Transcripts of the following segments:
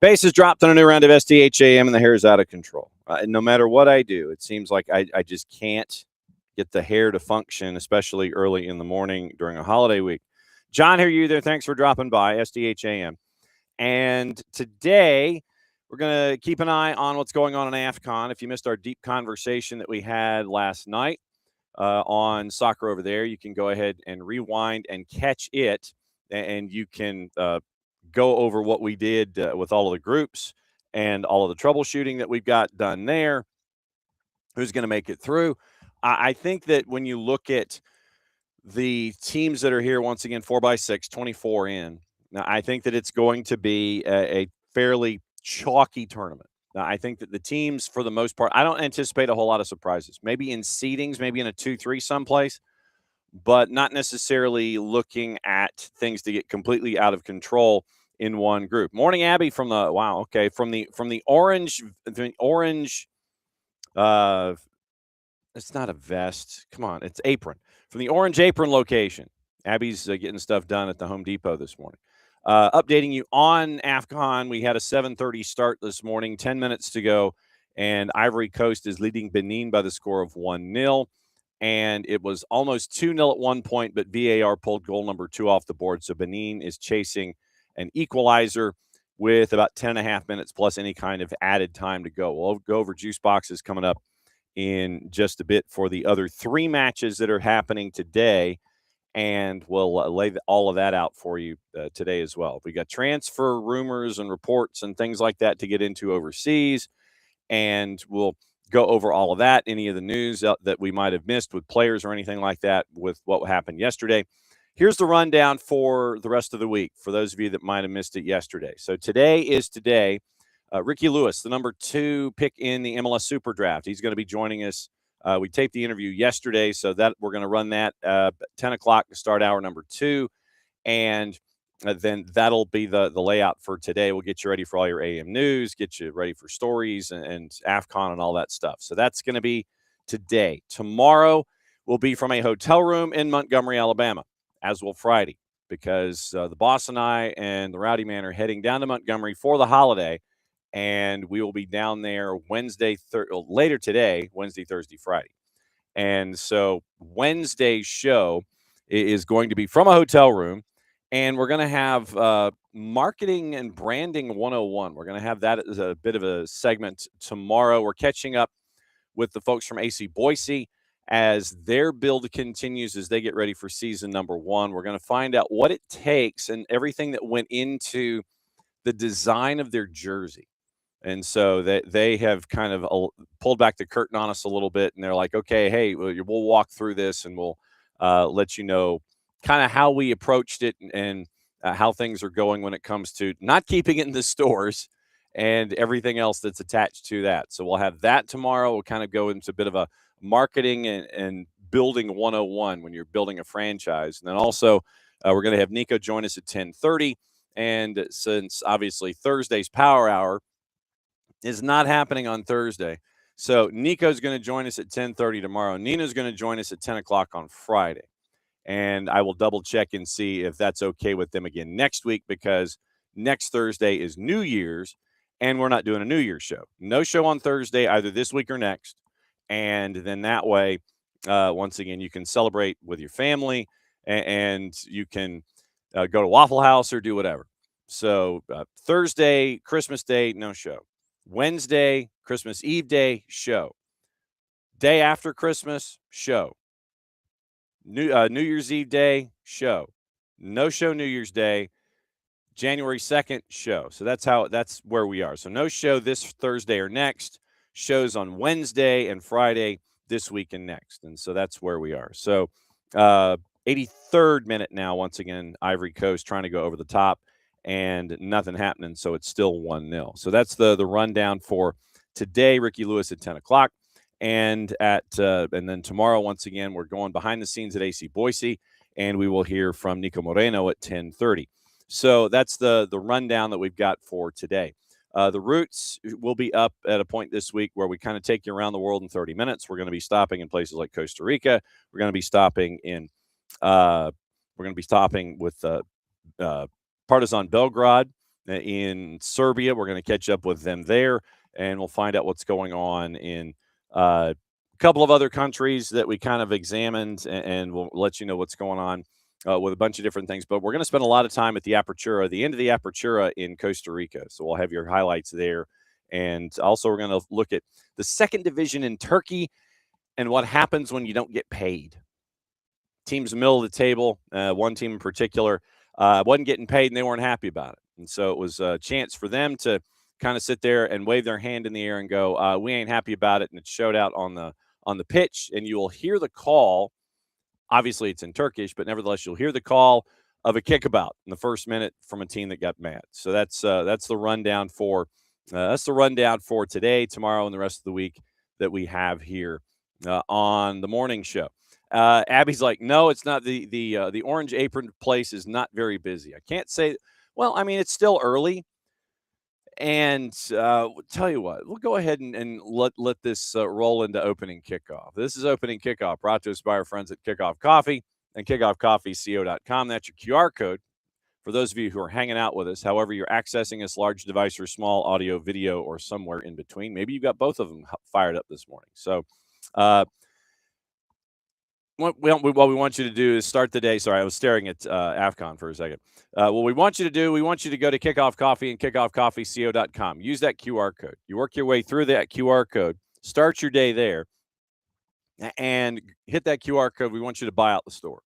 Bases dropped on a new round of SDH AM, and the hair is out of control. No matter what I do, it seems like I just can't get the hair to function, especially early in the morning during a holiday week. John, here you there. Thanks for dropping by, SDH AM. And today, we're going to keep an eye on what's going on in AFCON. If you missed our deep conversation that we had last night on soccer over there, you can go ahead and rewind and catch it, and you can go over what we did with all of the groups and all of the troubleshooting that we've got done there. Who's going to make it through? I think that when you look at the teams that are here, once again, 4x6, 24 in, now I think that it's going to be a fairly chalky tournament. Now, I think that the teams, for the most part, I don't anticipate a whole lot of surprises. Maybe in seedings, maybe in a 2-3 someplace, but not necessarily looking at things to get completely out of control in one group. Morning, Abby, from the orange it's not a vest. Come on, it's apron. From the orange apron location. Abby's getting stuff done at the Home Depot this morning. Updating you on AFCON, we had a 7:30 start this morning, 10 minutes to go, and Ivory Coast is leading Benin by the score of 1-0. And it was almost 2-0 at one point, but VAR pulled goal number 2 off the board. So Benin is chasing an equalizer with about 10.5 minutes plus any kind of added time to go. We'll go over juice boxes coming up in just a bit for the other 3 matches that are happening today, and we'll lay all of that out for you today as well. We got transfer rumors and reports and things like that to get into overseas, and we'll go over all of that, any of the news that we might have missed with players or anything like that with what happened yesterday. Here's the rundown for the rest of the week for those of you that might have missed it yesterday. So today is today. Ricky Lewis, the number 2 pick in the MLS SuperDraft. He's going to be joining us. We taped the interview yesterday, so that we're going to run that 10 o'clock to start hour number 2. And then that'll be the layout for today. We'll get you ready for all your AM news, get you ready for stories and AFCON and all that stuff. So that's going to be today. Tomorrow will be from a hotel room in Montgomery, Alabama, as will Friday, because the boss and I and the Rowdy Man are heading down to Montgomery for the holiday, and we will be down there later today, Wednesday, Thursday, Friday. And so Wednesday's show is going to be from a hotel room. And we're going to have Marketing and Branding 101. We're going to have that as a bit of a segment tomorrow. We're catching up with the folks from AC Boise as their build continues as they get ready for season number 1. We're going to find out what it takes and everything that went into the design of their jersey. And so they have kind of pulled back the curtain on us a little bit. And they're like, okay, hey, we'll walk through this and we'll let you know kind of how we approached it and how things are going when it comes to not keeping it in the stores and everything else that's attached to that. So we'll have that tomorrow. We'll kind of go into a bit of a marketing and building 101 when you're building a franchise. And then also we're going to have Nico join us at 10:30. And since obviously Thursday's Power Hour is not happening on Thursday, so Nico's going to join us at 10:30 tomorrow. Nina's going to join us at 10 o'clock on Friday. And I will double check and see if that's okay with them again next week, because next Thursday is New Year's and we're not doing a New Year's show. No show on Thursday, either this week or next. And then that way, once again, you can celebrate with your family and you can go to Waffle House or do whatever. So Thursday, Christmas Day, no show. Wednesday, Christmas Eve Day, show. Day after Christmas, show. New Year's Eve Day, show. No show New Year's Day. January 2nd, show. So that's where we are. So no show this Thursday or next. Shows on Wednesday and Friday this week and next. And so that's where we are. So 83rd minute now, once again, Ivory Coast trying to go over the top and nothing happening. So it's still 1-0. So that's the rundown for today. Ricky Lewis at 10 o'clock. And then tomorrow, once again, we're going behind the scenes at AC Boise, and we will hear from Nico Moreno at 10:30. So that's the rundown that we've got for today. The Roots will be up at a point this week where we kind of take you around the world in 30 minutes. We're going to be stopping in places like Costa Rica. We're going to be stopping with Partizan Belgrade in Serbia. We're going to catch up with them there, and we'll find out what's going on in a couple of other countries that we kind of examined, and we'll let you know what's going on with a bunch of different things. But we're going to spend a lot of time at the Apertura, the end of the Apertura in Costa Rica. So we'll have your highlights there. And also, we're going to look at the second division in Turkey and what happens when you don't get paid. Teams middle of the table, one team in particular, wasn't getting paid, and they weren't happy about it. And so it was a chance for them to kind of sit there and wave their hand in the air and go, we ain't happy about it. And it showed out on the pitch, and you will hear the call. Obviously, it's in Turkish, but nevertheless, you'll hear the call of a kickabout in the first minute from a team that got mad. So that's the rundown for today, tomorrow, and the rest of the week that we have here on the morning show. Abby's like, no, it's not. The Orange Apron place is not very busy. I can't say. Well, I mean, it's still early. And tell you what, we'll go ahead and let this roll into opening kickoff. This is opening kickoff, brought to us by our friends at Kickoff Coffee and kickoffcoffeeco.com. That's your QR code for those of you who are hanging out with us. However, you're accessing this large device or small audio, video, or somewhere in between. Maybe you've got both of them fired up this morning. So what we want you to do is start the day. Sorry, I was staring at AFCON for a second. What we want you to go to Kickoff Coffee and kickoffcoffeeco.com. Use that QR code. You work your way through that QR code, start your day there, and hit that QR code. We want you to buy out the store.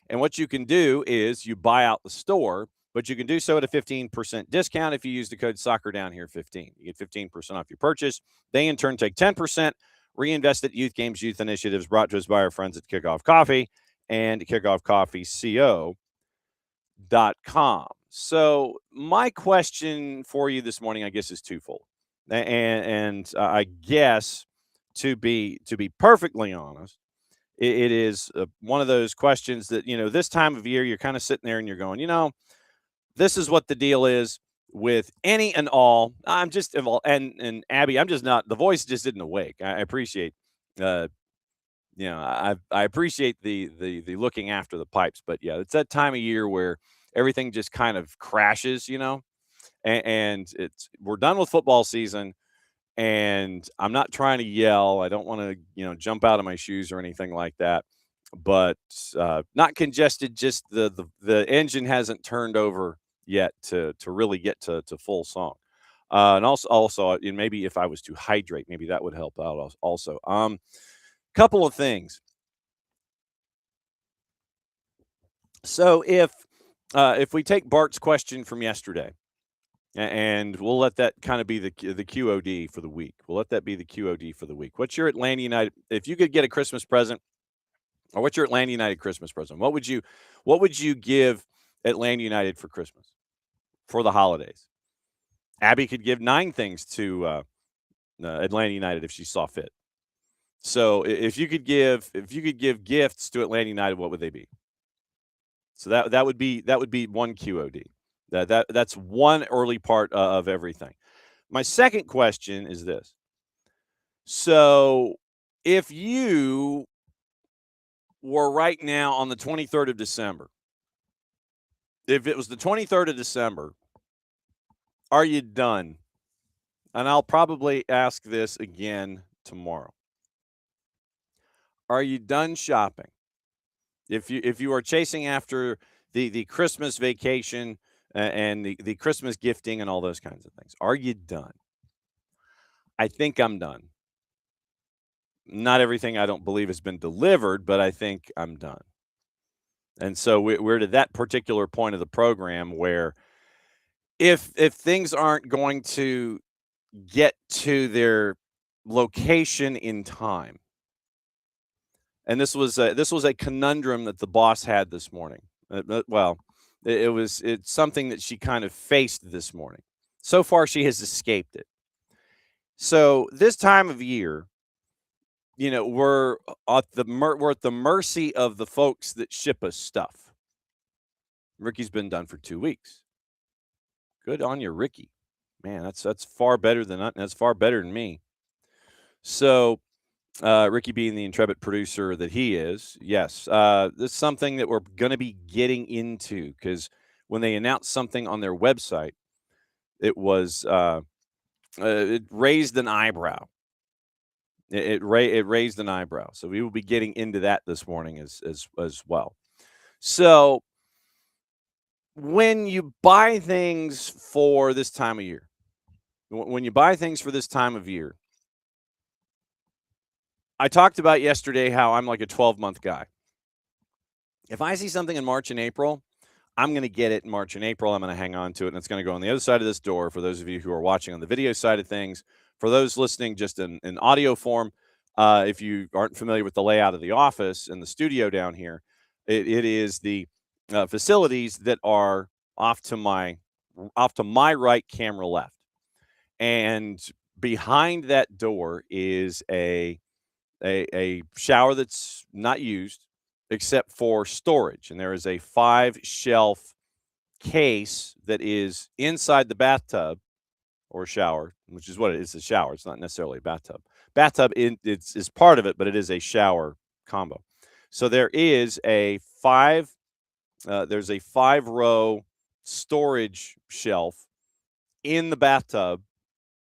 And what you can do is you buy out the store, but you can do so at a 15% discount if you use the code SoccerDownHere15. You get 15% off your purchase. They, in turn, take 10%. Reinvest at youth games, youth initiatives, brought to us by our friends at Kickoff Coffee and kickoffcoffeeco.com. So my question for you this morning, I guess, is twofold. And I guess to be perfectly honest, it is one of those questions that, this time of year, you're kind of sitting there and you're going, this is what the deal is with any and all. I'm just, and Abby, I'm just not, the voice just isn't awake. I appreciate, I appreciate the looking after the pipes, but yeah, it's that time of year where everything just kind of crashes, and we're done with football season, and I'm not trying to yell. I don't want to, jump out of my shoes or anything like that, but not congested. Just the engine hasn't turned over yet to really get to full song. And also, maybe if I was to hydrate, maybe that would help out also. Couple of things. So if we take Bart's question from yesterday, and we'll let that kind of be the QOD for the week. We'll let that be the QOD for the week. What's your Atlanta United? If you could get a Christmas present, or what's your Atlanta United Christmas present? What would you give Atlanta United for Christmas, for the holidays? Abby could give 9 things to Atlanta United if she saw fit. So if you could give gifts to Atlanta United, what would they be? So that would be one QOD. That's one early part of everything. My second question is this. So if you were right now on the 23rd of December, if it was the 23rd of December, are you done? And I'll probably ask this again tomorrow. Are you done shopping? If you are chasing after the Christmas vacation and the Christmas gifting and all those kinds of things, are you done? I think I'm done. Not everything I don't believe has been delivered, but I think I'm done. And so we're to that particular point of the program where if things aren't going to get to their location in time, and this was a conundrum that the boss had this morning. It's something that she kind of faced this morning. So far, she has escaped it. So this time of year, we're at the mercy of the folks that ship us stuff. Ricky's been done for 2 weeks. Good on you, Ricky. Man, that's far better than me. So, Ricky being the intrepid producer that he is, yes, this is something that we're going to be getting into, because when they announce something on their website, it raised an eyebrow. It raised an eyebrow. So we will be getting into that this morning as well. So when you buy things for this time of year, when you buy things for this time of year, I talked about yesterday how I'm like a 12-month guy. If I see something in March and April, I'm going to get it in March and April. I'm going to hang on to it, and it's going to go on the other side of this door for those of you who are watching on the video side of things. For those listening just in audio form, if you aren't familiar with the layout of the office and the studio down here, it is the facilities that are off to my right, camera left. And behind that door is a shower that's not used except for storage. And there is a 5-shelf case that is inside the bathtub or shower, which is what it is, a shower. It's not necessarily a bathtub. Bathtub is part of it, but it is a shower combo. So there is a there's a 5-row storage shelf in the bathtub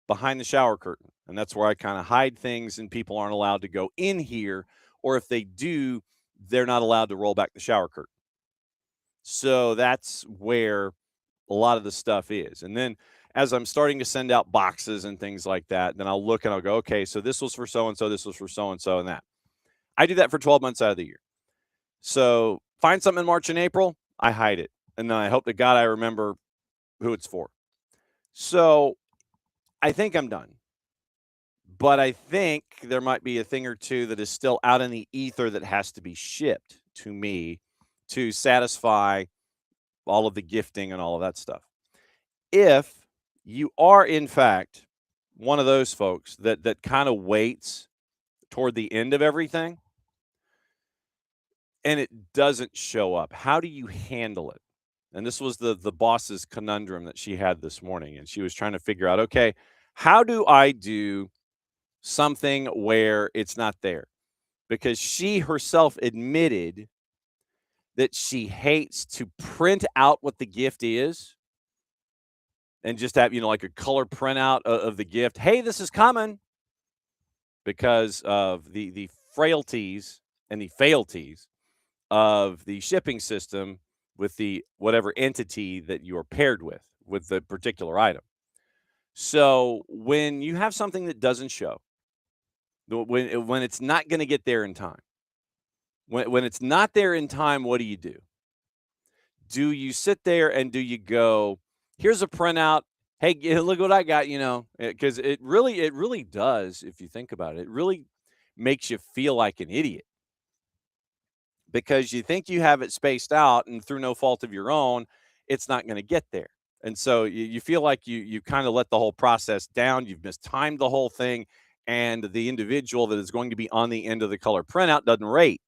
behind the shower curtain. And that's where I kind of hide things, and people aren't allowed to go in here. Or if they do, they're not allowed to roll back the shower curtain. So that's where a lot of the stuff is. And then as I'm starting to send out boxes and things like that, then I'll look and I'll go, okay, so this was for so-and-so, this was for so-and-so, and that. I do that for 12 months out of the year. So find something in March and April, I hide it. And then I hope to God I remember who it's for. So I think I'm done. But I think there might be a thing or two that is still out in the ether that has to be shipped to me to satisfy all of the gifting and all of that stuff. If you are, in fact, one of those folks that kind of waits toward the end of everything and it doesn't show up, how do you handle it? And this was the boss's conundrum that she had this morning. And she was trying to figure out, okay, how do I do something where it's not there? Because she herself admitted that she hates to print out what the gift is and just have, like a color printout of the gift. Hey, this is coming, because of the frailties and the failties of the shipping system with the whatever entity that you're paired with the particular item. So when you have something that doesn't show, when it's not going to get there in time, when it's not there in time, what do you do? Do you sit there and do you go, here's a printout. Hey, look what I got, because it really does. If you think about it, it really makes you feel like an idiot, because you think you have it spaced out and through no fault of your own, it's not going to get there. And so you feel like you kind of let the whole process down. You've mistimed the whole thing. And the individual that is going to be on the end of the color printout doesn't rate.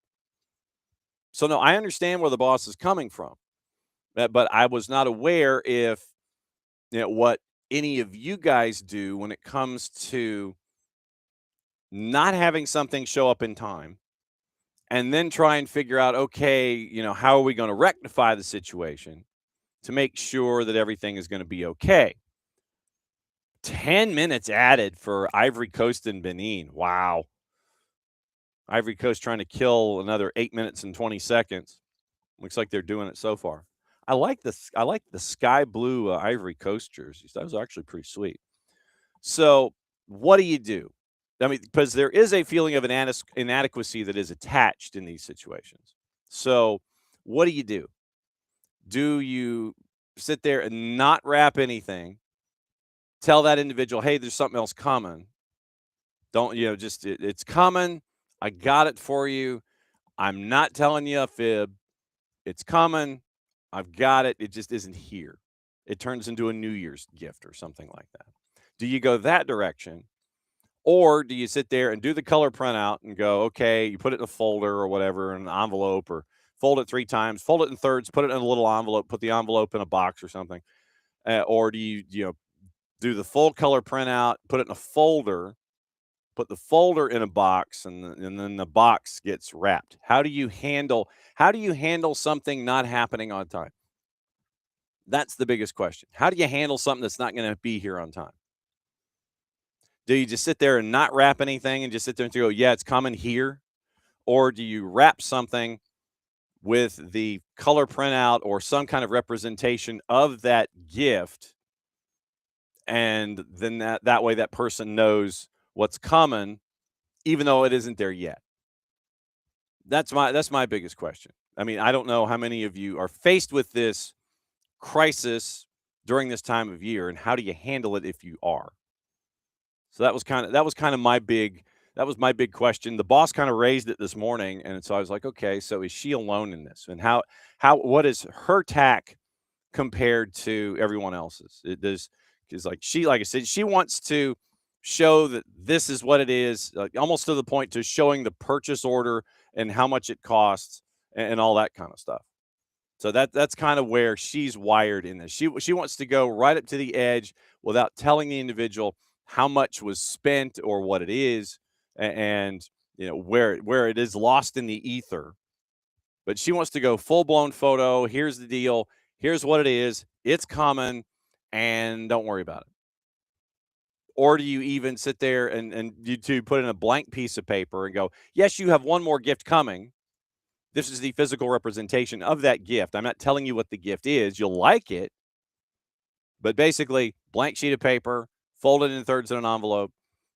So, no, I understand where the boss is coming from. But I was not aware if what any of you guys do when it comes to not having something show up in time and then try and figure out, okay, how are we going to rectify the situation to make sure that everything is going to be okay. 10 minutes added for Ivory Coast and Benin. Wow. Ivory Coast trying to kill another 8 minutes and 20 seconds. Looks like they're doing it so far. I like this. I like the sky blue Ivory Coast jerseys. Those are actually pretty sweet. So what do you do? I mean, because there is a feeling of an inadequacy that is attached in these situations. So what do you do? Do you sit there and not wrap anything? Tell that individual, hey, there's something else coming. Don't, it's coming. I got it for you. I'm not telling you a fib. It's coming. I've got it. It just isn't here. It turns into a New Year's gift or something like that. Do you go that direction? Or do you sit there and do the color printout and go, okay, you put it in a folder or whatever, in an envelope, or fold it 3 times, fold it in thirds, put it in a little envelope, put the envelope in a box or something? Or do you, do the full color printout, put it in a folder, put the folder in a box, and then the box gets wrapped? How do you handle something not happening on time? That's the biggest question. How do you handle something that's not going to be here on time? Do you just sit there and not wrap anything and just sit there and go, yeah, it's coming here? Or do you wrap something with the color printout or some kind of representation of that gift, and then that way that person knows what's coming, even though it isn't there yet? That's my biggest question. I mean, I don't know how many of you are faced with this crisis during this time of year, and how do you handle it if you are? So that was kind of my big question. The boss kind of raised it this morning, and so I was like, okay, so is she alone in this? And what is her tack compared to everyone else's? It does, because like I said, she wants to show that this is what it is, almost to the point to showing the purchase order and how much it costs and all that kind of stuff. So that's kind of where she's wired in this. She wants to go right up to the edge without telling the individual how much was spent or what it is, and where it is lost in the ether. But she wants to go full blown photo. Here's the deal. Here's what it is. It's coming, and don't worry about it. Or do you even sit there and you two put in a blank piece of paper and go, yes, you have one more gift coming. This is the physical representation of that gift. I'm not telling you what the gift is. You'll like it, but basically, blank sheet of paper, folded in thirds in an envelope,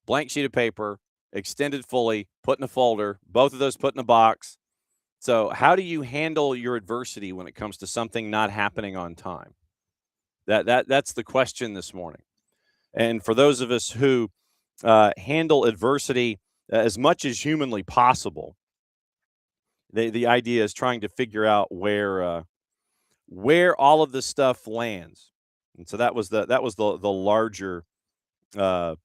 blank sheet of paper, extended fully, put in a folder, both of those put in a box. So, how do you handle your adversity when it comes to something not happening on time? That's the question this morning. And for those of us who handle adversity as much as humanly possible, the idea is trying to figure out where all of this stuff lands. And so that was the larger uh,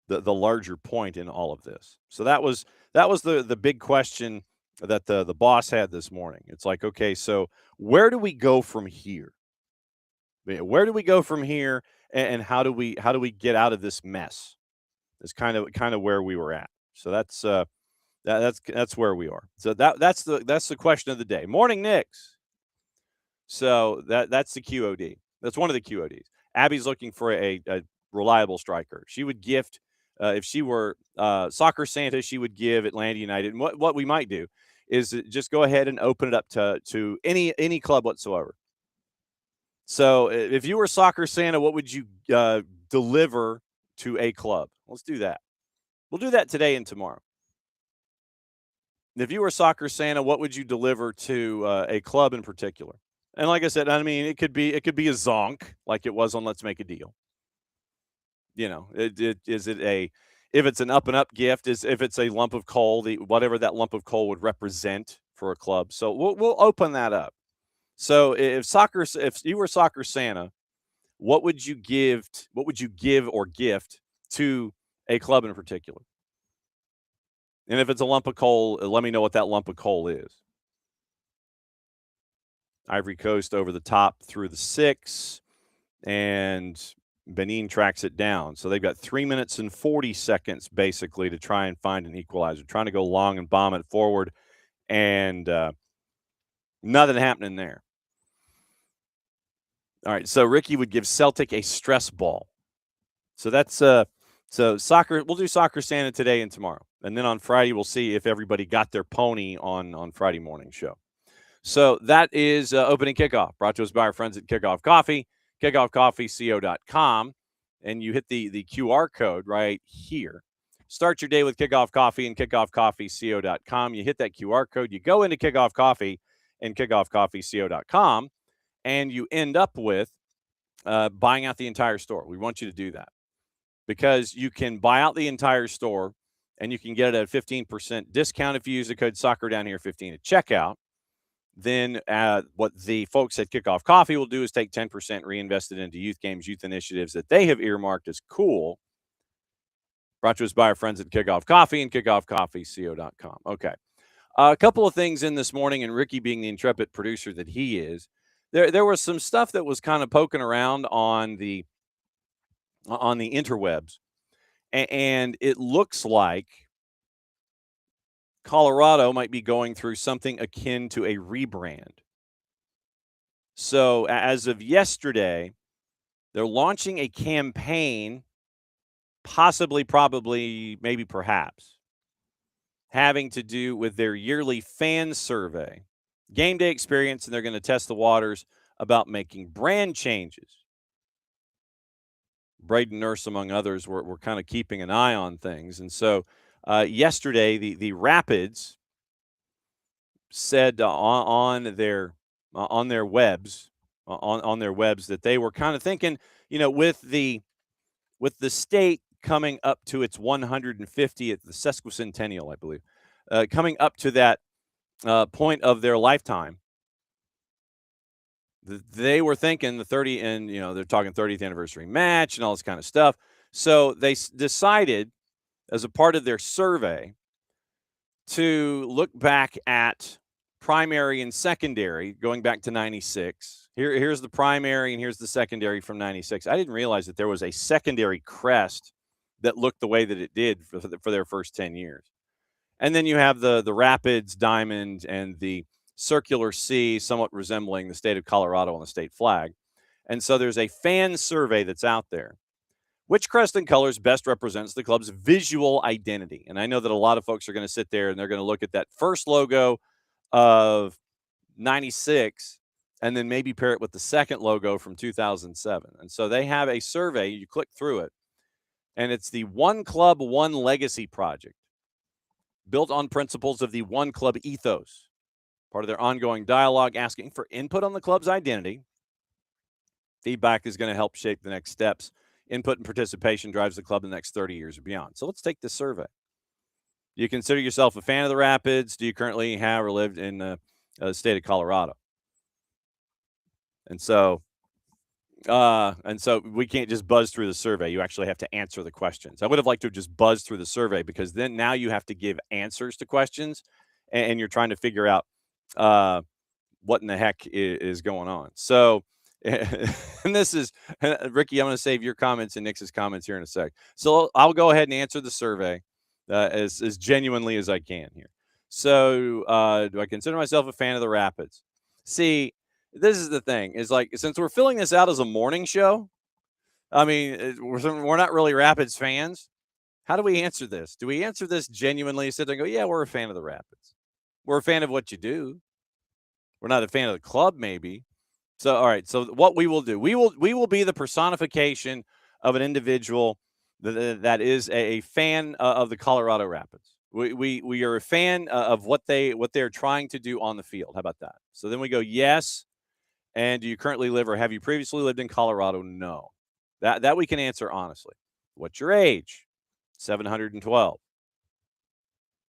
the larger point in all of this. So that was the big question that the boss had this morning. It's like, okay, so where do we go from here? Where do we go from here, and how do we get out of this mess? Is kind of where we were at. So that's where we are. So that's the question of the day. Morning, Knicks. So that's the QOD. That's one of the QODs. Abby's looking for a reliable striker. She would gift, if she were soccer Santa, she would give Atlanta United. And what we might do is just go ahead and open it up to any club whatsoever. So if you were soccer Santa, what would you deliver to a club? Let's do that. We'll do that today and tomorrow. If you were soccer Santa, what would you deliver to a club in particular? And like I said, I mean, it could be a zonk, like it was on Let's Make a Deal. Is it a if it's an up and up gift, is if it's a lump of coal, whatever that lump of coal would represent for a club. So we'll open that up. So if you were soccer Santa, what would you give? What would you give or gift to a club in particular? And if it's a lump of coal, let me know what that lump of coal is. Ivory Coast over the top through the 6, and Benin tracks it down. So they've got 3 minutes and 40 seconds basically to try and find an equalizer, trying to go long and bomb it forward, and nothing happening there. All right, so Ricky would give Celtic a stress ball. So that's so soccer. We'll do soccer Santa today and tomorrow, and then on Friday we'll see if everybody got their pony on Friday morning show. So that is opening kickoff, brought to us by our friends at Kickoff Coffee, kickoffcoffeeco.com, and you hit the QR code right here. Start your day with Kickoff Coffee and kickoffcoffeeco.com. You hit that QR code, you go into Kickoff Coffee and kickoffcoffeeco.com, and you end up with buying out the entire store. We want you to do that because you can buy out the entire store, and you can get it at a 15% discount if you use the code Soccer Down Here 15 at checkout. Then what the folks at Kickoff Coffee will do is take 10%, reinvest it into youth games, youth initiatives that they have earmarked as cool. Brought to us by our friends at Kickoff Coffee and kickoffcoffeeco.com. Okay. A couple of things in this morning, and Ricky being the intrepid producer that he is, there was some stuff that was kind of poking around on the interwebs, and it looks like Colorado might be going through something akin to a rebrand. So as of yesterday, they're launching a campaign, possibly, probably, maybe, perhaps, having to do with their yearly fan survey, game day experience, and they're going to test the waters about making brand changes. Braden Nurse, among others, were kind of keeping an eye on things. And so yesterday, the Rapids said on their webs on their webs that they were kind of thinking, with the state coming up to its 150th, the sesquicentennial, I believe, coming up to that point of their lifetime, they were thinking the 30, and they're talking 30th anniversary match and all this kind of stuff. So they decided, as a part of their survey, to look back at primary and secondary going back to 96. Here's the primary and here's the secondary from 96. I didn't realize that there was a secondary crest that looked the way that it did for their first 10 years. And then you have the Rapids diamond and the circular C, somewhat resembling the state of Colorado on the state flag. And so there's a fan survey that's out there. Which crest and colors best represents the club's visual identity? And I know that a lot of folks are going to sit there and they're going to look at that first logo of 96 and then maybe pair it with the second logo from 2007. And so they have a survey. You click through it, and it's the One Club, One Legacy project, built on principles of the One Club ethos, part of their ongoing dialogue asking for input on the club's identity. Feedback is going to help shape the next steps. Input and participation drives the club the next 30 years or beyond. So let's take this survey. Do you consider yourself a fan of the Rapids? Do you currently have or lived in the state of Colorado? And so we can't just buzz through the survey. You actually have to answer the questions. I would have liked to have just buzzed through the survey, because then now you have to give answers to questions, and you're trying to figure out what in the heck is going on. So, and this is, Ricky, I'm going to save your comments and Nick's comments here in a sec. So I'll go ahead and answer the survey as genuinely as I can here. So do I consider myself a fan of the Rapids? See, this is the thing, is like, since we're filling this out as a morning show, I mean, we're not really Rapids fans. How do we answer this? Do we answer this genuinely? Sit there and go, yeah, we're a fan of the Rapids. We're a fan of what you do. We're not a fan of the club, maybe. So, all right. So what we will do, we will be the personification of an individual that is a fan of the Colorado Rapids. We are a fan of what they're trying to do on the field. How about that? So then we go, yes. And do you currently live, or have you previously lived in Colorado? No. That we can answer honestly. What's your age? 712.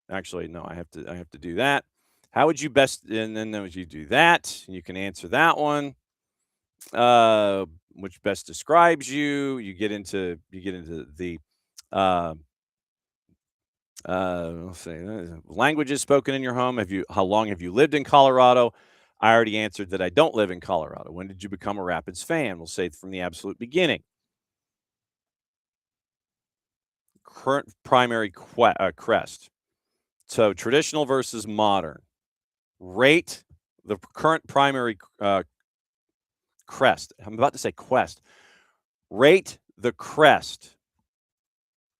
Actually, no, I have to do that. How would you best, and then would you do that? You can answer that one. Which best describes you? You get into the let's say languages spoken in your home. How long have you lived in Colorado? I already answered that I don't live in Colorado. When did you become a Rapids fan? We'll say from the absolute beginning. Current primary crest. So traditional versus modern. Rate the current primary crest. I'm about to say quest. Rate the crest.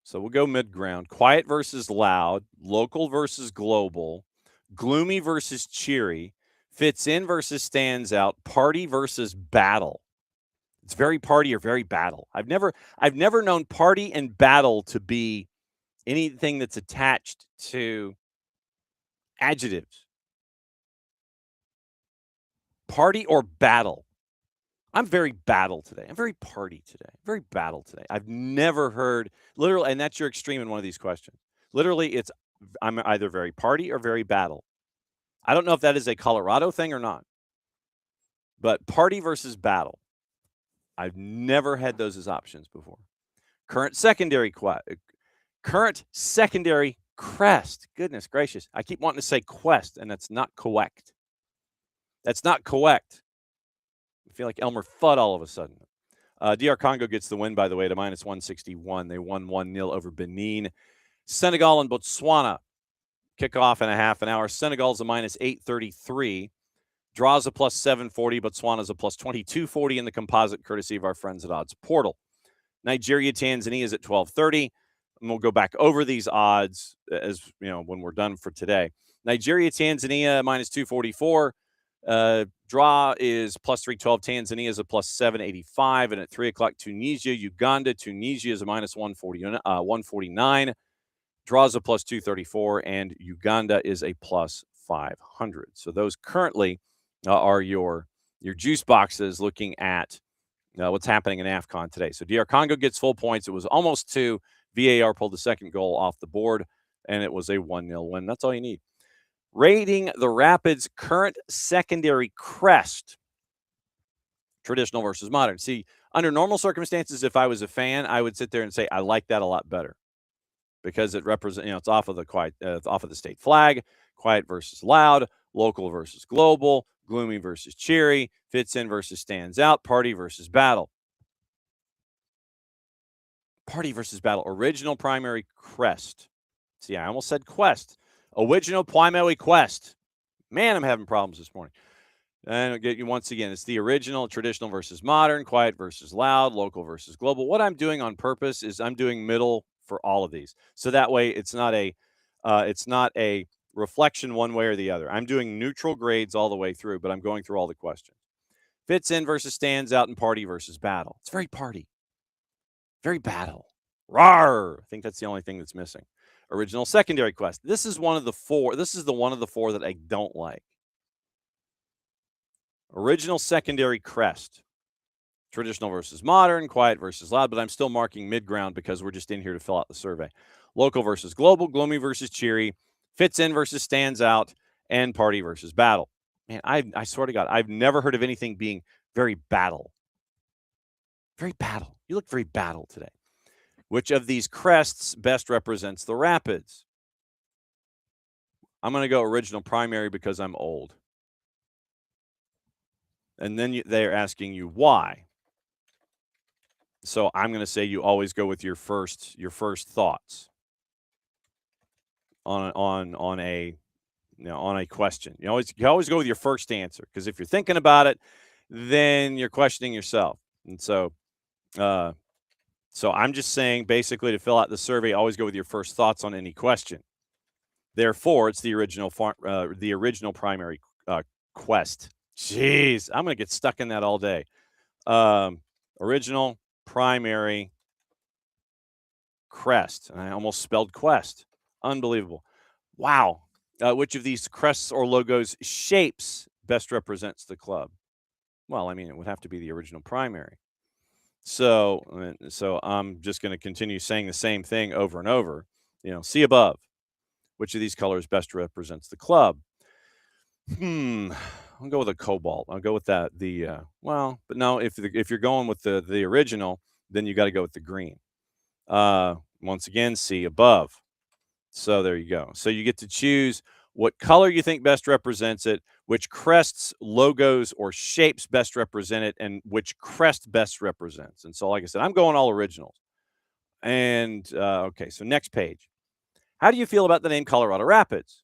So we'll go mid-ground. Quiet versus loud. Local versus global. Gloomy versus cheery. Fits in versus stands out. Party versus battle. It's very party or very battle. I've never known party and battle to be anything that's attached to adjectives. Party or battle. I'm very battle today. I'm very party today. I'm very battle today. I've never heard, literally, and that's your extreme in one of these questions. Literally, I'm either very party or very battle. I don't know if that is a Colorado thing or not. But party versus battle. I've never had those as options before. Current secondary crest. Goodness gracious. I keep wanting to say quest, and that's not correct. That's not correct. I feel like Elmer Fudd all of a sudden. DR Congo gets the win, by the way, to minus 161. They won 1-0 over Benin. Senegal and Botswana kick off in a half an hour. Senegal's a minus 833. Draws a plus 740, Botswana's a plus 2240 in the composite, courtesy of our friends at Odds Portal. Nigeria, Tanzania is at 1230. And we'll go back over these odds as when we're done for today. Nigeria, Tanzania minus 244. Draw is plus 312. Tanzania is a plus 785. And at 3 o'clock, Tunisia, Uganda. Tunisia is a minus 149. Draws a plus 234. And Uganda is a plus 500. So those currently are your juice boxes looking at what's happening in AFCON today. So DR Congo gets full points. It was almost 2. VAR pulled the second goal off the board, and it was a 1-0 win. That's all you need. Rating the Rapids' current secondary crest, traditional versus modern. See, under normal circumstances, if I was a fan, I would sit there and say, I like that a lot better because it represents, it's off of the state flag, quiet versus loud, local versus global, gloomy versus cheery, fits in versus stands out, party versus battle. Party versus battle. Original primary crest. See, I almost said quest. Original primary quest. Man, I'm having problems this morning. And I'll get you once again. It's the original, traditional versus modern, quiet versus loud, local versus global. What I'm doing on purpose is I'm doing middle for all of these. So that way it's not a reflection one way or the other. I'm doing neutral grades all the way through, but I'm going through all the questions. Fits in versus stands out, and party versus battle. It's very party. Very battle. Rawr! I think that's the only thing that's missing. Original secondary quest. This is one of the four. This is the one of the four that I don't like. Original secondary crest. Traditional versus modern, quiet versus loud, but I'm still marking mid-ground because we're just in here to fill out the survey. Local versus global, gloomy versus cheery, fits in versus stands out, and party versus battle. Man, I swear to God, I've never heard of anything being very battle. Very battle. You look very battle today. Which of these crests best represents the Rapids? I'm going to go original primary because I'm old. And then they're asking you why. So I'm going to say you always go with your first thoughts on a question. You always go with your first answer, because if you're thinking about it, then you're questioning yourself. And so I'm just saying, basically, to fill out the survey, always go with your first thoughts on any question. Therefore, it's the original primary quest. Jeez, I'm going to get stuck in that all day. Original primary crest. And I almost spelled quest. Unbelievable. Wow. Which of these crests or logos shapes best represents the club? Well, I mean, it would have to be the original primary. So I'm just going to continue saying the same thing over and over. See above. Which of these colors best represents the club? I'll go with a cobalt. I'll go with that. But no. If you're going with the original, then you got to go with the green. Once again, see above. So there you go. So you get to choose what color you think best represents it, which crests, logos, or shapes best represent it, and which crest best represents. And so, like I said, I'm going all originals. And okay, so next page. How do you feel about the name Colorado Rapids?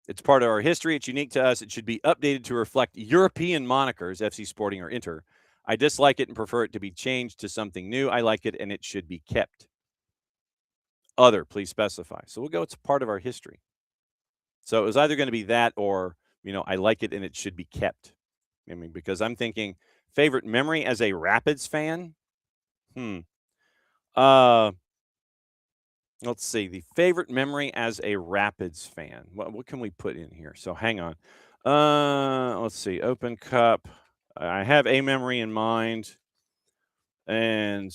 It's part of our history. It's unique to us. It should be updated to reflect European monikers, FC Sporting or Inter. I dislike it and prefer it to be changed to something new. I like it and it should be kept. Other, please specify. So we'll go, it's part of our history. So it was either going to be that or, I like it and it should be kept. I mean, because I'm thinking favorite memory as a Rapids fan. Let's see. The favorite memory as a Rapids fan. What can we put in here? So hang on. Let's see. Open Cup. I have a memory in mind. And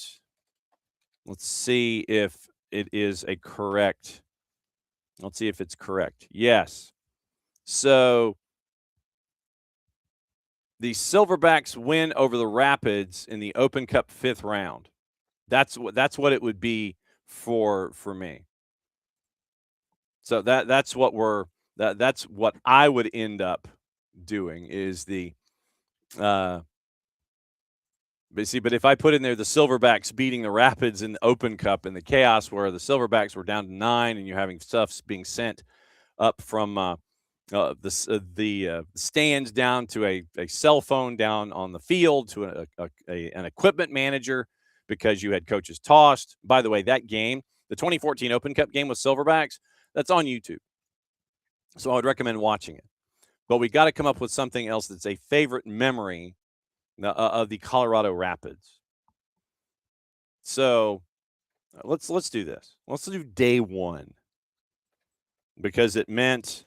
let's see if it is a correct. Let's see if it's correct. Yes. So the Silverbacks win over the Rapids in the Open Cup 5th round. That's what it would be for me. So that's what I would end up doing is the but if I put in there the Silverbacks beating the Rapids in the Open Cup in the chaos where the Silverbacks were down to 9 and you're having stuff being sent up from the stands down to a cell phone down on the field to an equipment manager because you had coaches tossed. By the way, that game, the 2014 Open Cup game with Silverbacks, that's on YouTube. So I would recommend watching it. But we got to come up with something else that's a favorite memory of the Colorado Rapids. So let's do this. Let's do day one because it meant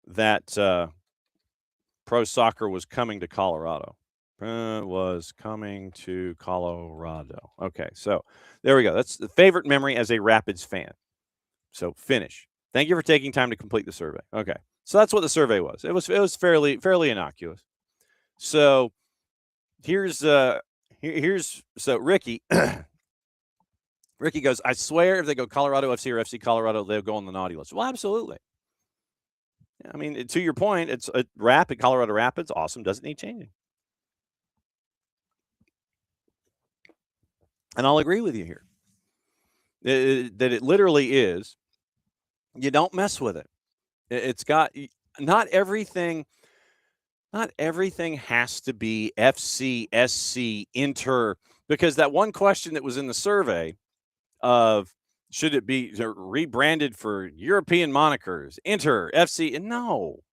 that pro soccer was coming to Colorado. Was coming to Colorado. Okay, so there we go. That's the favorite memory as a Rapids fan. So finish. Thank you for taking time to complete the survey. Okay, so that's what the survey was. It was fairly innocuous. So here's so Ricky. Ricky goes, I swear if they go Colorado FC or FC Colorado, they'll go on the naughty list. Well, absolutely. I mean, to your point, it's a Colorado Rapids, awesome, doesn't need changing. And I'll agree with you here. That it literally is. You don't mess with it. It's got not everything has to be FC, SC, Inter, because that one question that was in the survey of should it be rebranded for European monikers, Inter, FC, and no.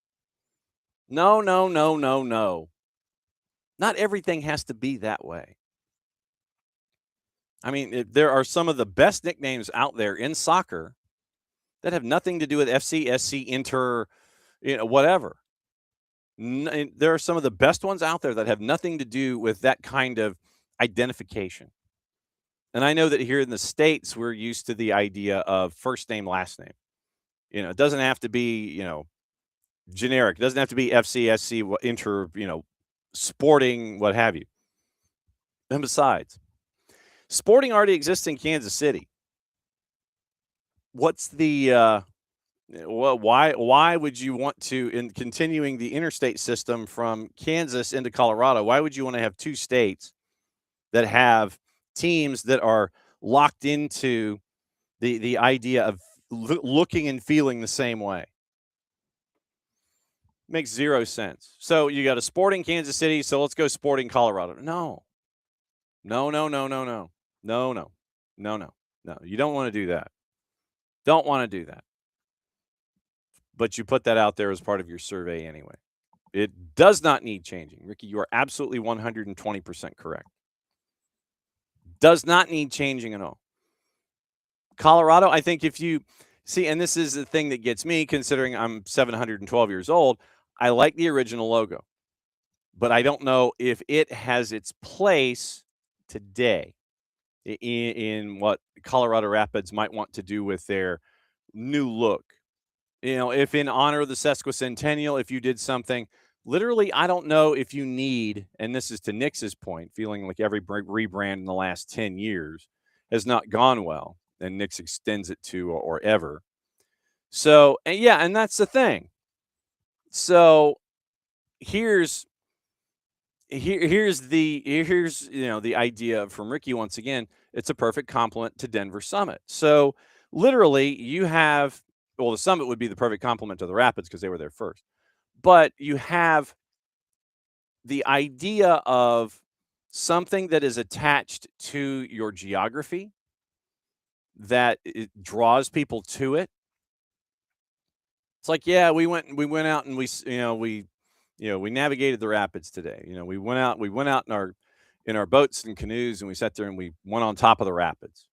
Not everything has to be that way. I mean, there are some of the best nicknames out there in soccer that have nothing to do with FC, SC, Inter, whatever. There are some of the best ones out there that have nothing to do with that kind of identification. And I know that here in the States, we're used to the idea of first name, last name. It doesn't have to be, generic. It doesn't have to be FC, SC, Inter, Sporting, what have you. And besides, Sporting already exists in Kansas City. What's the why would you want to, in continuing the interstate system from Kansas into Colorado, why would you want to have two states that have teams that are locked into the idea of looking and feeling the same way? Makes zero sense. So you got a Sporting Kansas City, so let's go Sporting Colorado. No. You don't want to do that. Don't want to do that. But you put that out there as part of your survey anyway. It does not need changing. Ricky, you are absolutely 120% correct. Does not need changing at all. Colorado, I think if you see, and this is the thing that gets me, considering I'm 712 years old, I like the original logo. But I don't know if it has its place today in what Colorado Rapids might want to do with their new look. If in honor of the sesquicentennial, if you did something, literally, I don't know if you need, and this is to Nix's point, feeling like every rebrand in the last 10 years has not gone well, and Nix extends it to or ever. So, and that's the thing. So here's the idea from Ricky once again. It's a perfect complement to Denver Summit. So literally, you have the Summit would be the perfect complement to the Rapids because they were there first. But you have the idea of something that is attached to your geography that it draws people to it. It's like, yeah, we went out and we navigated the rapids today. We went out in our boats and canoes and we sat there and we went on top of the rapids,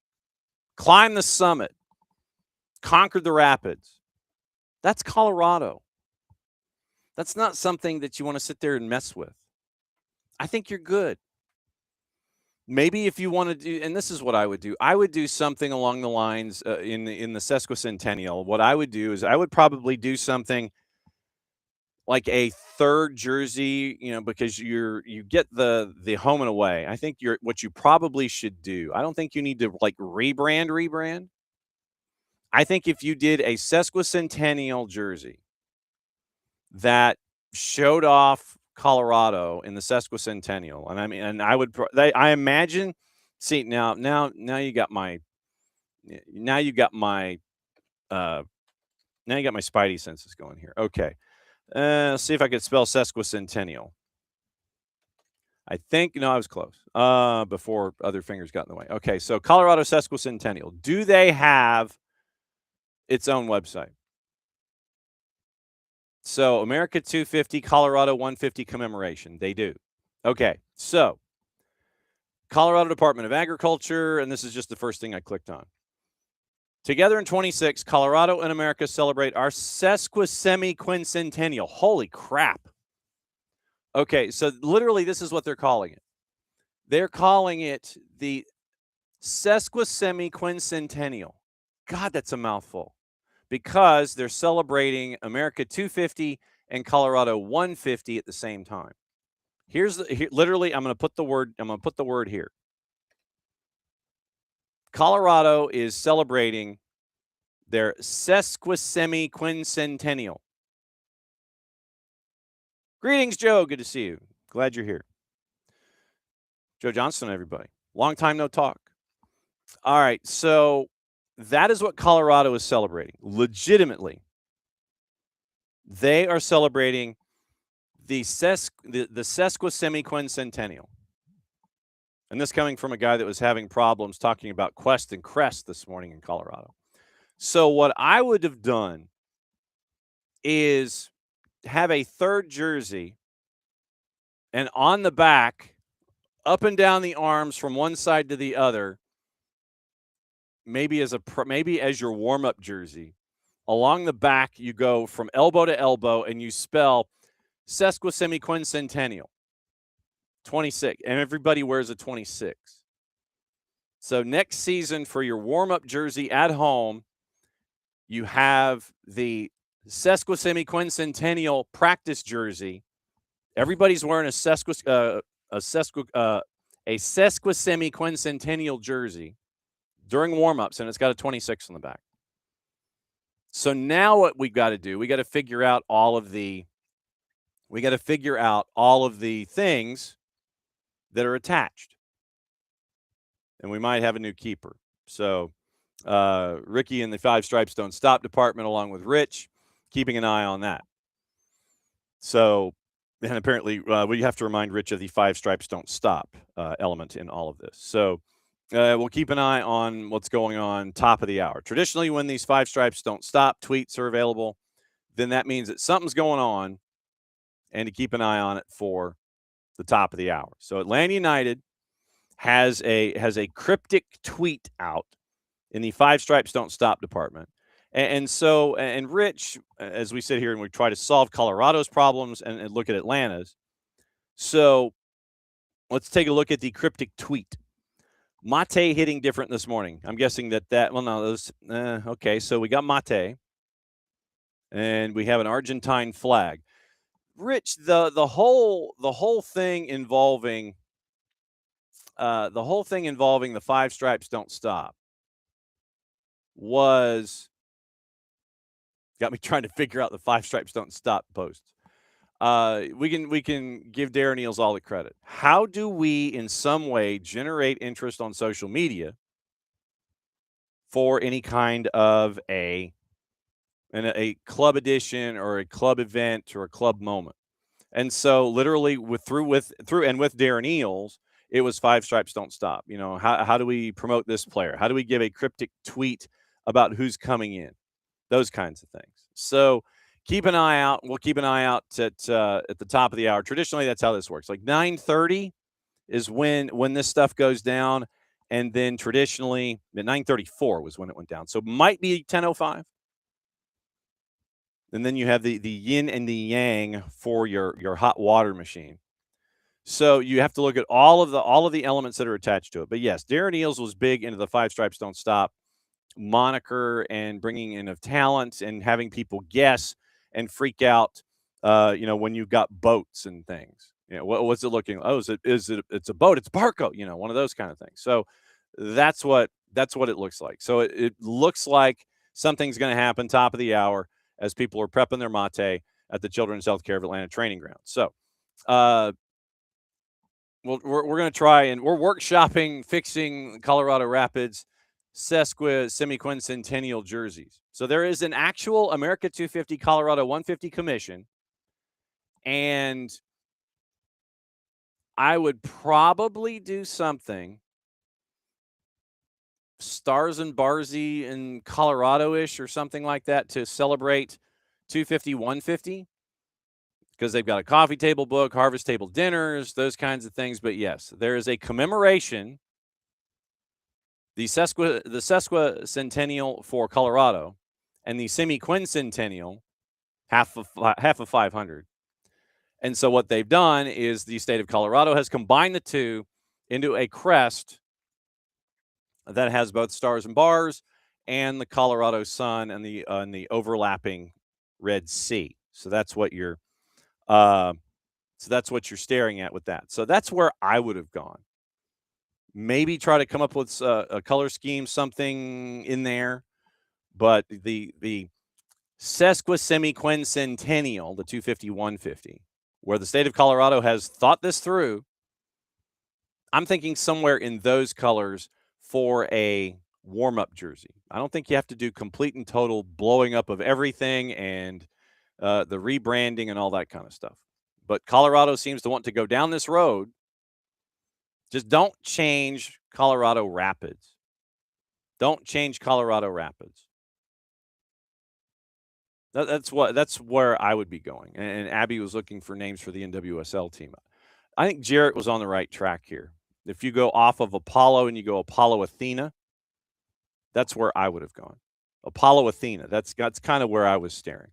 climbed the summit, conquered the rapids. That's Colorado. That's not something that you want to sit there and mess with. I think you're good. Maybe if you want to do, and this is what I would do something along the lines in the sesquicentennial. What I would do is I would probably do something like a third jersey, because you get the home and away. I think what you probably should do. I don't think you need to like rebrand. I think if you did a sesquicentennial jersey that showed off Colorado in the sesquicentennial, and I mean, and I imagine. See now you got my spidey senses going here. Okay, Let's see if I could spell sesquicentennial. I think, no, I was close before other fingers got in the way. Okay, so Colorado sesquicentennial. Do they have its own website? So America 250, Colorado 150 commemoration. They do. Okay, so Colorado Department of Agriculture, and this is just the first thing I clicked on. Together in 26, Colorado and America celebrate our sesquisemiquincentennial. Holy crap. Okay, so literally this is what they're calling it. They're calling it the sesquisemiquincentennial. God, that's a mouthful. Because they're celebrating America 250 and Colorado 150 at the same time. Literally, I'm going to put the word here. Colorado is celebrating their sesquisemiquincentennial. Greetings, Joe. Good to see you. Glad you're here. Joe Johnston, everybody. Long time no talk. All right, so that is what Colorado is celebrating. Legitimately, they are celebrating the sesquisemiquincentennial. And this coming from a guy that was having problems talking about Quest and Crest this morning in Colorado. So what I would have done is have a third jersey, and on the back, up and down the arms from one side to the other, maybe as your warm-up jersey. Along the back, you go from elbow to elbow, and you spell sesquisemiquincentennial. 26, and everybody wears a 26. So next season for your warm-up jersey at home, you have the sesquisemiquincentennial practice jersey. Everybody's wearing a sesquisemiquincentennial jersey during warm-ups, and it's got a 26 on the back. So now what we've got to do, we got to figure out all of the things that are attached. And we might have a new keeper. So Ricky in the Five Stripes Don't Stop department, along with Rich, keeping an eye on that. So, and apparently we have to remind Rich of the Five Stripes Don't Stop element in all of this. So we'll keep an eye on what's going on top of the hour. Traditionally, when these Five Stripes Don't Stop tweets are available, then that means that something's going on, and to keep an eye on it for the top of the hour. So Atlanta United has a cryptic tweet out in the Five Stripes Don't Stop department. And so Rich, as we sit here and we try to solve Colorado's problems and look at Atlanta's. So let's take a look at the cryptic tweet. Mate hitting different this morning. I'm guessing okay, so we got Mate, and we have an Argentine flag. Rich, the whole thing involving the Five Stripes Don't Stop got me trying to figure out the Five Stripes Don't Stop posts. We can give Darren Eales all the credit. How do we in some way generate interest on social media for any kind of a club edition or a club event or a club moment? And so literally with Darren Eales, it was Five Stripes Don't Stop. You know, how do we promote this player? How do we give a cryptic tweet about who's coming in? Those kinds of things. So keep an eye out. We'll keep an eye out at the top of the hour. Traditionally, that's how this works. Like 9:30 is when this stuff goes down. And then traditionally, at 9:34 was when it went down. So it might be 10:05. And then you have the yin and the yang for your hot water machine. So you have to look at all of the elements that are attached to it. But yes, Darren Eales was big into the Five Stripes Don't Stop moniker and bringing in of talent and having people guess and freak out. When you've got boats and things. You know, what's it looking? Oh, it's a boat? It's Barco. You know, one of those kind of things. So that's what it looks like. So it looks like something's going to happen top of the hour as people are prepping their mate at the Children's Healthcare of Atlanta training ground. So we're going to try, and we're workshopping fixing Colorado Rapids sesquisemiquincentennial jerseys. So there is an actual America 250 Colorado 150 commission And I would probably do something Stars and Barsy in Colorado-ish or something like that to celebrate 250, 150 because they've got a coffee table book, harvest table dinners, those kinds of things. But yes, there is a commemoration, the sesquicentennial for Colorado and the semi-quincentennial, half of 500. And so what they've done is the state of Colorado has combined the two into a crest that has both stars and bars and the Colorado sun and the overlapping Red Sea. So that's what you're staring at with that. So that's where I would have gone. Maybe try to come up with a color scheme, something in there, but the sesquisemiquincentennial, the 250, 150, where the state of Colorado has thought this through. I'm thinking somewhere in those colors for a warm-up jersey. I don't think you have to do complete and total blowing up of everything and the rebranding and all that kind of stuff. But Colorado seems to want to go down this road. Just don't change Colorado Rapids. Don't change Colorado Rapids. That's where I would be going. And Abby was looking for names for the NWSL team. I think Jarrett was on the right track here. If you go off of Apollo and you go Apollo Athena, that's where I would have gone. Apollo Athena. That's kind of where I was staring.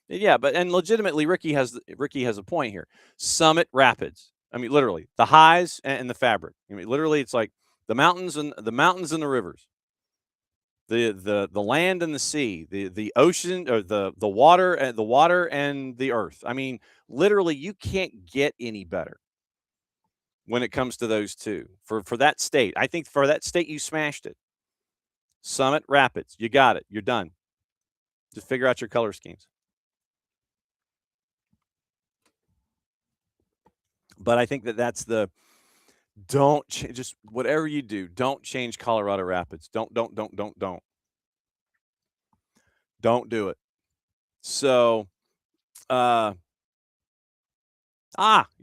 Yeah, and legitimately, Ricky has a point here. Summit Rapids. I mean, literally the highs and the fabric. I mean, literally, it's like the mountains and the rivers, the land and the sea, the ocean or the water and the earth. I mean, literally, you can't get any better when it comes to those two for that state. I think for that state, you smashed it. Summit Rapids, you got it. You're done. Just figure out your color schemes. But I think that's just whatever you do, don't change Colorado Rapids. Don't do it. So, you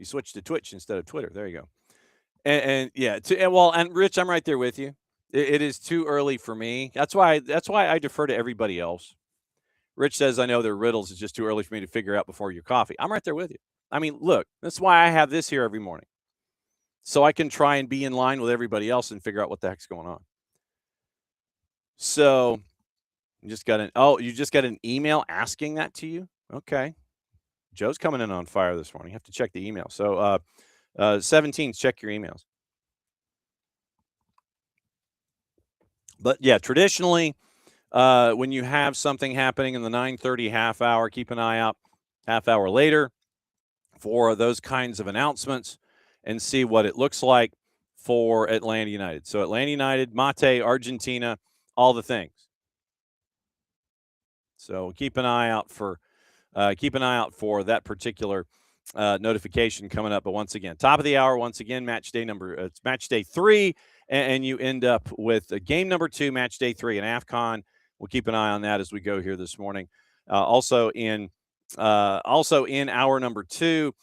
switched to Twitch instead of Twitter. There you go. And yeah, and Rich, I'm right there with you. It is too early for me. That's why I defer to everybody else. Rich says, I know they're riddles. It's just too early for me to figure out before your coffee. I'm right there with you. I mean, look, that's why I have this here every morning. So I can try and be in line with everybody else and figure out what the heck's going on. So you just got an email asking that to you? Okay. Joe's coming in on fire this morning. You have to check the email. So 17, check your emails. But yeah, traditionally, when you have something happening in the 9:30 half hour, keep an eye out half hour later for those kinds of announcements and see what it looks like for Atlanta United. So Atlanta United, Mate, Argentina, all the things. So keep an eye out for that particular notification coming up. But once again, top of the hour, once again, it's match day 3, and you end up with game number 2, match day 3 in AFCON. We'll keep an eye on that as we go here this morning. Also in hour number 2,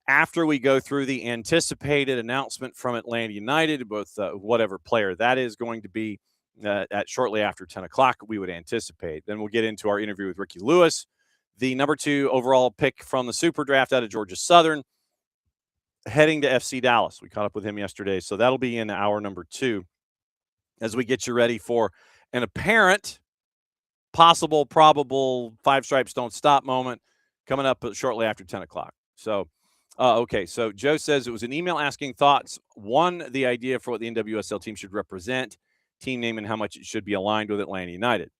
after we go through the anticipated announcement from Atlanta United, both whatever player that is going to be at shortly after 10 o'clock, we would anticipate. Then we'll get into our interview with Ricky Lewis, the number 2 overall pick from the SuperDraft out of Georgia Southern, heading to FC Dallas. We caught up with him yesterday, so that'll be in hour number 2 as we get you ready for an apparent, possible, probable 5 stripes don't stop moment coming up shortly after 10 o'clock. So, okay, so Joe says it was an email asking thoughts. 1, the idea for what the NWSL team should represent, team name, and how much it should be aligned with Atlanta United.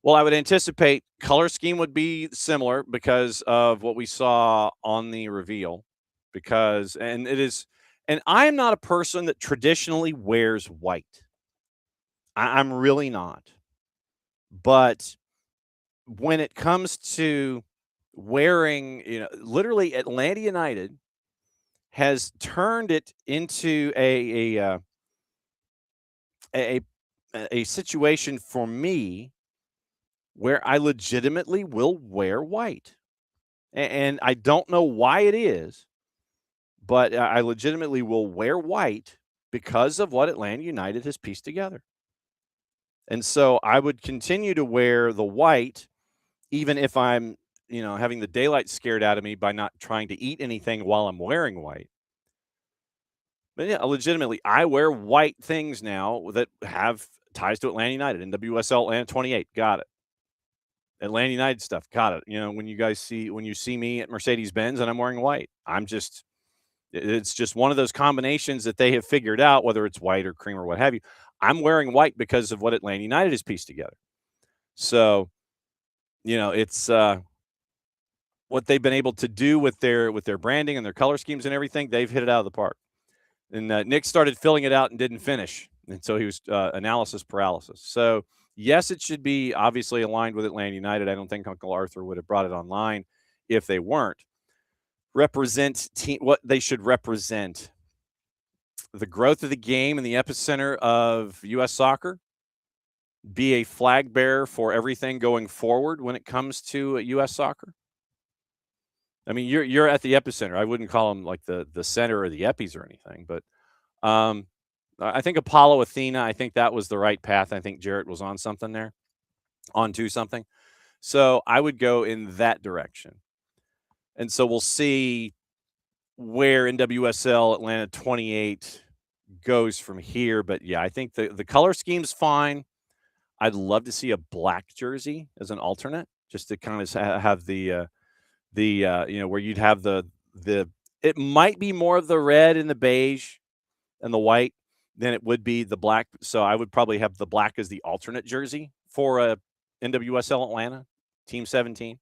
Well, I would anticipate color scheme would be similar because of what we saw on the reveal. And I am not a person that traditionally wears white. I'm really not. But when it comes to wearing, literally Atlanta United has turned it into a situation for me where I legitimately will wear white. And I don't know why it is, but I legitimately will wear white because of what Atlanta United has pieced together. And so I would continue to wear the white, even if I'm, having the daylight scared out of me by not trying to eat anything while I'm wearing white. But yeah, legitimately, I wear white things now that have ties to Atlanta United. NWSL Atlanta 28, got it. Atlanta United stuff, got it. When you see me at Mercedes Benz and I'm wearing white, it's just one of those combinations that they have figured out, whether it's white or cream or what have you. I'm wearing white because of what Atlanta United has pieced together. So, it's what they've been able to do with their branding and their color schemes and everything. They've hit it out of the park. And Nick started filling it out and didn't finish, and so he was analysis paralysis. So yes, it should be obviously aligned with Atlanta United. I don't think Uncle Arthur would have brought it online if they weren't. Represent what they should represent: the growth of the game in the epicenter of U.S. soccer. Be a flag bearer for everything going forward when it comes to U.S. soccer. I mean, you're at the epicenter. I wouldn't call them like the center or the epis or anything, but I think Apollo Athena, I think that was the right path. I think Jarrett was on something there, onto something. So I would go in that direction. And so we'll see where NWSL Atlanta 28 goes from here. But yeah, I think the color scheme's fine. I'd love to see a black jersey as an alternate, just to kind of have the where you'd have the it might be more of the red and the beige and the white than it would be the black. So I would probably have the black as the alternate jersey for a NWSL Atlanta Team 17.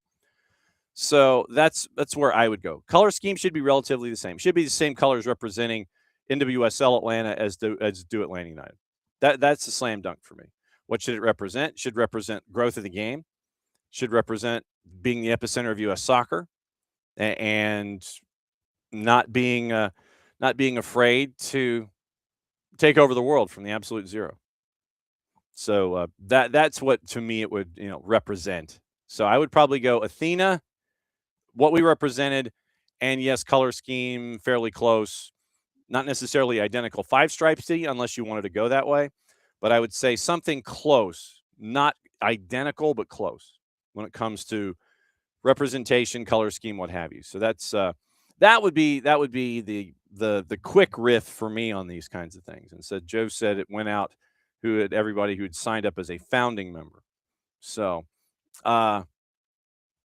So that's where I would go. Color scheme should be relatively the same. Should be the same colors representing NWSL Atlanta as do Atlanta United. That's a slam dunk for me. What should it represent? Should represent growth of the game. Should represent being the epicenter of U.S. soccer and not being afraid to take over the world from the absolute zero. So that's what to me it would represent. So I would probably go Athena, what we represented, and yes, color scheme fairly close, not necessarily identical 5-stripe city unless you wanted to go that way, but I would say something close, not identical but close when it comes to representation, color scheme, what have you. So that would be the quick riff for me on these kinds of things. And so Joe said it went out everybody who had signed up as a founding member. So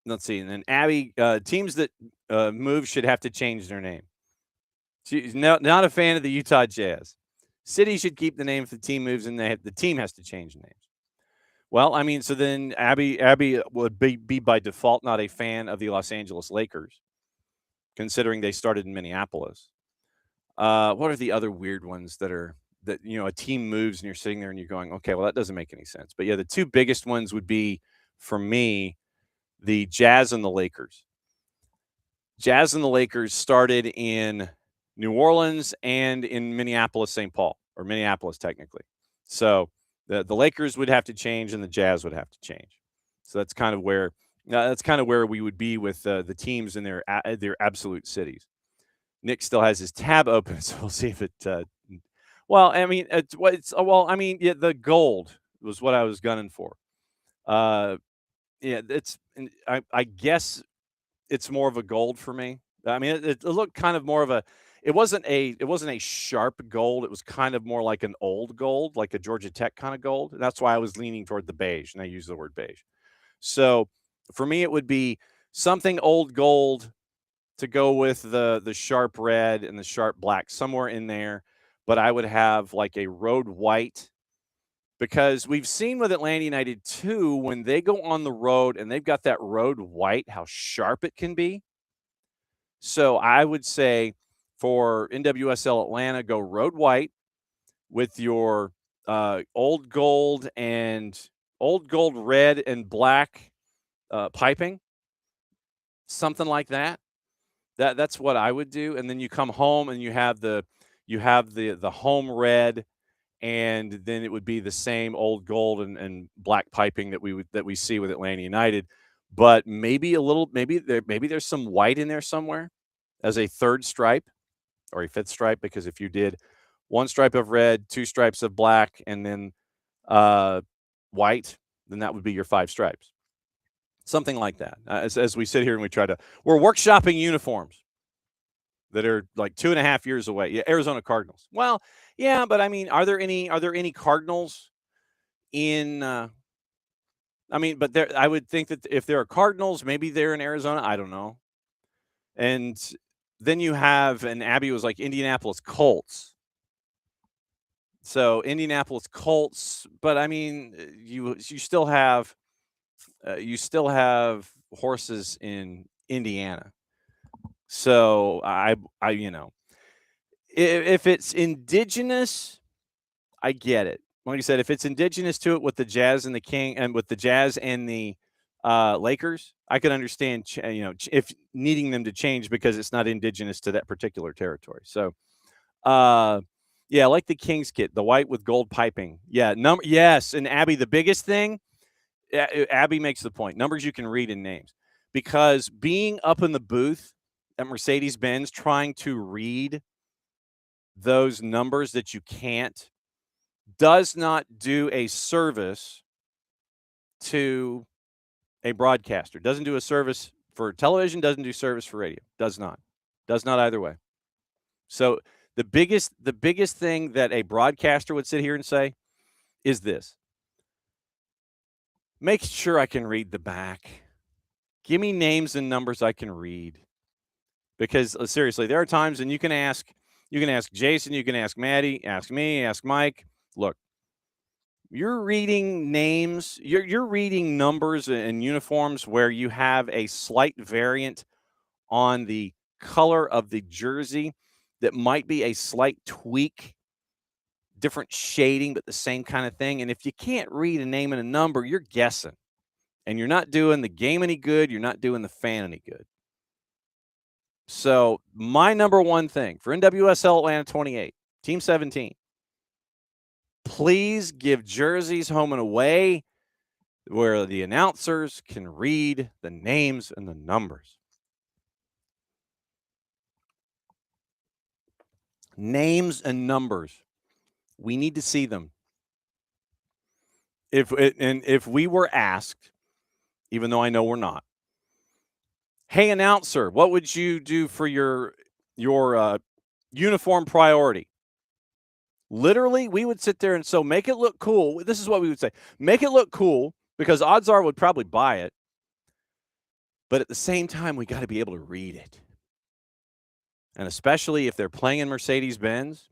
let's see. And then Abby, teams that move should have to change their name. She's not a fan of the Utah Jazz. City should keep the name if the team moves, and the team has to change names. Well, I mean, so then Abby would be by default not a fan of the Los Angeles Lakers, considering they started in Minneapolis. What are the other weird ones that a team moves and you're sitting there and you're going, okay, well, that doesn't make any sense. But yeah, the two biggest ones would be, for me, the Jazz and the Lakers. Jazz and the Lakers started in New Orleans and in Minneapolis, St. Paul, or Minneapolis technically. So the Lakers would have to change and the Jazz would have to change. So that's kind of where we would be with the teams in their absolute cities. Nick still has his tab open, so we'll see if it. Well, I mean, the gold was what I was gunning for. Yeah, I guess it's more of a gold for me. I mean, it looked kind of more of a. It wasn't a sharp gold. It was kind of more like an old gold, like a Georgia Tech kind of gold. And that's why I was leaning toward the beige, and I use the word beige. So for me, it would be something old gold to go with the sharp red and the sharp black, somewhere in there. But I would have like a road white, because we've seen with Atlanta United too, when they go on the road and they've got that road white, how sharp it can be. So I would say for NWSL Atlanta, go road white with your old gold red and black piping, something like that. That's what I would do. And then you come home and you have the home red, and then it would be the same old gold and black piping that we see with Atlanta United. but maybe there's some white in there somewhere as a third stripe or a fifth stripe, because if you did one stripe of red, two stripes of black, and then white, then that would be your 5 stripes. Something like that. As we sit here and we're workshopping uniforms that are like 2.5 years away. Yeah, Arizona Cardinals. Well, yeah, but I mean, are there any Cardinals in? I mean, but I would think that if there are Cardinals, maybe they're in Arizona. I don't know. And then you have, and Abby was like Indianapolis Colts. So Indianapolis Colts, but I mean, you still have horses in Indiana. So if it's indigenous, I get it. Like I said, if it's indigenous to it with the Jazz and the King and with the Jazz and the Lakers, I could understand, if needing them to change because it's not indigenous to that particular territory. So, yeah, I like the Kings kit, the white with gold piping. Yeah, yes, and Abby, the biggest thing, Abby makes the point. Numbers you can read in names, because being up in the booth at Mercedes-Benz trying to read those numbers that you can't does not do a service to a broadcaster. Doesn't do a service for television, doesn't do service for radio. Does not either way. So the biggest thing that a broadcaster would sit here and say is this: make sure I can read the back. Give me names and numbers I can read. Because seriously, there are times, and you can ask Jason, you can ask Maddie, ask me, ask Mike. Look, you're reading names, you're reading numbers and uniforms where you have a slight variant on the color of the jersey that might be a slight tweak, different shading, but the same kind of thing. And if you can't read a name and a number, you're guessing. And you're not doing the game any good. You're not doing the fan any good. So my number one thing for NWSL Atlanta 28, Team 17, please give jerseys home and away where the announcers can read the names and the numbers. Names and numbers. We need to see them. If we were asked, even though I know we're not, hey, announcer, what would you do for your uniform priority? Literally, we would sit there and so make it look cool. This is what we would say. Make it look cool, because odds are we'd probably buy it. But at the same time, we got to be able to read it. And especially if they're playing in Mercedes-Benz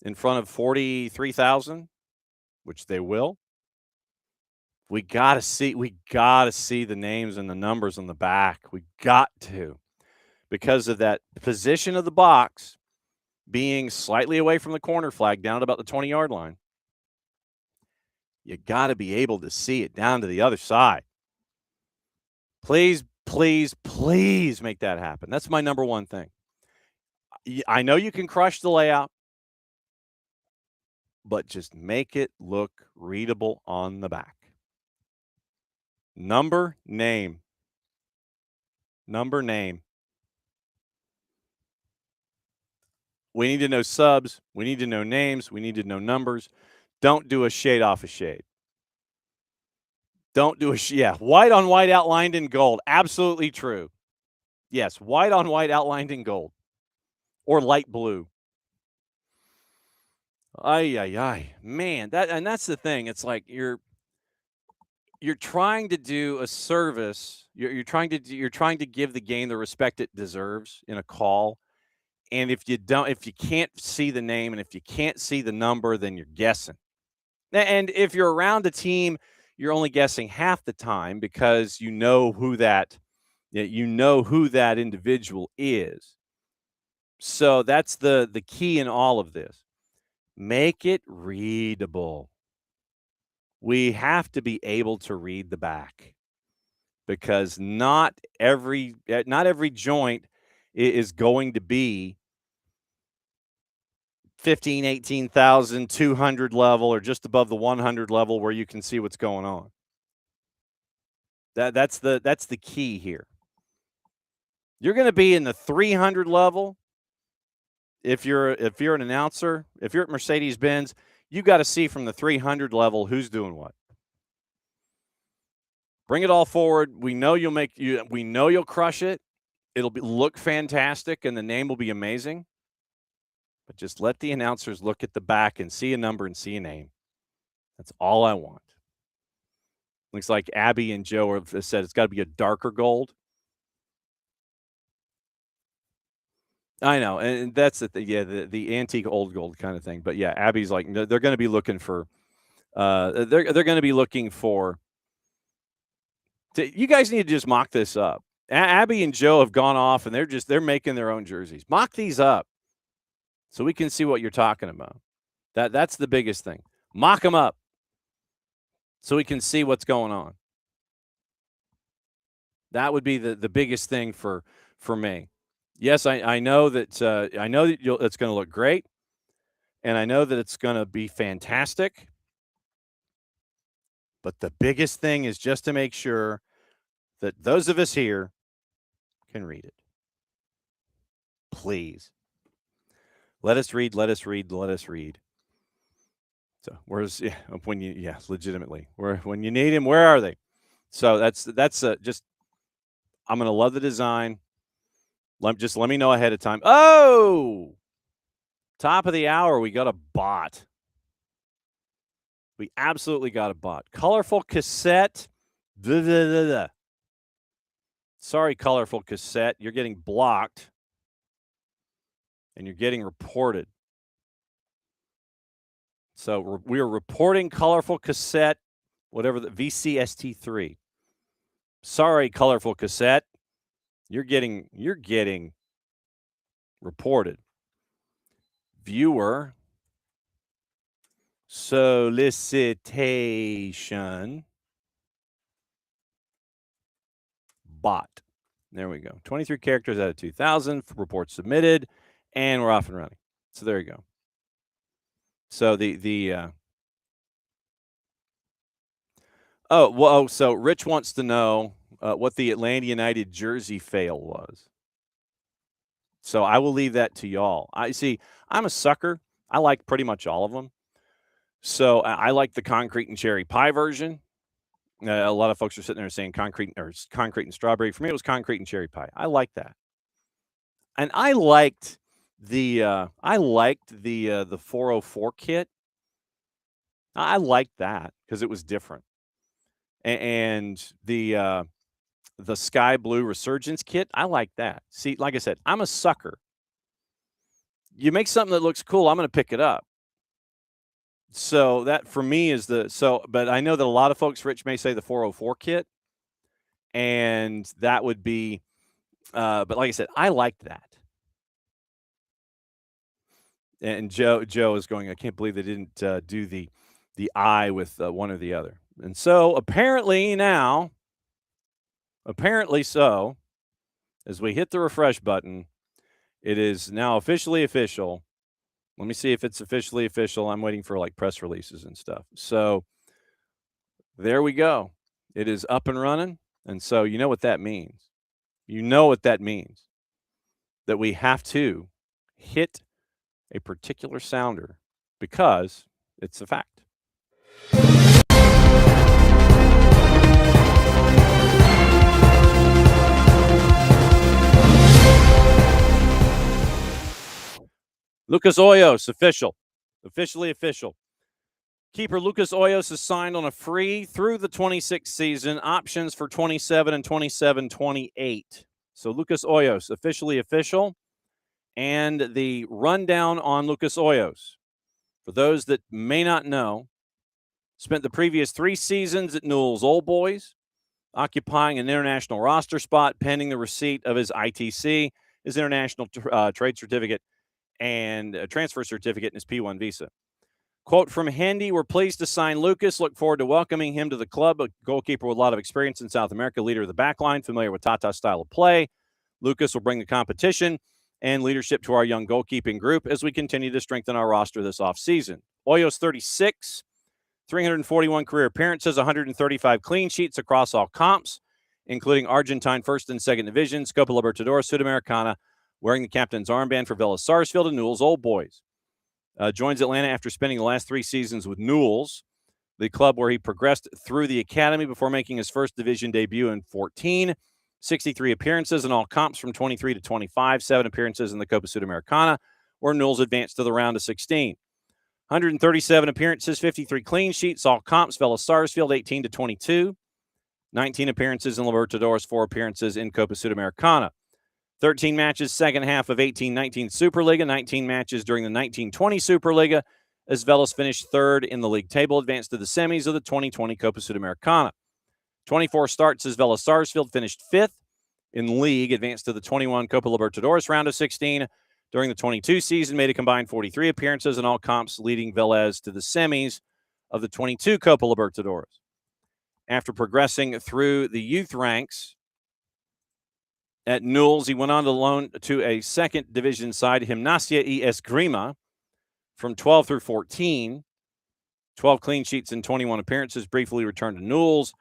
in front of 43,000, which they will, we got to see the names and the numbers on the back. We got to, because of that position of the box being slightly away from the corner flag down at about the 20-yard line. You got to be able to see it down to the other side. Please, please, please make that happen. That's my number one thing. I know you can crush the layout, but just make it look readable on the back. Number, name. Number, name. We need to know subs. We need to know names. We need to know numbers. Don't do a shade off a shade. Don't do white on white outlined in gold. Absolutely true. Yes, white on white outlined in gold. Or light blue. Ay. Man, that's the thing. It's like you're trying to do a service. You're trying to give the game the respect it deserves in a call. And if you can't see the name and if you can't see the number, then you're guessing. And if you're around a team, you're only guessing half the time, because you know who that individual is. So that's the key in all of this. Make it readable. We have to be able to read the back, because not every joint is going to be 15, 18,000, 200 level or just above the 100 level where you can see what's going on. That's the key here. You're going to be in the 300 level. If you're an announcer, if you're at Mercedes-Benz, you got to see from the 300 level who's doing what. Bring it all forward. We know you'll crush it. It'll look fantastic, and the name will be amazing. But just let the announcers look at the back and see a number and see a name. That's all I want. Looks like Abby and Joe have said it's got to be a darker gold. I know, and that's the antique old gold kind of thing. But yeah, Abby's like they're going to be looking for. They're going to be looking for. You guys need to just mock this up. Abby and Joe have gone off, and they're making their own jerseys. Mock these up, so we can see what you're talking about. That's the biggest thing. Mock them up, so we can see what's going on. That would be the biggest thing for me. Yes, I know that it's going to look great, and I know that it's going to be fantastic. But the biggest thing is just to make sure that those of us here can read it. Please. Let us read, let us read, let us read. So legitimately. When you need him, where are they? So that's just, I'm going to love the design. Let me know ahead of time. Oh, top of the hour, we got a bot. We absolutely got a bot. Colorful cassette. Blah, blah, blah, blah. Sorry, colorful cassette. You're getting blocked. And you're getting reported. So we are reporting colorful cassette, whatever the VCST3. Sorry, colorful cassette. You're getting reported. Viewer solicitation bot. There we go. 23 characters out of 2,000. Report submitted, and we're off and running. So there you go. So so Rich wants to know what the Atlanta United jersey fail was. So I will leave that to y'all. I'm a sucker. I like pretty much all of them. So I like the concrete and cherry pie version. A lot of folks are sitting there saying concrete and strawberry. For me, it was concrete and cherry pie. I like that. And I liked the 404 kit. I liked that because it was different. And the sky blue resurgence kit, I like that. See, like I said, I'm a sucker. You make something that looks cool, I'm going to pick it up. So that for me is but I know that a lot of folks, Rich may say the 404 kit, and that would be, but like I said, I liked that. And Joe is going, I can't believe they didn't do the eye with one or the other. And so apparently so, as we hit the refresh button, it is now officially official. Let me see if it's officially official. I'm waiting for like press releases and stuff. So there we go. It is up and running. And so you know what that means. That we have to hit a particular sounder because it's a fact. Lucas Hoyos, officially official. Keeper Lucas Hoyos is signed on a free through the 26th season, options for 27 and 27-28. So Lucas Hoyos, officially official. And the rundown on Lucas Hoyos, for those that may not know, spent the previous 3 seasons at Newell's Old Boys, occupying an international roster spot pending the receipt of his ITC, his international trade certificate, and a transfer certificate in his P1 visa. Quote from Hendy, we're pleased to sign Lucas. Look forward to welcoming him to the club. A goalkeeper with a lot of experience in South America, leader of the back line, familiar with Tata's style of play. Lucas will bring the competition and leadership to our young goalkeeping group as we continue to strengthen our roster this offseason. Hoyos 36, 341 career appearances, 135 clean sheets across all comps, including Argentine first and second divisions, Copa Libertadores, Sudamericana, wearing the captain's armband for Vélez Sarsfield and Newell's Old Boys. Joins Atlanta after spending the last 3 seasons with Newell's, the club where he progressed through the academy before making his first division debut in 14. 63 appearances in all comps from 23 to 25, 7 appearances in the Copa Sudamericana, where Newell's advanced to the round of 16. 137 appearances, 53 clean sheets, all comps, Vélez Sarsfield 18 to 22. 19 appearances in Libertadores, 4 appearances in Copa Sudamericana. 13 matches, second half of 18-19 Superliga, 19 matches during the 19-20 Superliga, as Vélez finished third in the league table, advanced to the semis of the 2020 Copa Sudamericana. 24 starts as Vélez Sarsfield, finished fifth in league, advanced to the 21 Copa Libertadores round of 16. During the 22 season, made a combined 43 appearances in all comps, leading Vélez to the semis of the 22 Copa Libertadores. After progressing through the youth ranks at Newell's, he went on to loan to a second division side, Gimnasia y Esgrima, from 12 through 14. 12 clean sheets and 21 appearances, briefly returned to Newell's,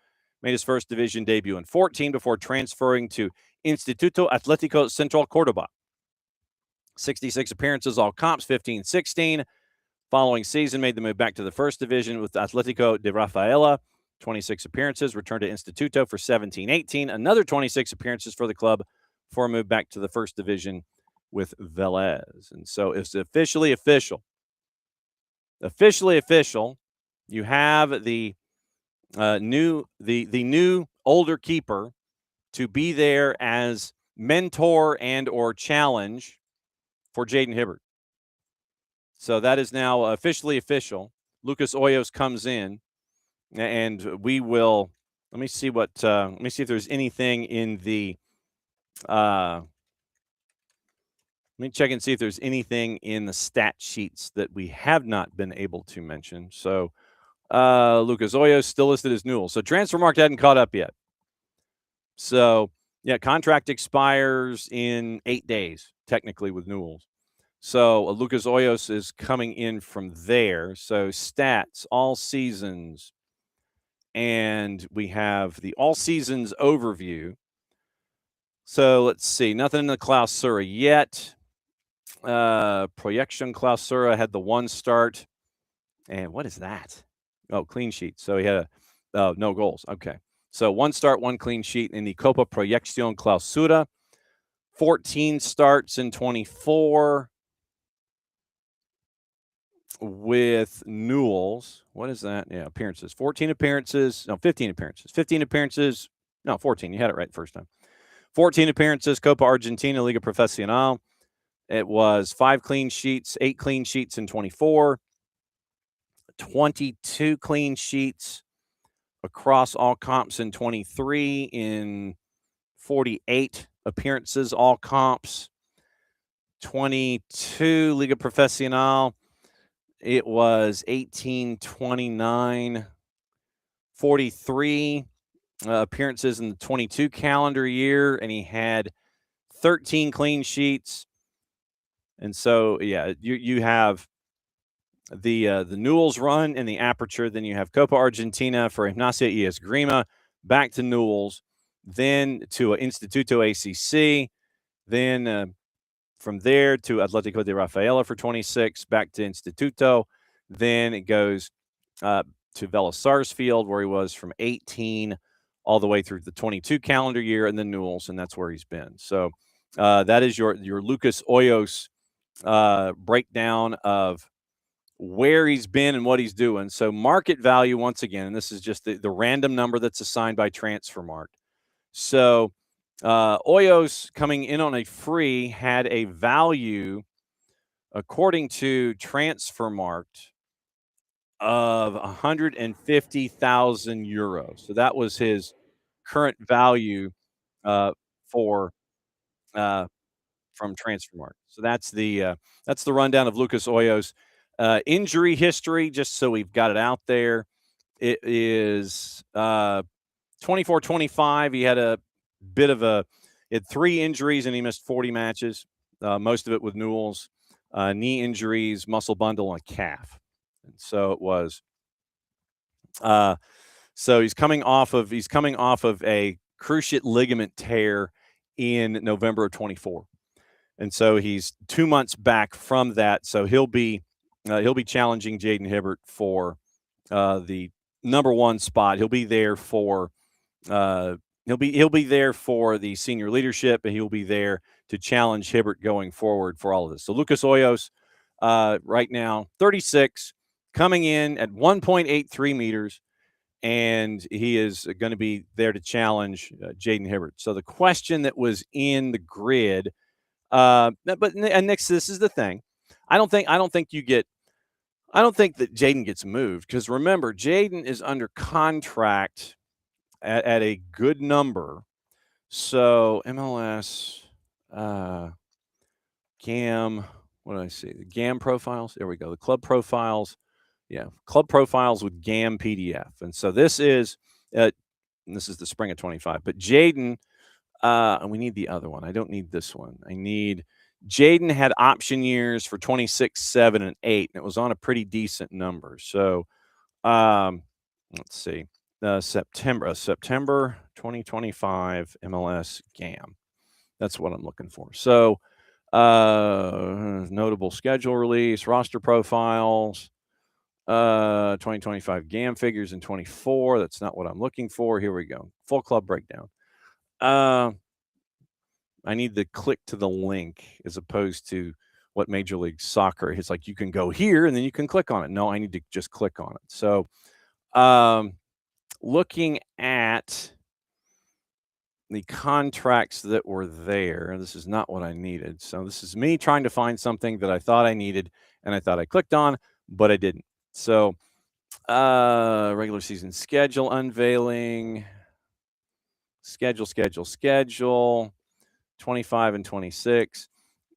made his first division debut in 14 before transferring to Instituto Atlético Central Córdoba. 66 appearances, all comps, 15-16. Following season, made the move back to the first division with Atlético de Rafaela. 26 appearances, returned to Instituto for 17-18. Another 26 appearances for the club before a move back to the first division with Vélez. And so it's officially official. Officially official. You have the new older keeper to be there as mentor and or challenge for Jaden Hibbert. So that is now officially official. Lucas Hoyos comes in, and we will. Let me see if there's anything in the. Let me check and see if there's anything in the stat sheets that we have not been able to mention. So Lucas Hoyos still listed as Newell. So Transfermarkt hadn't caught up yet. So yeah, contract expires in 8 days, technically, with Newell's. So Lucas Hoyos is coming in from there. So stats, all seasons, and we have the all seasons overview. So let's see, nothing in the Clausura yet. Projection Clausura had the 1 start. And what is that? Oh, clean sheet. So he had no goals. Okay. So 1 start, 1 clean sheet in the Copa Proyección Clausura. 14 starts in 24 with Newell's. What is that? Yeah, appearances. 14 appearances. No, 15 appearances. 15 appearances. No, 14. You had it right the first time. 14 appearances, Copa Argentina, Liga Profesional. It was 5 clean sheets, 8 clean sheets in 24. 22 clean sheets across all comps in 23, in 48 appearances, all comps. 22 Liga Profesional. It was 18-29. 43 appearances in the 22 calendar year, and he had 13 clean sheets. And so, yeah, you have the Newell's run in the Aperture. Then you have Copa Argentina for Gimnasia y Esgrima, back to Newell's, then to Instituto ACC, then from there to Atlético de Rafaela for 26, back to Instituto. Then it goes to Vélez Sarsfield, where he was from 18 all the way through the 22 calendar year, and then Newell's, and that's where he's been. So that is your Lucas Hoyos breakdown of where he's been and what he's doing. So market value, once again, and this is just the random number that's assigned by Transfermarkt. So Hoyos coming in on a free had a value, according to Transfermarkt, of 150,000 euros. So that was his current value for from Transfermarkt. So that's the rundown of Lucas Hoyos. Injury history, just so we've got it out there. It is 24-25. He had he had 3 injuries and he missed 40 matches, most of it with Newell's. Knee injuries, muscle bundle, and a calf. And so it was. So he's coming off of a cruciate ligament tear in November of 24. And so he's 2 months back from that. So he'll be challenging Jaden Hibbert for the number 1 spot. He'll be there for he'll be there for the senior leadership, and he'll be there to challenge Hibbert going forward for all of this. So Lucas Hoyos, right now, 36, coming in at 1.83 meters, and he is going to be there to challenge Jaden Hibbert. So the question that was in the grid, but Nick, this is the thing. I don't think that Jaden gets moved, because remember, Jaden is under contract at a good number. So MLS GAM, what did I see? The GAM profiles. There we go. The club profiles. Yeah, club profiles with GAM PDF. And so this is the spring of 25. But Jaden, and we need the other one. I don't need this one. Jaden had option years for 26, 7, and 8, and it was on a pretty decent number. So let's see. September 2025 MLS GAM. That's what I'm looking for. So notable schedule release, roster profiles, 2025 GAM figures in 24. That's not what I'm looking for. Here we go. Full club breakdown. I need the click to the link as opposed to what Major League Soccer is like. You can go here and then you can click on it. No, I need to just click on it. So looking at the contracts that were there, this is not what I needed. So this is me trying to find something that I thought I needed and I thought I clicked on, but I didn't. So regular season schedule unveiling, schedule 25 and 26.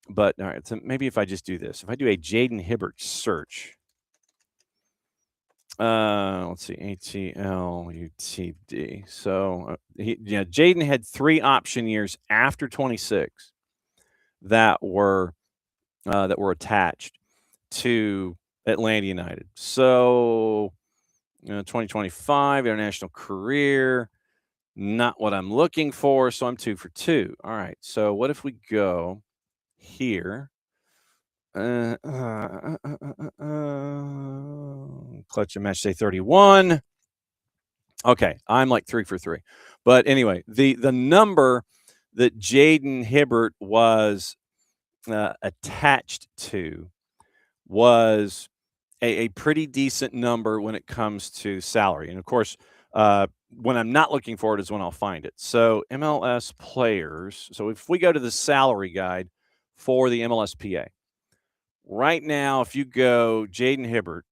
But all right, so maybe if I just do this, if I do a Jaden Hibbert search, let's see, ATLUTD. So Jaden had 3 option years after 26 that were attached to Atlanta United. So 2025 international career, not what I'm looking for. So I'm 2 for 2. All right. So what if we go here? Clutch and match day 31. Okay, I'm like 3 for 3. But anyway, the number that Jaden Hibbert was attached to was a pretty decent number when it comes to salary. And of course, when I'm not looking for it is when I'll find it. So MLS players. So if we go to the salary guide for the MLS PA, right now, if you go Jaden Hibbert,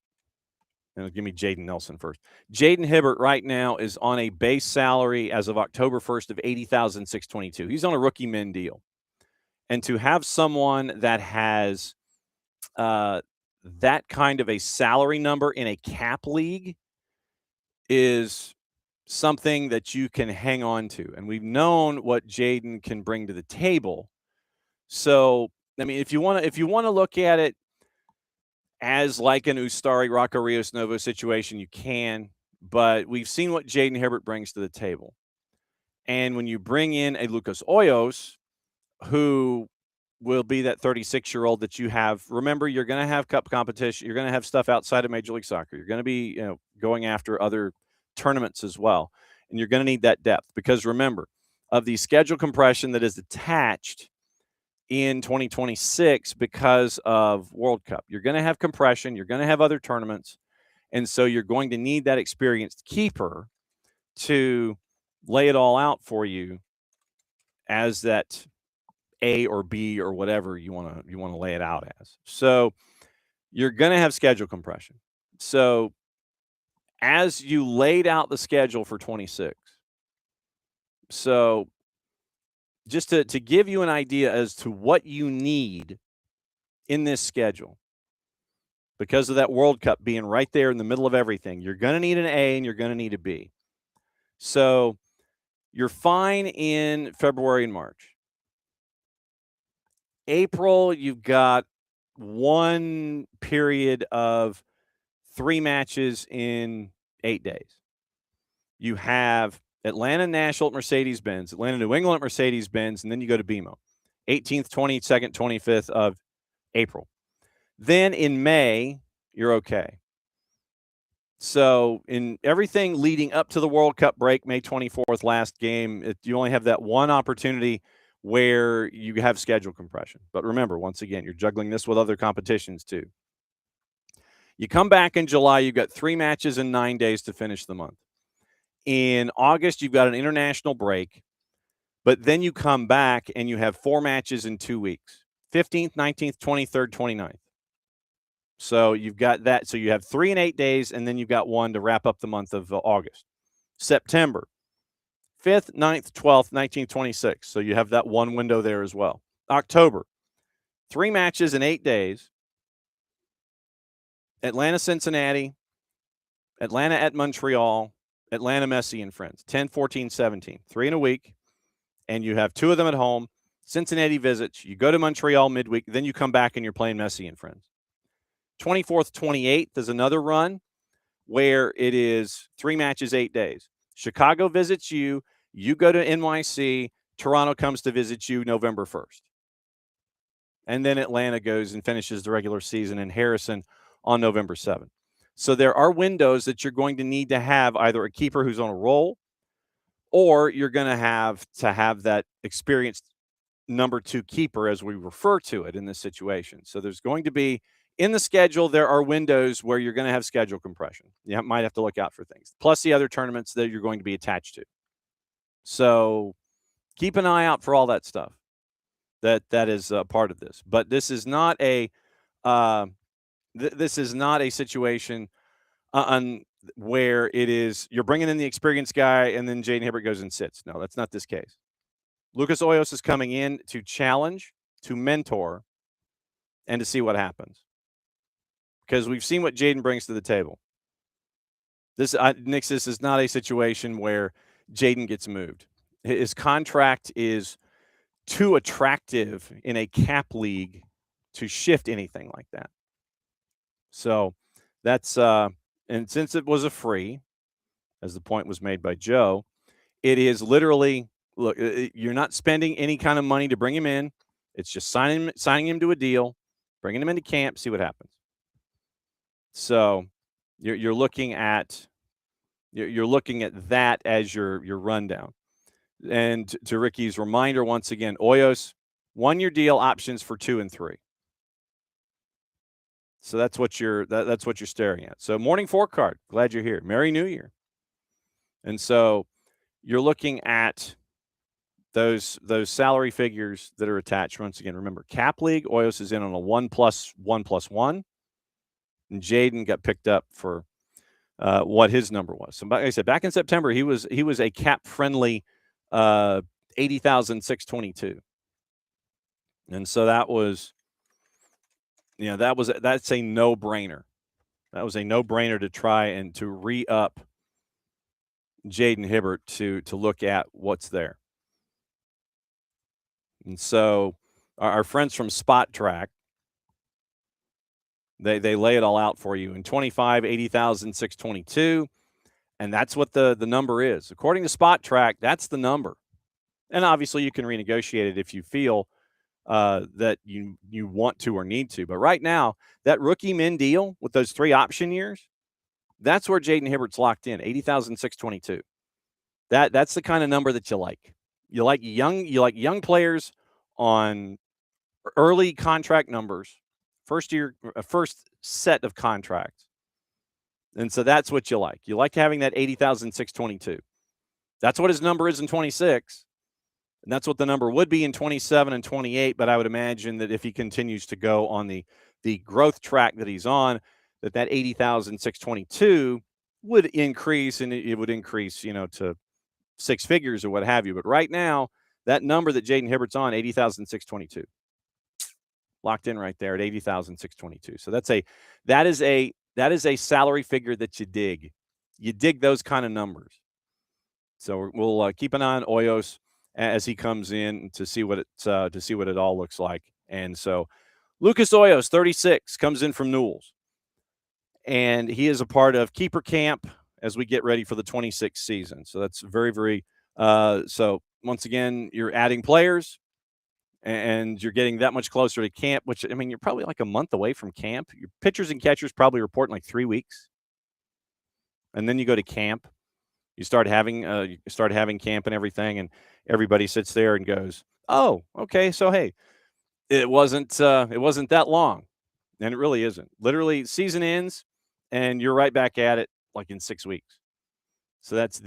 and give me Jaden Nelson first. Jaden Hibbert right now is on a base salary as of October 1st of $80,622. He's on a rookie min deal. And to have someone that has that kind of a salary number in a cap league is something that you can hang on to. And we've known what Jaden can bring to the table. So, I mean, if you want to look at it as like an Ustari Rocco Rios Novo situation, you can, but we've seen what Jaden Hibbert brings to the table. And when you bring in a Lucas Hoyos, who will be that 36-year-old that you have, remember, you're going to have cup competition. You're going to have stuff outside of Major League Soccer. You're going to be going after other tournaments as well. And you're going to need that depth because remember, of the schedule compression that is attached in 2026 because of World Cup. You're going to have compression. You're going to have other tournaments. And so you're going to need that experienced keeper to lay it all out for you as that A or B or whatever you want to lay it out as. So you're going to have schedule compression. So as you laid out the schedule for 26, so just to give you an idea as to what you need in this schedule, because of that World Cup being right there in the middle of everything, you're going to need an A and you're going to need a B. So you're fine in February and March. April, you've got one period of 3 matches in 8 days. You have Atlanta Nashville at Mercedes-Benz, Atlanta New England at Mercedes-Benz, and then you go to BMO. 18th, 22nd, 25th of April. Then in May, you're okay. So in everything leading up to the World Cup break, May 24th, last game, you only have that one opportunity where you have schedule compression. But remember, once again, you're juggling this with other competitions too. You come back in July, you've got 3 matches in 9 days to finish the month. In August, you've got an international break, but then you come back and you have 4 matches in 2 weeks, 15th, 19th, 23rd, 29th. So you've got that. So you have 3 and 8 days, and then you've got 1 to wrap up the month of August. September, 5th, 9th, 12th, 19th, 26th. So you have that 1 window there as well. October, 3 matches in 8 days. Atlanta, Cincinnati, Atlanta at Montreal, Atlanta, Messi and friends, 10, 14, 17. 3 in a week, and you have 2 of them at home. Cincinnati visits. You go to Montreal midweek. Then you come back and you're playing Messi and friends. 24th, 28th is another run where it is 3 matches, 8 days. Chicago visits you. You go to NYC. Toronto comes to visit you November 1st. And then Atlanta goes and finishes the regular season in Harrison on November 7th. So there are windows that you're going to need to have either a keeper who's on a roll, or you're going to have that experienced number 2 keeper, as we refer to it in this situation. So there's going to be, in the schedule, there are windows where you're going to have schedule compression. You might have to look out for things, plus the other tournaments that you're going to be attached to. So keep an eye out for all that stuff. That is part of this. But this is not a situation where it is you're bringing in the experienced guy and then Jaden Hibbert goes and sits. No, that's not this case. Lucas Hoyos is coming in to challenge, to mentor, and to see what happens. Because we've seen what Jaden brings to the table. This is not a situation where Jaden gets moved. His contract is too attractive in a cap league to shift anything like that. So that's and since it was a free, as the point was made by Joe, it is literally, look, you're not spending any kind of money to bring him in. It's just signing him to a deal, bringing him into camp, see what happens. So you're looking at that as your rundown. And to Ricky's reminder, once again, Hoyos, 1-year deal, options for 2 and 3. So that's what you're staring at. So morning 4 card. Glad you're here. Merry New Year. And so you're looking at those salary figures that are attached. Once again, remember, cap league, Hoyos is in on a 1+1+1, and Jaden got picked up for what his number was. So like I said, back in September, he was a cap friendly 80,622, and so that's a no-brainer. That was a no-brainer to try and to re-up Jaden Hibbert to look at what's there. And so our friends from Spot Track, they lay it all out for you. In 25, 80,622, and that's what the number is. According to Spot Track, that's the number. And obviously you can renegotiate it if you feel that you want to or need to. But right now, that rookie min deal with those 3 option years, that's where Jaden Hibbert's locked in, 80,622. That's the kind of number that you like. You like young players on early contract numbers, first set of contracts. And so that's what you like. You like having that 80,622. That's what his number is in 26. And that's what the number would be in 27 and 28. But I would imagine that if he continues to go on the growth track that he's on, that 80,622 would increase, and it would increase, to 6 figures or what have you. But right now, that number that Jaden Hibbert's on, 80,622, locked in right there at 80,622. So that is a salary figure that you dig. You dig those kind of numbers. So we'll keep an eye on Hoyos as he comes in to see what it all looks like. And so Lucas Hoyos, 36, comes in from Newell's, and he is a part of Keeper Camp as we get ready for the 26th season. So that's very, very. So once again, you're adding players, and you're getting that much closer to camp. Which, I mean, you're probably like a month away from camp. Your pitchers and catchers probably report in like 3 weeks, and then you go to camp. You start having camp and everything, and everybody sits there and goes, "Oh, okay, so hey, it wasn't that long," and it really isn't. Literally, season ends, and you're right back at it like in 6 weeks. So that's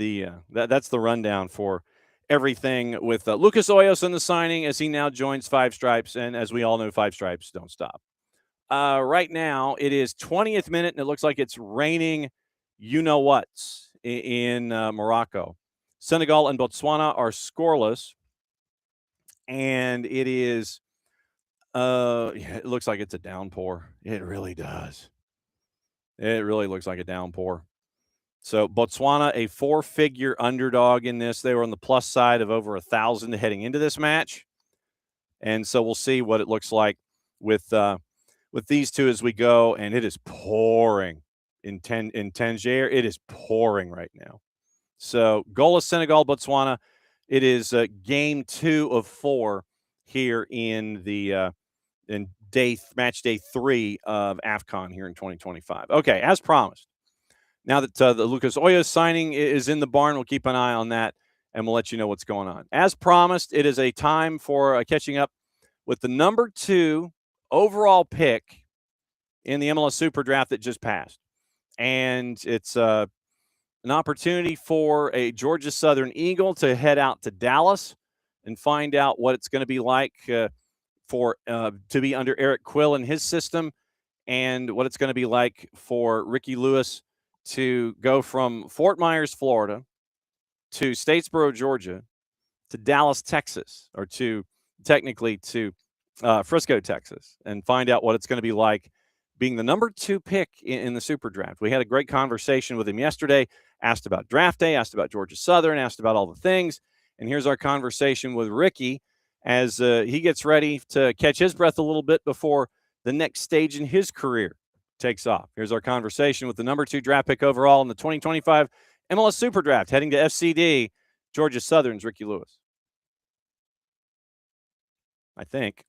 that's the rundown for everything with Lucas Hoyos in the signing, as he now joins Five Stripes, and as we all know, Five Stripes don't stop. Right now, it is 20th minute, and it looks like it's raining. You know what's in Morocco. Senegal and Botswana are scoreless, and it is. It looks like it's a downpour. It really does. It really looks like a downpour. So Botswana, a 4-figure underdog in this. They were on the plus side of over 1,000 heading into this match, and so we'll see what it looks like with these two as we go. And it is pouring in Tangier. It is pouring right now. So goalless Senegal, Botswana. It is game 2 of 4 here in the match day 3 of AFCON here in 2025. Okay, as promised. Now that the Lucas Hoyos signing is in the barn, we'll keep an eye on that, and we'll let you know what's going on. As promised, it is a time for catching up with the number 2 overall pick in the MLS SuperDraft that just passed. And it's an opportunity for a Georgia Southern Eagle to head out to Dallas and find out what it's going to be like to be under Eric Quill and his system, and what it's going to be like for Ricky Lewis to go from Fort Myers, Florida, to Statesboro, Georgia, to Dallas, Texas, or to Frisco, Texas, and find out what it's going to be like being the number 2 pick in the Super Draft. We had a great conversation with him yesterday, asked about draft day, asked about Georgia Southern, asked about all the things. And here's our conversation with Ricky as he gets ready to catch his breath a little bit before the next stage in his career takes off. Here's our conversation with the number 2 draft pick overall in the 2025 MLS SuperDraft, heading to FCD, Georgia Southern's Ricky Lewis. I think.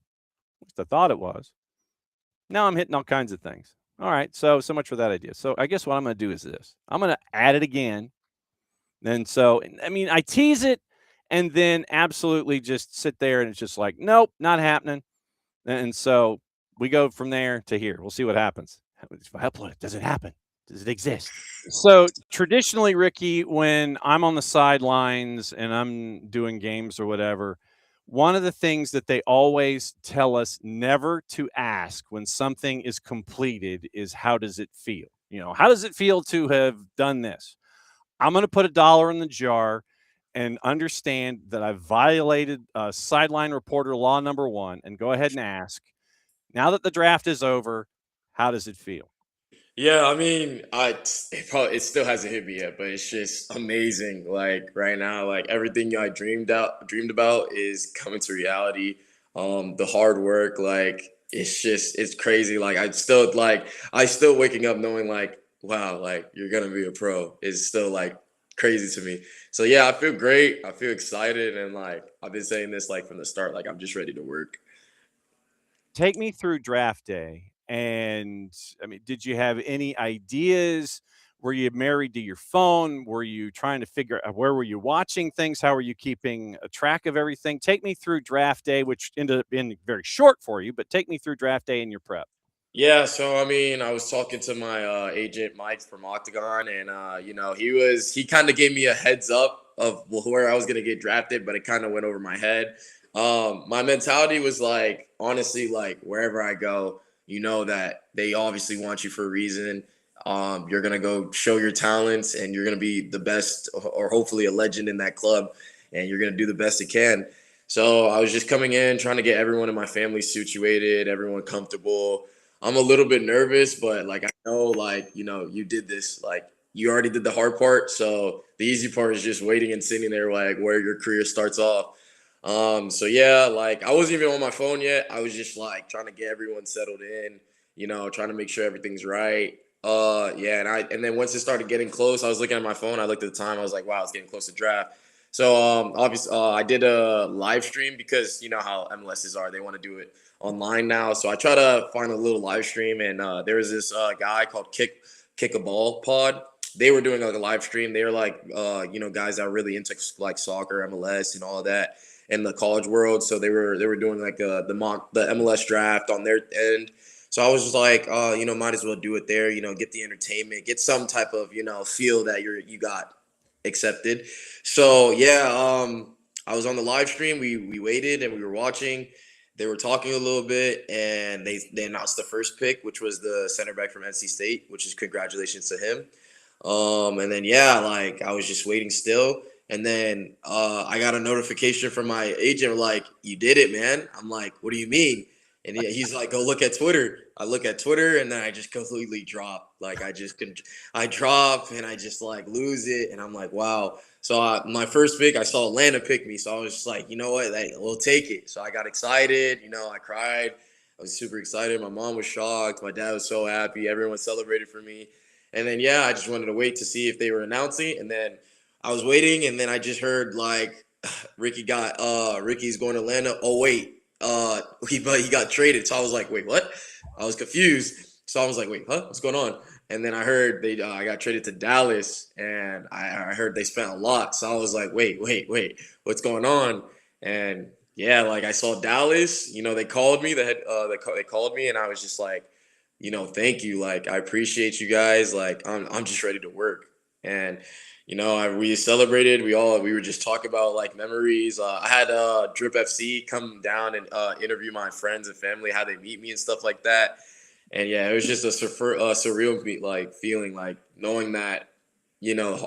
At least I thought it was. Now I'm hitting all kinds of things. All right, so much for that idea. So I guess what I'm going to do is this. I'm going to add it again. And so, I mean, I tease it and then absolutely just sit there and it's just like, nope, not happening. And so we go from there to here. We'll see what happens. If I upload it, does it happen? Does it exist? So traditionally, Ricky, when I'm on the sidelines and I'm doing games or whatever, one of the things that they always tell us never to ask when something is completed is, how does it feel? You know, how does it feel to have done this? I'm going to put $1 in the jar and understand that I violated sideline reporter law number 1 and go ahead and ask, now that the draft is over, how does it feel? Yeah, I mean, it still hasn't hit me yet, but it's just amazing. Like right now, like everything I dreamed about is coming to reality. The hard work, like it's crazy. Like I still waking up knowing like, wow, like you're gonna be a pro is still like crazy to me. So yeah, I feel great. I feel excited, and like I've been saying this like from the start, like I'm just ready to work. Take me through draft day. And I mean, did you have any ideas? Were you married to your phone? Were you trying to figure out where were you watching things? How were you keeping a track of everything? Take me through draft day, which ended up being very short for you, but take me through draft day and your prep. Yeah, so I mean, I was talking to my agent Mike from Octagon, and he kind of gave me a heads up of where I was gonna get drafted, but it kind of went over my head. My mentality was like, honestly, like wherever I go, you know that they obviously want you for a reason. You're gonna go show your talents, and you're gonna be the best, or hopefully a legend in that club, and you're gonna do the best you can. So I was just coming in, trying to get everyone in my family situated, everyone comfortable. I'm a little bit nervous, but like I know, like you did this, like you already did the hard part. So the easy part is just waiting and sitting there, like where your career starts off. So yeah, like I wasn't even on my phone yet. I was just like trying to get everyone settled in, trying to make sure everything's right. Yeah, and then once it started getting close, I was looking at my phone. I looked at the time. I was like, wow, it's getting close to draft. So obviously, I did a live stream because you know how MLSs are. They want to do it online now. So I try to find a little live stream, and there was this guy called Kick a Ball Pod. They were doing like a live stream. They were like, guys that are really into like soccer, MLS, and all of that in the college world. So they were doing like the MLS draft on their end. So I was just like, might as well do it there. Get the entertainment, get some type of feel that you got accepted. So yeah, I was on the live stream. We waited and we were watching. They were talking a little bit, and they announced the first pick, which was the center back from NC State, which is congratulations to him. And then yeah, like I was just waiting still. And then I got a notification from my agent, like, you did it, man. I'm like, what do you mean? And he's like, go look at Twitter. I look at Twitter, and then I just completely drop. Like I drop and I just like lose it. And I'm like, wow. So my first pick, I saw Atlanta pick me. So I was just like, you know what? Like, we'll take it. So I got excited. I cried. I was super excited. My mom was shocked. My dad was so happy. Everyone celebrated for me. And then, yeah, I just wanted to wait to see if they were announcing. And then I was waiting, and then I just heard like Ricky's going to Atlanta. Oh wait, he got traded. So I was like, wait, what? I was confused. So I was like, wait, huh? What's going on? And then I heard I got traded to Dallas, and I heard they spent a lot. So I was like, wait, what's going on? And yeah, like I saw Dallas. They called me. They called me, and I was just like, thank you. Like, I appreciate you guys. Like, I'm just ready to work. And we celebrated. We were just talking about like memories. I had Drip FC come down and interview my friends and family, how they meet me and stuff like that. And yeah, it was just a surreal like feeling, like knowing that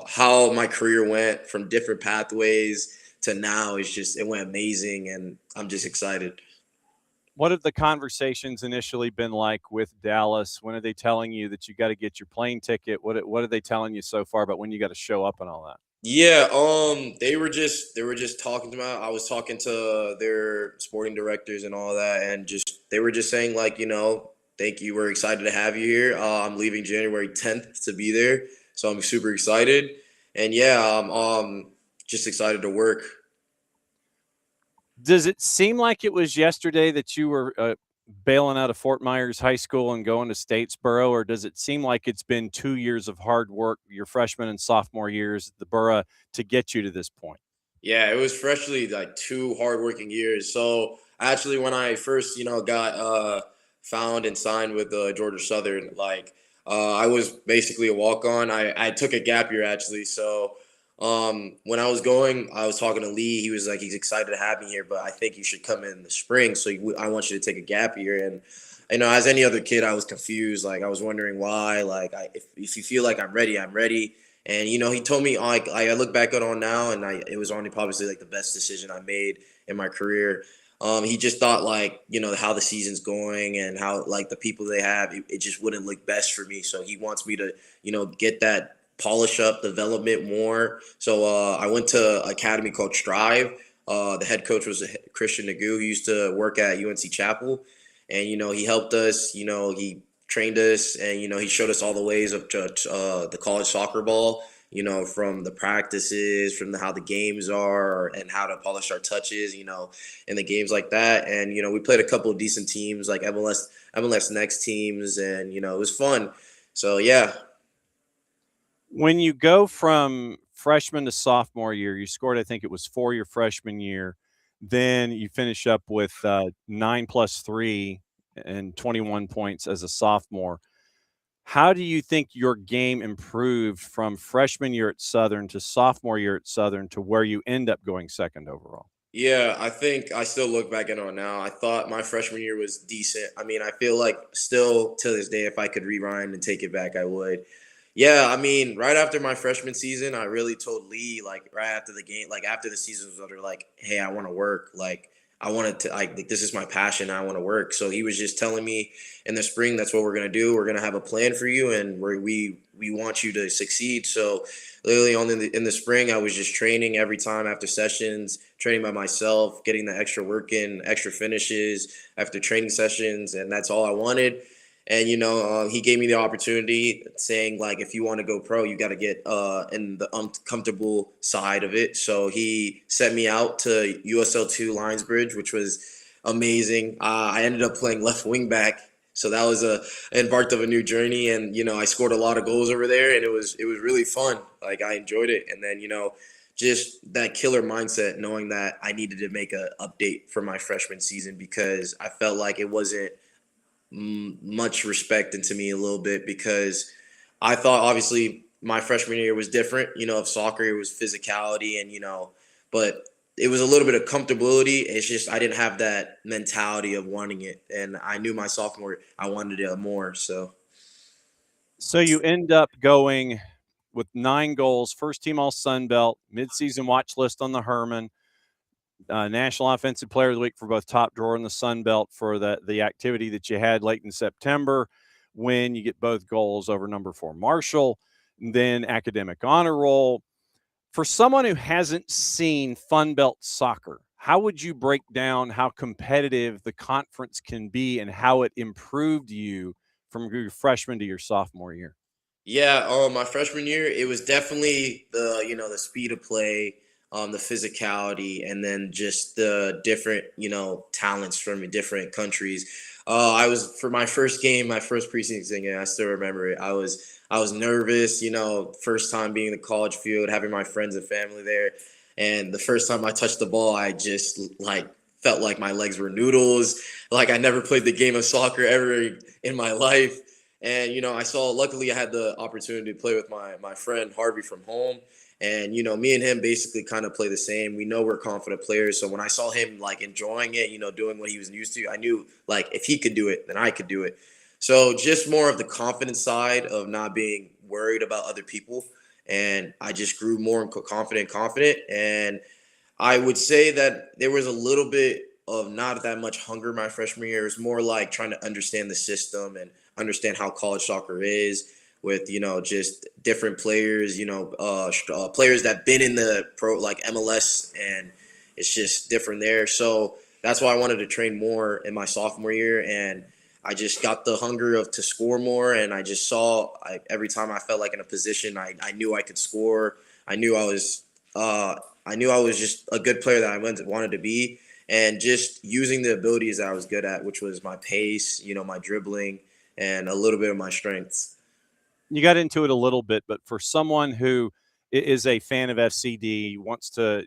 how my career went from different pathways to now. It went amazing, and I'm just excited. What have the conversations initially been like with Dallas? When are they telling you that you got to get your plane ticket? What are they telling you so far about when you got to show up and all that? Yeah, they were just talking to me. I was talking to their sporting directors and all that, and just they were just saying like, thank you. We're excited to have you here. I'm leaving January 10th to be there, so I'm super excited. And yeah, I'm just excited to work. Does it seem like it was yesterday that you were bailing out of Fort Myers High School and going to Statesboro, or does it seem like it's been 2 years of hard work, your freshman and sophomore years at the Borough, to get you to this point? Yeah, it was freshly like 2 hardworking years. So actually, when I first, got found and signed with Georgia Southern, like I was basically a walk on. I took a gap year actually. So when I was going, I was talking to Lee. He was like, he's excited to have me here, but I think you should come in the spring. So I want you to take a gap year. And as any other kid, I was confused. Like I was wondering why. Like if you feel like I'm ready, I'm ready. And he told me, like I look back on now, and it was only probably like the best decision I made in my career. He just thought like how the season's going and how like the people they have, it just wouldn't look best for me. So he wants me to get that polish up development more. So I went to an academy called Strive. The head coach was Christian Nagu, who used to work at UNC Chapel, and he helped us. He trained us, and he showed us all the ways of the college soccer ball. From the practices, from how the games are, and how to polish our touches. In the games like that, and we played a couple of decent teams like MLS Next teams, and it was fun. So yeah. When you go from freshman to sophomore year, you scored, I think it was 4 your freshman year. Then you finish up with 9 plus 3 and 21 points as a sophomore. How do you think your game improved from freshman year at Southern to sophomore year at Southern to where you end up going second overall? Yeah, I think I still look back at it now. I thought my freshman year was decent. I mean, I feel like still to this day, if I could rewind and take it back, I would. Yeah, I mean, right after my freshman season, I really told Lee, like right after the game, like after the season was over, like, hey, I want to work. Like I wanted to, like this is my passion. I want to work. So he was just telling me in the spring, that's what we're gonna do. We're gonna have a plan for you, and we want you to succeed. So literally on in the spring, I was just training every time after sessions, training by myself, getting the extra work in, extra finishes after training sessions, and that's all I wanted. And he gave me the opportunity, saying like, if you want to go pro, you got to get in the uncomfortable side of it. So he sent me out to USL2 Lionsbridge, which was amazing. I ended up playing left wing back, so that was a embarked of a new journey. And I scored a lot of goals over there, and it was really fun. Like, I enjoyed it. And then just that killer mindset, knowing that I needed to make a update for my freshman season, because I felt like it wasn't much respect into me a little bit, because I thought obviously my freshman year was different. Of soccer, it was physicality, and but it was a little bit of comfortability. It's just I didn't have that mentality of wanting it, and I knew my sophomore I wanted it more. So you end up going with 9 goals, first team All Sun Belt, midseason watch list on the Herman, National Offensive Player of the Week for both top drawer and the Sun Belt for the activity that you had late in September, when you get both goals over number 4 Marshall, then academic honor roll. For someone who hasn't seen Fun Belt soccer, how would you break down how competitive the conference can be and how it improved you from your freshman to your sophomore year? yeah, my freshman year, it was definitely the speed of play, the physicality, and then just the different talents from different countries. I was for my first game, my first preseason game. I still remember it. I was nervous. First time being in the college field, having my friends and family there, and the first time I touched the ball, I just like felt like my legs were noodles. Like, I never played the game of soccer ever in my life. And luckily I had the opportunity to play with my friend Harvey from home. And me and him basically kind of play the same. We know we're confident players. So when I saw him like enjoying it, doing what he was used to, I knew like if he could do it, then I could do it. So just more of the confident side of not being worried about other people. And I just grew more confident. And I would say that there was a little bit of not that much hunger my freshman year. It was more like trying to understand the system and understand how college soccer is, with just different players, players that been in the pro like MLS, and it's just different there. So that's why I wanted to train more in my sophomore year, and I just got the hunger to score more, and I just saw every time I felt like in a position, I knew I could score. I knew I was just a good player that I wanted to be, and just using the abilities that I was good at, which was my pace, my dribbling, and a little bit of my strengths. You got into it a little bit, but for someone who is a fan of FCD,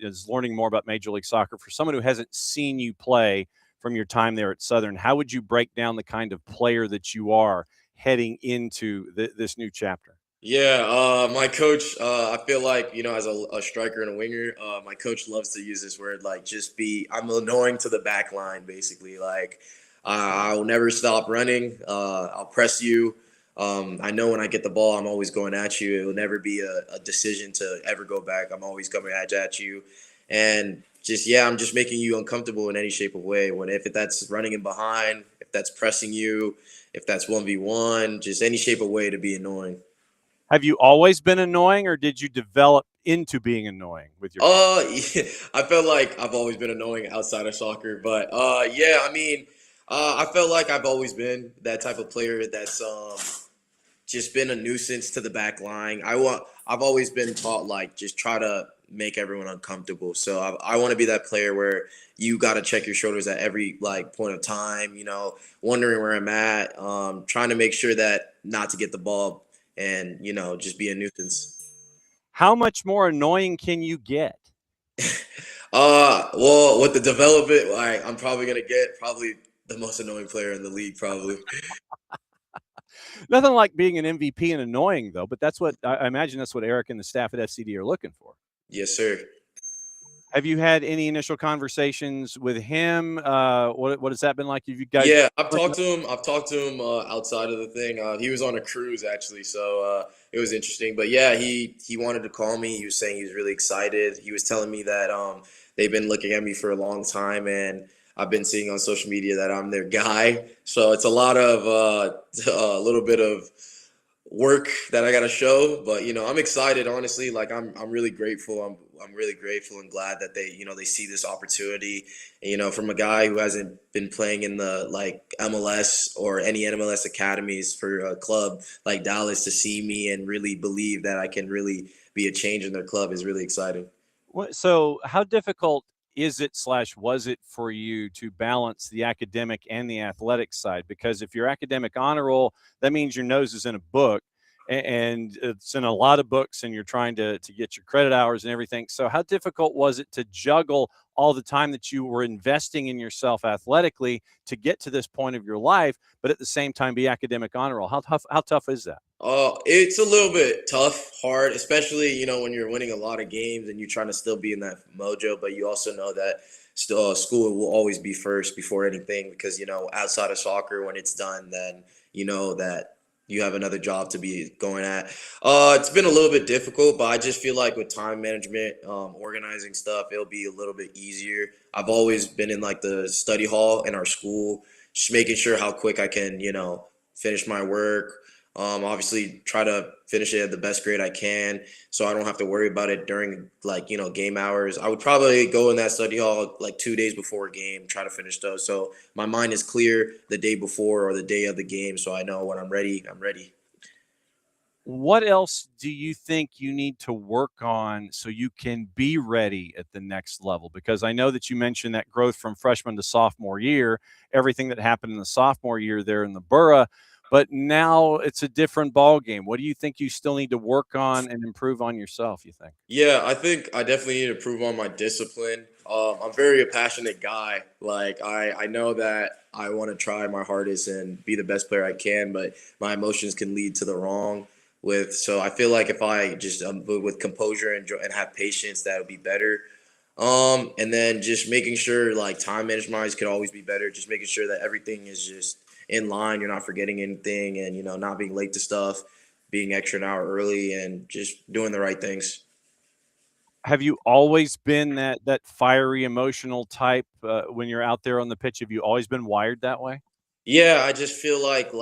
is learning more about Major League Soccer, for someone who hasn't seen you play from your time there at Southern, how would you break down the kind of player that you are heading into this new chapter? Yeah, my coach, I feel like, as a striker and a winger, my coach loves to use this word, like, I'm annoying to the back line, basically. Like, I'll never stop running. I'll press you. I know when I get the ball, I'm always going at you. It will never be a decision to ever go back. I'm always coming at you. And I'm just making you uncomfortable in any shape of way. If that's running in behind, if that's pressing you, if that's 1v1, just any shape of way to be annoying. Have you always been annoying, or did you develop into being annoying with your? Yeah, I felt like I've always been annoying outside of soccer, but yeah, I mean, I felt like I've always been that type of player that's just been a nuisance to the back line. I've always been taught like just try to make everyone uncomfortable. So I want to be that player where you got to check your shoulders at every like point of time. Wondering where I'm at, trying to make sure that not to get the ball, and just be a nuisance. How much more annoying can you get? Well, with the development, I'm probably gonna get probably the most annoying player in the league, probably. Nothing like being an MVP and annoying, though. But that's what I imagine. That's what Eric and the staff at FCD are looking for. Yes, sir. Have you had any initial conversations with him? What has that been like? Have you guys? Yeah, I've talked to him. Outside of the thing. He was on a cruise actually, so it was interesting. But yeah, he wanted to call me. He was saying he was really excited. He was telling me that they've been looking at me for a long time, and I've been seeing on social media that I'm their guy. So it's a lot of a little bit of work that I got to show. But I'm excited, honestly. Like I'm really grateful. I'm really grateful and glad that they see this opportunity. From a guy who hasn't been playing in the like MLS or any MLS academies for a club like Dallas to see me and really believe that I can really be a change in their club is really exciting. So, how difficult is it slash was it for you to balance the academic and the athletic side? Because if you're academic honor roll, that means your nose is in a book, and it's in a lot of books, and you're trying to get your credit hours and everything. So, how difficult was it to juggle all the time that you were investing in yourself athletically to get to this point of your life, but at the same time be academic honor roll? How tough is that? It's a little bit tough, hard, especially when you're winning a lot of games and you're trying to still be in that mojo, but you also know that still school will always be first before anything because outside of soccer, when it's done, then you know that you have another job to be going at. It's been a little bit difficult, but I just feel like with time management, organizing stuff, it'll be a little bit easier. I've always been in like the study hall in our school, just making sure how quick I can, finish my work. Obviously, try to finish it at the best grade I can, so I don't have to worry about it during like game hours. I would probably go in that study hall like 2 days before a game, try to finish those, so my mind is clear the day before or the day of the game, so I know when I'm ready, I'm ready. What else do you think you need to work on so you can be ready at the next level? Because I know that you mentioned that growth from freshman to sophomore year, everything that happened in the sophomore year there in the Borough, but now it's a different ball game. What do you think you still need to work on and improve on yourself, you think? Yeah, I think I definitely need to improve on my discipline. I'm very a passionate guy. Like I know that I want to try my hardest and be the best player I can, but my emotions can lead to the wrong. So I feel like if I just with composure and have patience, that would be better. And then just making sure like time management could always be better. Just making sure that everything is just in line. You're not forgetting anything, and not being late to stuff, being extra an hour early, and just doing the right things. Have you always been that fiery emotional type when you're out there on the pitch? Have you always been wired that way? Yeah, I just feel like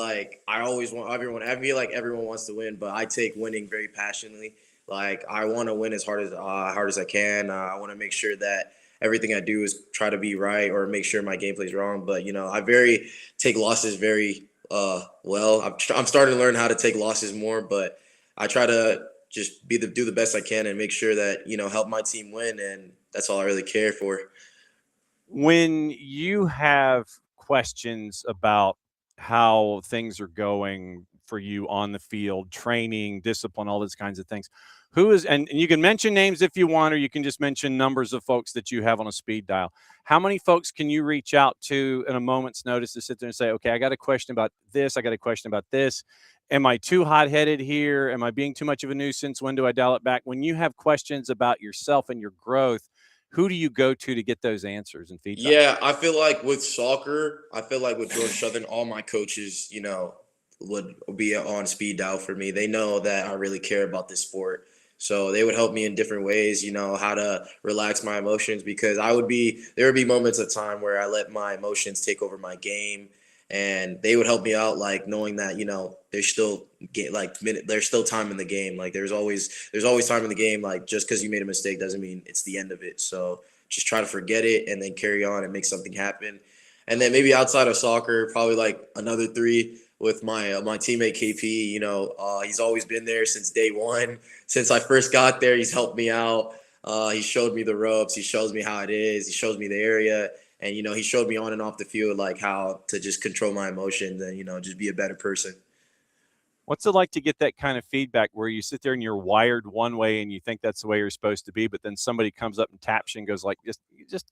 I always want everyone. I feel like everyone wants to win, but I take winning very passionately. Like I want to win as hard as I can. I want to make sure that everything I do is try to be right or make sure my gameplay is wrong. But I very take losses very well. I'm starting to learn how to take losses more, but I try to just do the best I can and make sure that help my team win, and that's all I really care for. When you have questions about how things are going for you on the field, training, discipline, all those kinds of things, who is, and you can mention names if you want, or you can just mention numbers of folks that you have on a speed dial. How many folks can you reach out to in a moment's notice to sit there and say, okay, I got a question about this, I got a question about this. Am I too hot headed here? Am I being too much of a nuisance? When do I dial it back? When you have questions about yourself and your growth, who do you go to get those answers and feedback? Yeah, I feel like with soccer, I feel like with George Southern, all my coaches, would be on speed dial for me. They know that I really care about this sport. So they would help me in different ways, how to relax my emotions because there would be moments of time where I let my emotions take over my game, and they would help me out like knowing that, there's still there's still time in the game. Like there's always time in the game. Like just because you made a mistake doesn't mean it's the end of it. So just try to forget it and then carry on and make something happen. And then maybe outside of soccer, probably like another three with my teammate KP. He's always been there since day one. Since I first got there, he's helped me out. He showed me the ropes. He shows me how it is. He shows me the area. And he showed me on and off the field like how to just control my emotions and just be a better person. What's it like to get that kind of feedback where you sit there and you're wired one way and you think that's the way you're supposed to be, but then somebody comes up and taps you and goes like, just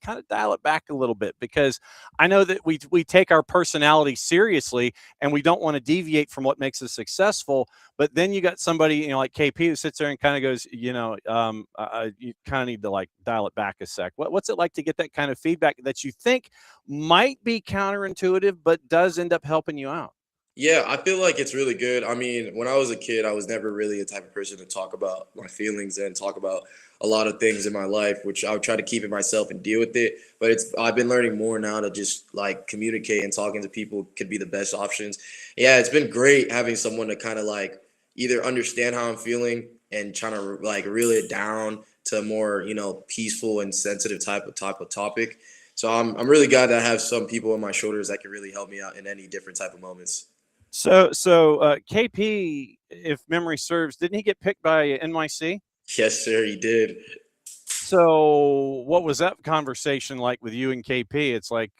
kind of dial it back a little bit because I know that we take our personality seriously and we don't want to deviate from what makes us successful. But then you got somebody like KP who sits there and kind of goes, you kind of need to like dial it back a sec. What's it like to get that kind of feedback that you think might be counterintuitive, but does end up helping you out? Yeah, I feel like it's really good. I mean, when I was a kid, I was never really a type of person to talk about my feelings and talk about a lot of things in my life, which I would try to keep it myself and deal with it. But I've been learning more now to just like communicate and talking to people could be the best options. Yeah, it's been great having someone to kind of like, either understand how I'm feeling and trying to like reel it down to a more, you know, peaceful and sensitive type of topic. So I'm really glad that I have some people on my shoulders that can really help me out in any different type of moments. So KP, if memory serves, didn't he get picked by NYC? Yes, sir, he did. So what was that conversation like with you and KP? It's like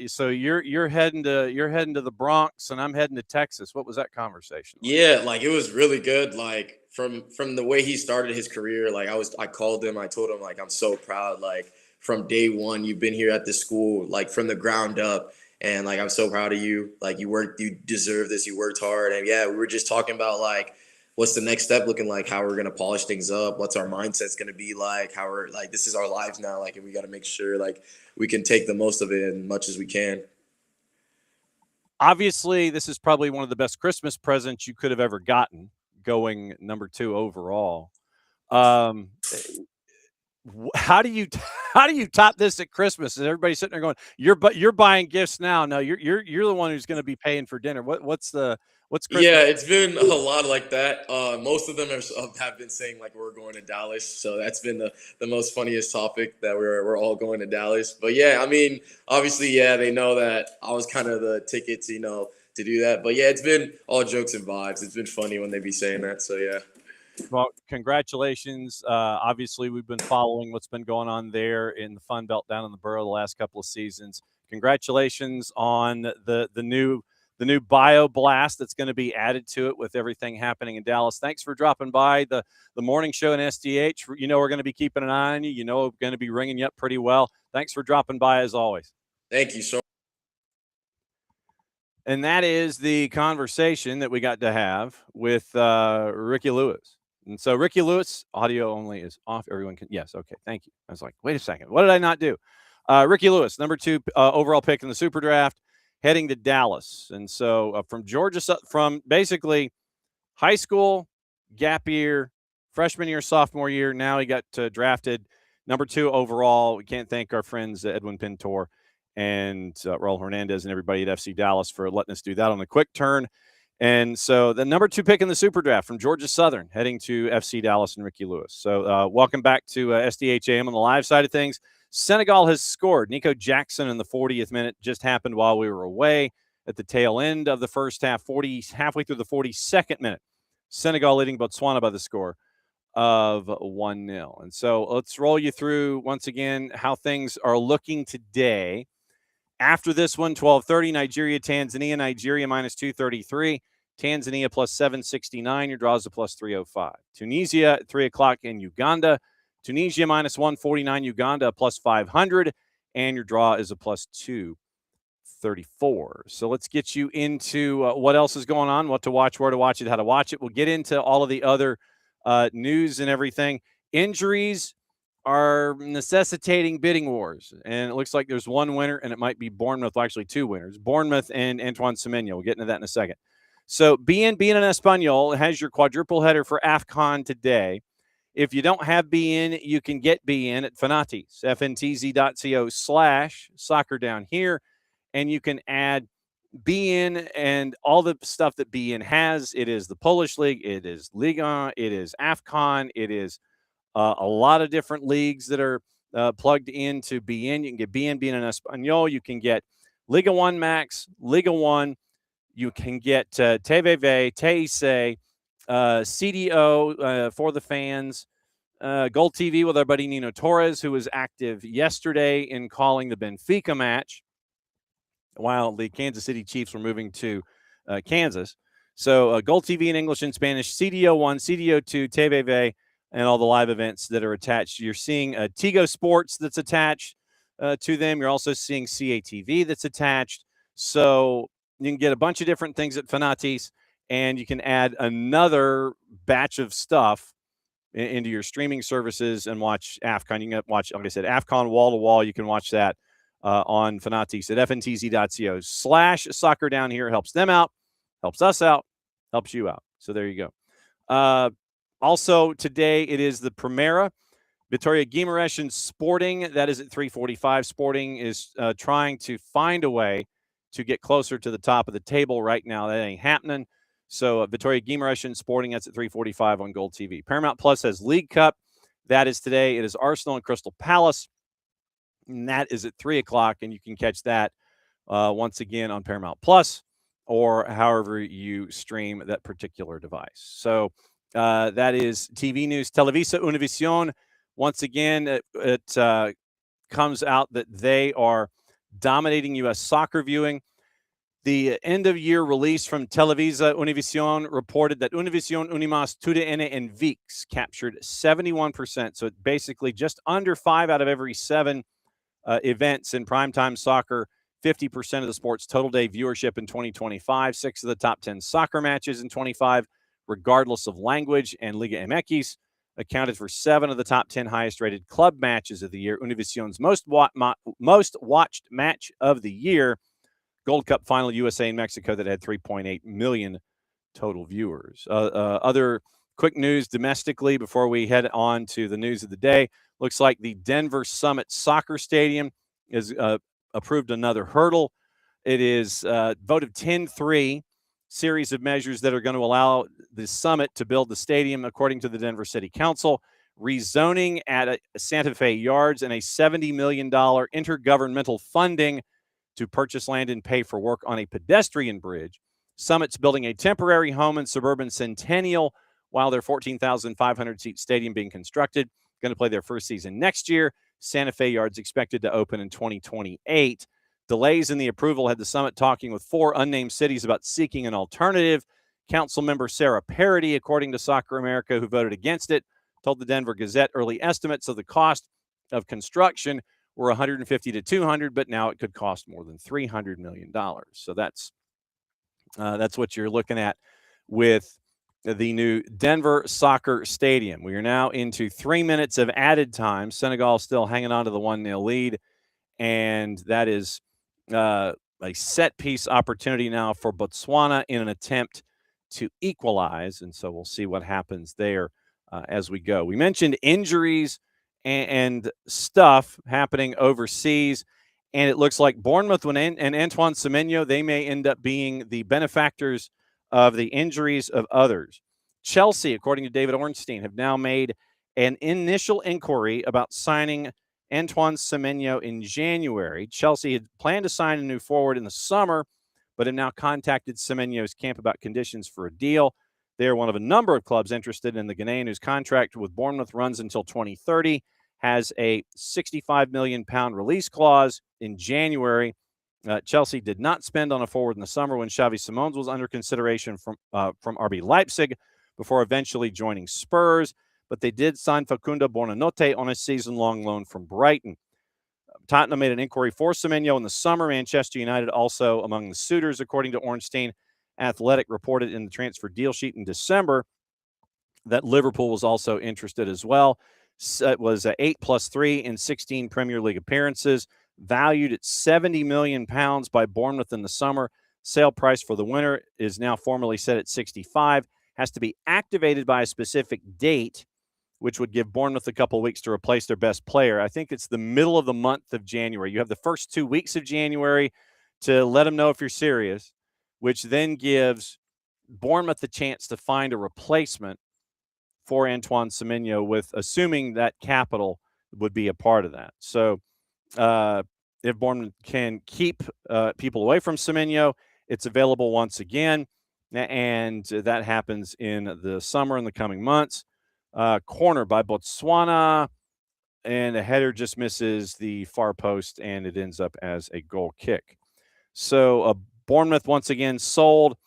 so you're heading to the Bronx and I'm heading to Texas. What was that conversation like? Yeah, like it was really good. Like from the way he started his career, like I called him, I told him like I'm so proud. Like from day one, you've been here at the school, like from the ground up, and like I'm so proud of you. Like you deserve this. You worked hard, and yeah, we were just talking about like what's the next step looking like, how we're gonna polish things up, what's our mindset's gonna be like, how we're like this is our lives now, like, and we got to make sure like we can take the most of it as much as we can. Obviously, this is probably one of the best Christmas presents you could have ever gotten, going number 2 overall. Um, how do you how do you top this at Christmas? Is everybody sitting there going, you're buying gifts now? No, you're the one who's going to be paying for dinner. What's Christmas? Yeah, it's been a lot like that. Most of them have been saying like we're going to Dallas, so that's been the most funniest topic that we're all going to Dallas. But yeah, I mean, obviously, yeah, they know that I was kind of the tickets, you know, to do that. But yeah, it's been all jokes and vibes. It's been funny when they be saying that. So yeah. Well, congratulations. Obviously, we've been following what's been going on there in the Fun Belt down in the borough the last couple of seasons. Congratulations on the new bio blast that's going to be added to it with everything happening in Dallas. Thanks for dropping by the morning show in SDH. You know we're going to be keeping an eye on you. You know we're going to be ringing you up pretty well. Thanks for dropping by as always. Thank you so. And that is the conversation that we got to have with Ricky Lewis. And so Ricky Lewis, audio only is off. Everyone can, yes, okay, thank you. I was like, wait a second, what did I not do? Ricky Lewis, number 2 overall pick in the SuperDraft, heading to Dallas. And so from Georgia, from basically high school, gap year, freshman year, sophomore year, now he got drafted number 2 overall. We can't thank our friends Edwin Pintor and Raul Hernandez and everybody at FC Dallas for letting us do that on a quick turn. And so the number 2 pick in the SuperDraft from Georgia Southern heading to FC Dallas and Ricky Lewis. So welcome back to SDH AM on the live side of things. Senegal has scored. Nico Jackson in the 40th minute just happened while we were away at the tail end of the first half, halfway through the 42nd minute. Senegal leading Botswana by the score of 1-0. And so let's roll you through once again how things are looking today. After this one, 12:30, Nigeria, Tanzania. Nigeria minus 233. Tanzania plus 769. Your draws a plus 305. Tunisia at 3 o'clock in Uganda. Tunisia minus 149. Uganda plus 500. And your draw is a plus 234. So let's get you into what else is going on, what to watch, where to watch it, how to watch it. We'll get into all of the other news and everything. Injuries are necessitating bidding wars. And it looks like there's one winner, and it might be Bournemouth. Well, actually, 2 winners, Bournemouth and Antoine Semenyo. We'll get into that in a second. So BN en Espanol has your quadruple header for AFCON today. If you don't have BN, you can get BN at Fanati's, fntz.co/soccer down here. And you can add BN and all the stuff that BN has. It is the Polish League. It is Liga. It is AFCON. It is a lot of different leagues that are plugged into BN. You can get BN en Espanol. You can get Liga 1 Max, Liga 1. You can get TVV, TIC, CDO for the fans, Gold TV with our buddy Nino Torres, who was active yesterday in calling the Benfica match while the Kansas City Chiefs were moving to Kansas. So Gold TV in English and Spanish, CDO 1, CDO 2, TVV, and all the live events that are attached. You're seeing Tigo Sports that's attached to them. You're also seeing CATV that's attached. So you can get a bunch of different things at Fanati's, and you can add another batch of stuff into your streaming services and watch AFCON. You can watch, like I said, AFCON wall to wall. You can watch that on Fanati's at fntz.co/soccer down here. It helps them out, helps us out, helps you out. So there you go. Also today it is the Primera. Vitoria Guimarães and Sporting. That is at 3:45. Sporting is trying to find a way to get closer to the top of the table right now. That ain't happening. So Victoria Guimaraes and Sporting, that's at 3:45 on Gold TV. Paramount Plus has League Cup. That is today. It is Arsenal and Crystal Palace, and that is at 3 o'clock, and you can catch that once again on Paramount Plus or however you stream that particular device. So that is TV news. Televisa Univision, once again, it comes out that they are dominating U.S. soccer viewing. The end-of-year release from Televisa Univision reported that Univision, Unimas, TUDN, and VIX captured 71%. So basically just under 5 out of every 7 events in primetime soccer, 50% of the sport's total day viewership in 2025, 6 of the top 10 soccer matches in 25, regardless of language, and Liga MX accounted for 7 of the top 10 highest-rated club matches of the year. Univision's most watched match of the year, Gold Cup final USA and Mexico, that had 3.8 million total viewers. Other quick news domestically before we head on to the news of the day. Looks like the Denver Summit Soccer Stadium is approved another hurdle. It is voted 10-3 series of measures that are going to allow the Summit to build the stadium, according to the Denver City Council. Rezoning at Santa Fe Yards and a $70 million intergovernmental funding to purchase land and pay for work on a pedestrian bridge. Summit's building a temporary home in suburban Centennial while their 14,500-seat stadium being constructed. Going to play their first season next year. Santa Fe Yards expected to open in 2028. Delays in the approval had the Summit talking with 4 unnamed cities about seeking an alternative. Council member Sarah Parody, according to Soccer America, who voted against it, told the Denver Gazette early estimates of the cost of construction were 150 to 200, but now it could cost more than $300 million. So that's what you're looking at with the new Denver Soccer Stadium. We are now into 3 minutes of added time. Senegal still hanging on to the 1-0 lead, and that is a set-piece opportunity now for Botswana in an attempt to equalize, and so we'll see what happens there as we go. We mentioned injuries and stuff happening overseas, and it looks like Bournemouth and Antoine Semenyo, they may end up being the benefactors of the injuries of others. Chelsea, according to David Ornstein, have now made an initial inquiry about signing Antoine Semenyo in January. Chelsea had planned to sign a new forward in the summer, but have now contacted Semenyo's camp about conditions for a deal. They are one of a number of clubs interested in the Ghanaian, whose contract with Bournemouth runs until 2030, has a £65 million release clause in January. Chelsea did not spend on a forward in the summer when Xavi Simons was under consideration from RB Leipzig before eventually joining Spurs, but they did sign Facundo Buonanotte on a season-long loan from Brighton. Tottenham made an inquiry for Semenyo in the summer. Manchester United also among the suitors, according to Ornstein. Athletic reported in the transfer deal sheet in December that Liverpool was also interested as well. It was 8 + 3 in 16 Premier League appearances, valued at £70 million by Bournemouth in the summer. Sale price for the winner is now formally set at 65. Has to be activated by a specific date, which would give Bournemouth a couple weeks to replace their best player. I think it's the middle of the month of January. You have the first 2 weeks of January to let them know if you're serious, which then gives Bournemouth the chance to find a replacement for Antoine Semenyo, with assuming that capital would be a part of that. So if Bournemouth can keep people away from Semenyo, it's available once again, and that happens in the summer in the coming months. Corner by Botswana, and a header just misses the far post, and it ends up as a goal kick. So Bournemouth once again sold.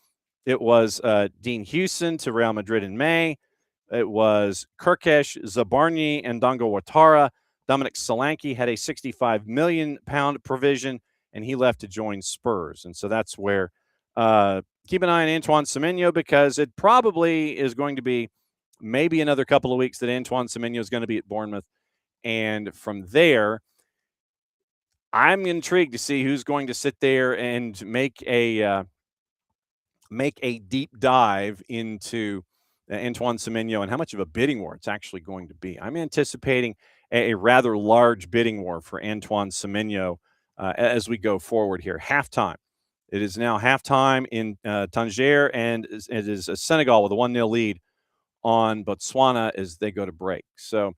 It was Dean Houston to Real Madrid in May. It was Kirkesh, Zabarnyi, and Dango Ouattara. Dominic Solanke had a £65 million provision, and he left to join Spurs. And so that's where keep an eye on Antoine Semenyo, because it probably is going to be maybe another couple of weeks that Antoine Semenyo is going to be at Bournemouth. And from there, I'm intrigued to see who's going to sit there and make a deep dive into Antoine Semenyo and how much of a bidding war it's actually going to be. I'm anticipating a rather large bidding war for Antoine Semenyo as we go forward here. Halftime It is now halftime in Tangier, and it is Senegal with a 1-0 lead on Botswana as they go to break. So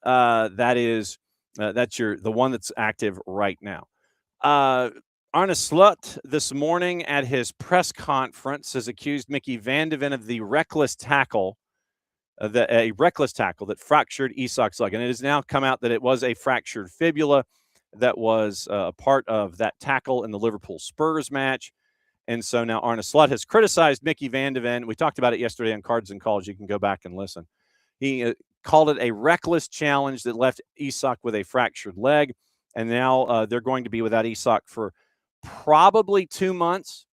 that's the one that's active right now. Arne Slot this morning at his press conference has accused Mickey Van de Ven of the reckless tackle, a reckless tackle that fractured Isak's leg. And it has now come out that it was a fractured fibula that was a part of that tackle in the Liverpool Spurs match. And so now Arne Slot has criticized Mickey Van de Ven. We talked about it yesterday on Cards and Calls. You can go back and listen. He called it a reckless challenge that left Isak with a fractured leg. And now they're going to be without Isak for probably 2 months.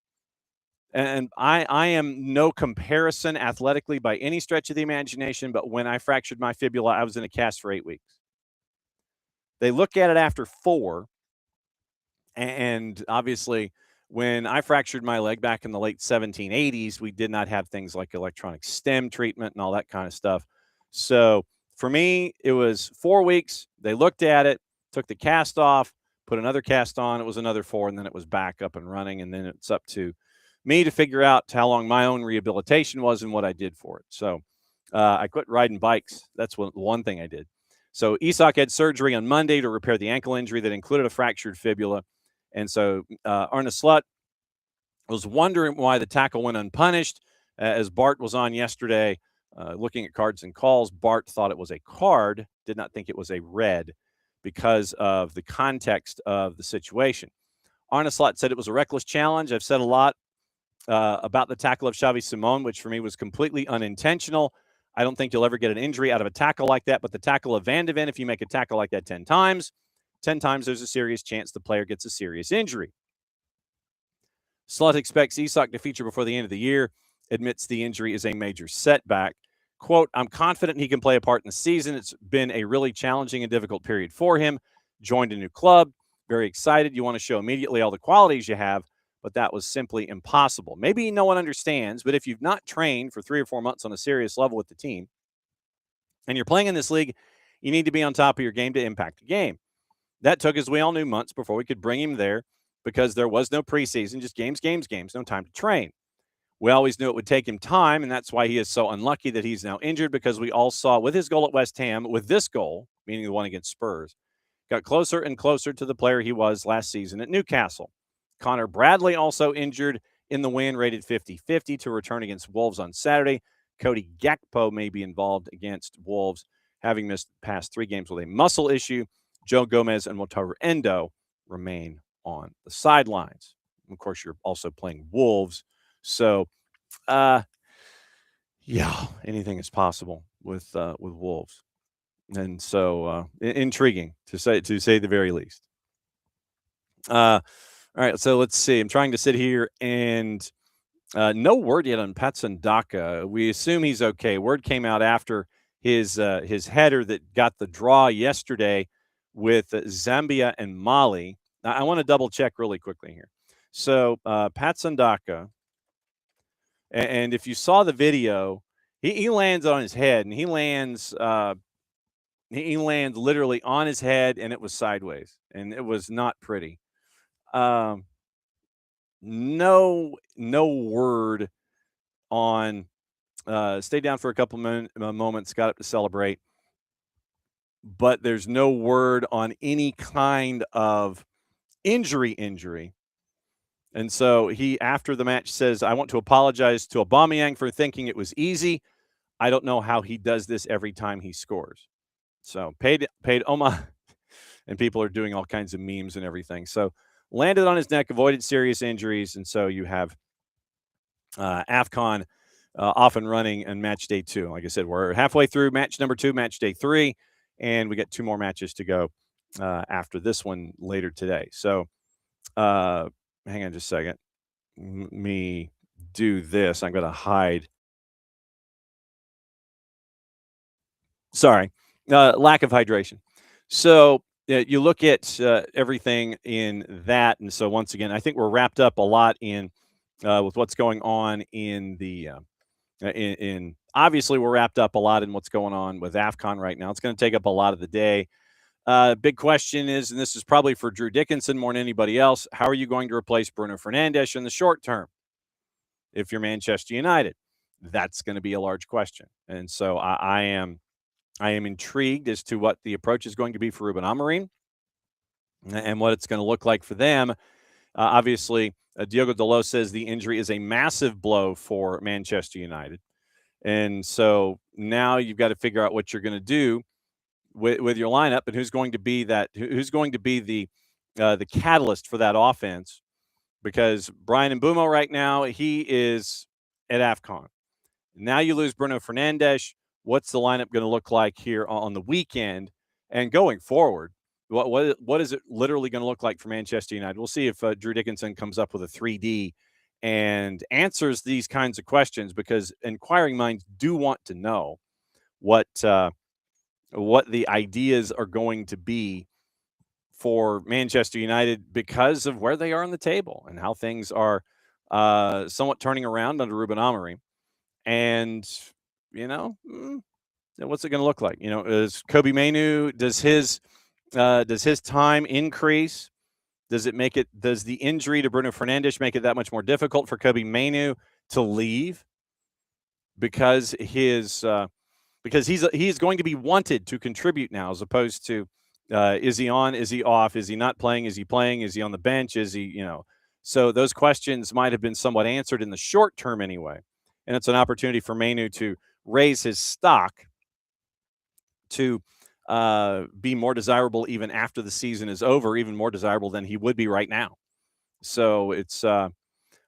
And I am no comparison athletically by any stretch of the imagination, but when I fractured my fibula, I was in a cast for 8 weeks. They look at it after 4, and obviously when I fractured my leg back in the late 1780s, we did not have things like electronic stem treatment and all that kind of stuff. So for me, it was 4 weeks. They looked at it, took the cast off, put another cast on. It was another 4, and then it was back up and running. And then it's up to me to figure out how long my own rehabilitation was and what I did for it. So I quit riding bikes. That's one thing I did. So Isak had surgery on Monday to repair the ankle injury that included a fractured fibula. And so Arne Slot was wondering why the tackle went unpunished. As Bart was on yesterday looking at Cards and Calls, Bart thought it was a card, did not think it was a red because of the context of the situation. Arne Slot said it was a reckless challenge. I've said a lot about the tackle of Xavi Simon, which for me was completely unintentional. I don't think you'll ever get an injury out of a tackle like that, but the tackle of Van de Ven, if you make a tackle like that 10 times, there's a serious chance the player gets a serious injury. Slot expects Isak to feature before the end of the year, admits the injury is a major setback. Quote, I'm confident he can play a part in the season. It's been a really challenging and difficult period for him. Joined a new club. Very excited. You want to show immediately all the qualities you have, but that was simply impossible. Maybe no one understands, but if you've not trained for 3 or 4 months on a serious level with the team and you're playing in this league, you need to be on top of your game to impact the game. That took, as we all knew, months before we could bring him there because there was no preseason, just games, no time to train. We always knew it would take him time, and that's why he is so unlucky that he's now injured, because we all saw with his goal at West Ham, with this goal, meaning the one against Spurs, got closer and closer to the player he was last season at Newcastle. Connor Bradley also injured in the win, rated 50-50 to return against Wolves on Saturday. Cody Gakpo may be involved against Wolves, having missed the past 3 games with a muscle issue. Joe Gomez and Wataru Endo remain on the sidelines. Of course, you're also playing Wolves. So, anything is possible with Wolves. And so intriguing to say the very least. All right, so let's see. I'm trying to sit here and no word yet on Patson Daka. We assume he's okay. Word came out after his header that got the draw yesterday with Zambia and Mali. Now, I want to double check really quickly here. So Patson Daka, and if you saw the video, he lands on his head, and he lands literally on his head, and it was sideways, and it was not pretty. No word on stayed down for a couple moments, got up to celebrate, but there's no word on any kind of injury. And so he, after the match, says, I want to apologize to Aubameyang for thinking it was easy. I don't know how he does this every time he scores. So paid Oma, and people are doing all kinds of memes and everything. So landed on his neck, avoided serious injuries, and so you have AFCON off and running in match day 2. Like I said, we're halfway through match number 2, match day 3, and we got 2 more matches to go after this one later today. So hang on just a second. Me do this. I'm going to hide. Sorry, lack of hydration. So you look at everything in that, and so once again, I think we're wrapped up a lot in with what's going on in the obviously we're wrapped up a lot in what's going on with AFCON right now. It's going to take up a lot of the day. Big question is, and this is probably for Drew Dickinson more than anybody else, how are you going to replace Bruno Fernandes in the short term if you're Manchester United? That's going to be a large question. And so I am intrigued as to what the approach is going to be for Ruben Amorim and what it's going to look like for them. Obviously, Diogo Dalot says the injury is a massive blow for Manchester United. And so now you've got to figure out what you're going to do with your lineup and who's going to be the catalyst for that offense. Because Brian Mbeumo right now, he is at AFCON. Now you lose Bruno Fernandes. What's the lineup going to look like here on the weekend and going forward? What is it literally going to look like for Manchester United? We'll see if Drew Dickinson comes up with a 3D and answers these kinds of questions, because inquiring minds do want to know what the ideas are going to be for Manchester United because of where they are on the table and how things are somewhat turning around under Ruben Amorim. And, what's it going to look like? Is Kobbie Mainoo, does his time increase? Does the injury to Bruno Fernandes make it that much more difficult for Kobbie Mainoo to leave? Because he's going to be wanted to contribute now, as opposed to is he on, is he off, is he not playing, is he playing, is he on the bench, is he, so those questions might have been somewhat answered in the short term anyway. And it's an opportunity for Mainoo to raise his stock to be more desirable even after the season is over, even more desirable than he would be right now. So it's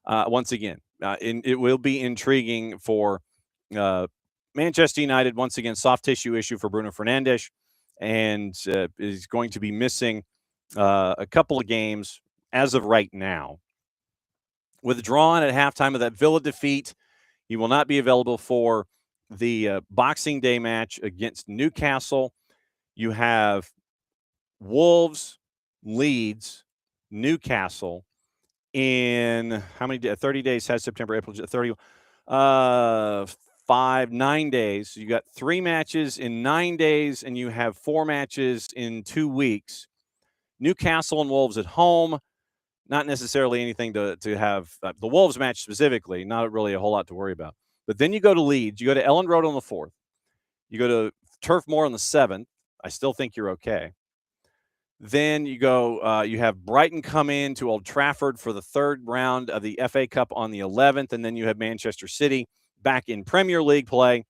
once again, it will be intriguing for Manchester United. Once again, soft tissue issue for Bruno Fernandes, and is going to be missing a couple of games as of right now. Withdrawn at halftime of that Villa defeat, he will not be available for the Boxing Day match against Newcastle. You have Wolves, Leeds, Newcastle in how many days? 30 days has September, April, 30. 9 days. You got 3 matches in 9 days, and you have 4 matches in 2 weeks. Newcastle and Wolves at home. Not necessarily anything to have. The Wolves match specifically, not really a whole lot to worry about. But then you go to Leeds. You go to Ellen Road on the 4th. You go to Turf Moor on the 7th. I still think you're okay. Then you go. You have Brighton come in to Old Trafford for the 3rd round of the FA Cup on the 11th. And then you have Manchester City back in Premier League play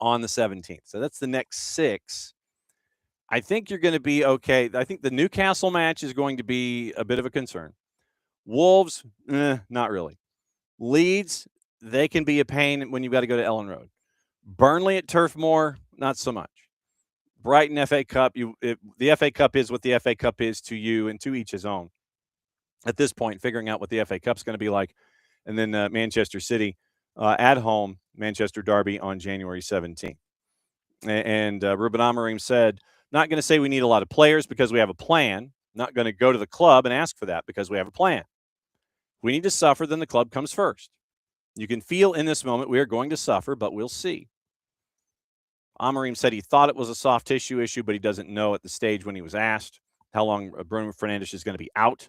on the 17th. So that's the next 6. I think you're going to be okay. I think the Newcastle match is going to be a bit of a concern. Wolves, not really. Leeds, they can be a pain when you've got to go to Ellen Road. Burnley at Turf Moor, not so much. Brighton FA Cup, the FA Cup is what the FA Cup is to you, and to each his own. At this point, figuring out what the FA Cup's going to be like. And then Manchester City at home, Manchester Derby on January 17th. And Ruben Amorim said, not going to say we need a lot of players because we have a plan. Not going to go to the club and ask for that because we have a plan. We need to suffer, then the club comes first. You can feel in this moment we are going to suffer, but we'll see. Amorim said he thought it was a soft tissue issue, but he doesn't know at the stage when he was asked how long Bruno Fernandes is going to be out.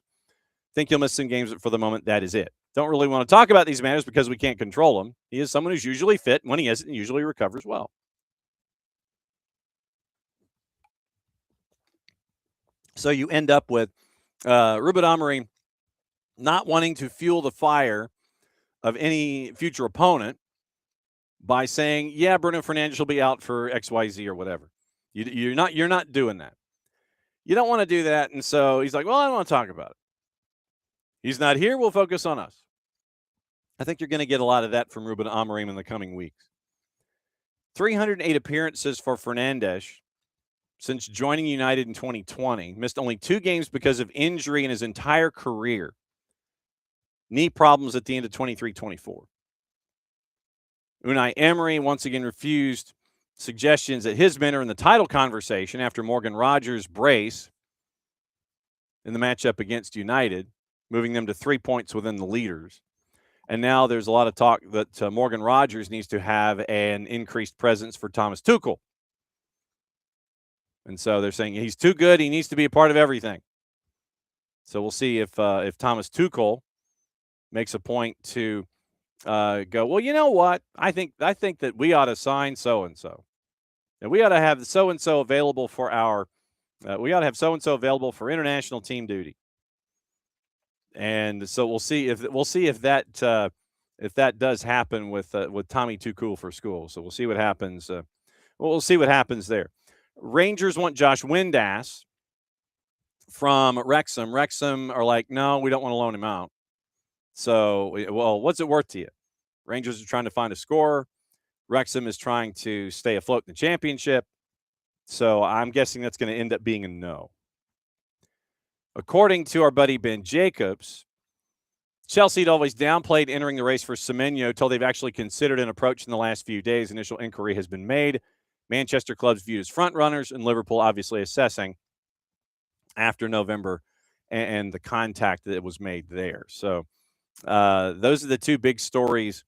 Think he'll miss some games, but for the moment, that is it. Don't really want to talk about these matters because we can't control him. He is someone who's usually fit. When he isn't, he usually recovers well. So you end up with Ruben Amorim not wanting to fuel the fire of any future opponent by saying, yeah, Bruno Fernandes will be out for XYZ or whatever. You're not doing that. You don't want to do that. And so he's like, well, I don't want to talk about it. He's not here. We'll focus on us. I think you're going to get a lot of that from Ruben Amorim in the coming weeks. 308 appearances for Fernandes since joining United in 2020. Missed only 2 games because of injury in his entire career. Knee problems at the end of 23-24. Unai Emery once again refused suggestions that his men are in the title conversation after Morgan Rogers' brace in the matchup against United, moving them to 3 points within the leaders. And now there's a lot of talk that Morgan Rogers needs to have an increased presence for Thomas Tuchel. And so they're saying he's too good. He needs to be a part of everything. So we'll see if Thomas Tuchel makes a point to go, well, you know what? I think that we ought to sign so-and-so. And we ought to have so-and-so available for we ought to have so-and-so available for international team duty. And so we'll see if that does happen with Tommy Tuchel for school. So we'll see what happens. We'll see what happens there. Rangers want Josh Windass from Wrexham. Wrexham are like, no, we don't want to loan him out. So, well, what's it worth to you? Rangers are trying to find a scorer. Wrexham is trying to stay afloat in the championship. So I'm guessing that's going to end up being a no. According to our buddy Ben Jacobs, Chelsea had always downplayed entering the race for Semenyo, told they've actually considered an approach in the last few days. Initial inquiry has been made. Manchester clubs viewed as front runners, and Liverpool obviously assessing after November and the contact that was made there. So those are the two big stories.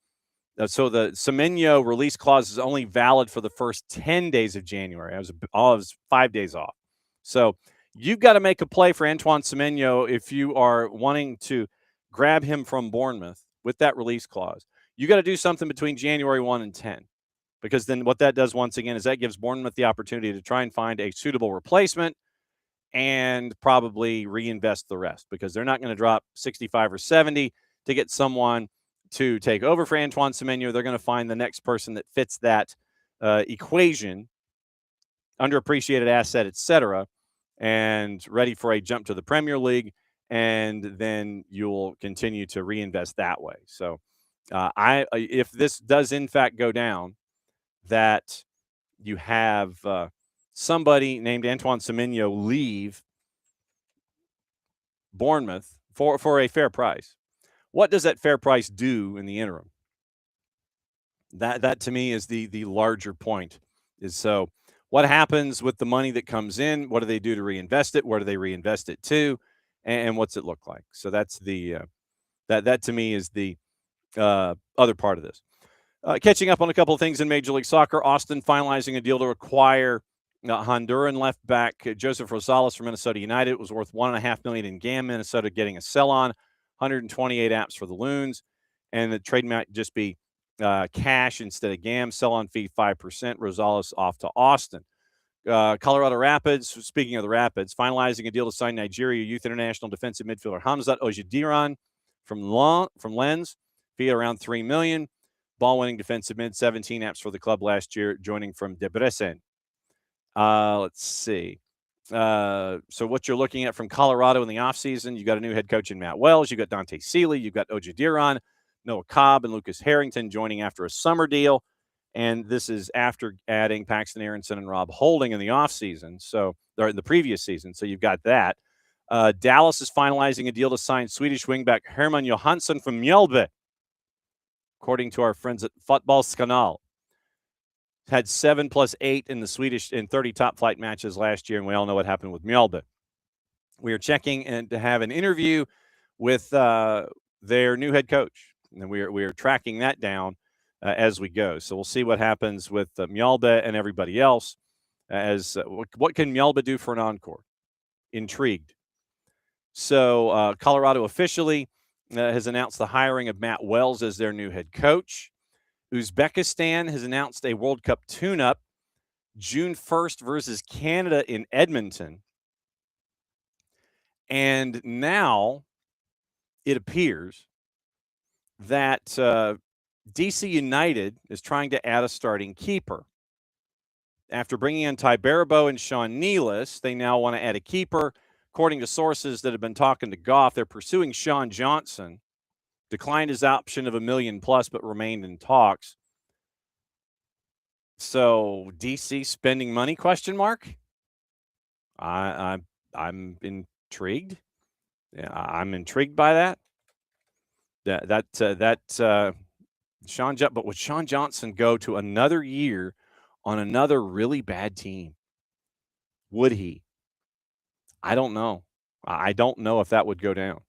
So the Semenyo release clause is only valid for the first 10 days of January. I was 5 days off. So you've got to make a play for Antoine Semenyo if you are wanting to grab him from Bournemouth with that release clause. You got to do something between January 1 and 10, because then what that does once again is that gives Bournemouth the opportunity to try and find a suitable replacement and probably reinvest the rest, because they're not going to drop 65 or 70 to get someone to take over for Antoine Semenyo. They're going to find the next person that fits that equation, underappreciated asset, etc., and ready for a jump to the Premier League, and then you'll continue to reinvest that way. So if this does in fact go down, that you have somebody named Antoine Semenyo leave Bournemouth for a fair price, what does that fair price do in the interim? That to me is the larger point. Is so what happens with the money that comes in? What do they do to reinvest it? Where do they reinvest it to? And what's it look like? So that's the that to me is the other part of this. Catching up on a couple of things in Major League Soccer, Austin finalizing a deal to acquire Honduran left back Joseph Rosales from Minnesota United. It was worth $1.5 million in GAM. Minnesota getting a sell on, 128 apps for the Loons, and the trade might just be cash instead of GAM. Sell on fee 5%. Rosales off to Austin. Colorado Rapids. Speaking of the Rapids, finalizing a deal to sign Nigeria youth international defensive midfielder Hamzat Ojediran from Lens, fee around $3 million. Ball-winning defensive mid, 17 apps for the club last year, joining from Debrecen. Let's see. So what you're looking at from Colorado in the offseason, you got a new head coach in Matt Wells. You got Dante Seeley. You've got Ojediran, Noah Cobb, and Lucas Harrington joining after a summer deal. And this is after adding Paxton Aronson and Rob Holding in the offseason, or in the previous season. So you've got that. Dallas is finalizing a deal to sign Swedish wingback Herman Johansson from Mjölby, according to our friends at Fotbollskanal. Had 7 + 8 in the Swedish in 30 top flight matches last year, and we all know what happened with Mjölby. We are checking and to have an interview with their new head coach, and we are tracking that down as we go. So we'll see what happens with Mjölby and everybody else. As what can Mjölby do for an encore? Intrigued. So Colorado officially has announced the hiring of Matt Wells as their new head coach. Uzbekistan has announced a World Cup tune-up June 1st versus Canada in Edmonton. And now it appears that DC United is trying to add a starting keeper. After bringing in Ty Baribeau and Sean Nealis, they now want to add a keeper. According to sources that have been talking to Goff, they're pursuing Sean Johnson. Declined his option of $1 million+, but remained in talks. So DC spending money? ? I'm intrigued. Yeah, I'm intrigued by that. But would Sean Johnson go to another year on another really bad team? Would he? I don't know. I don't know if that would go down.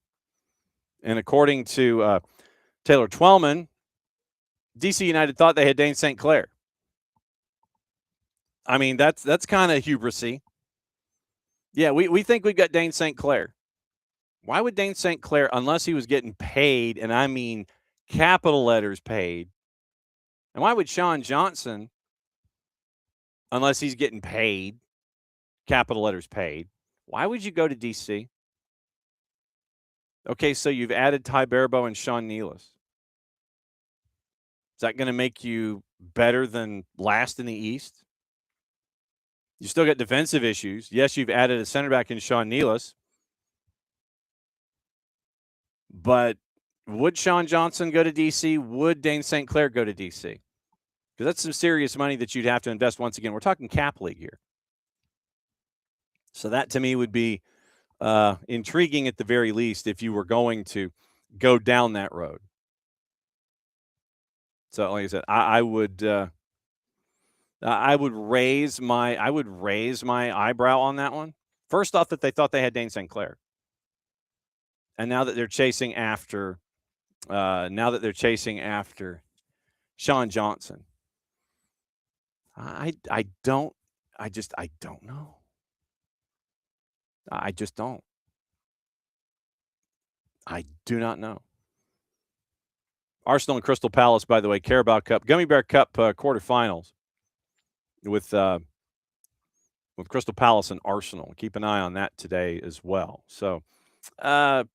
And according to Taylor Twellman, DC United thought they had Dane St. Clair. I mean, that's kind of hubrisy. Yeah, we think we've got Dane St. Clair. Why would Dane St. Clair, unless he was getting paid, and I mean capital letters paid, and why would Sean Johnson, unless he's getting paid, capital letters paid, why would you go to D.C.? Okay, so you've added Ty Barabo and Sean Nealis. Is that going to make you better than last in the East? You still got defensive issues. Yes, you've added a center back in Sean Nealis. But would Sean Johnson go to D.C.? Would Dane St. Clair go to D.C.? Because that's some serious money that you'd have to invest once again. We're talking cap league here. So that to me would be intriguing at the very least if you were going to go down that road. So like I said, I would raise my eyebrow on that one. First off, that they thought they had Dane St. Clair. And now that they're chasing after Sean Johnson. I don't know. I just don't. I do not know. Arsenal and Crystal Palace, by the way, Carabao Cup, Gummy Bear Cup quarterfinals with Crystal Palace and Arsenal. Keep an eye on that today as well. So, let's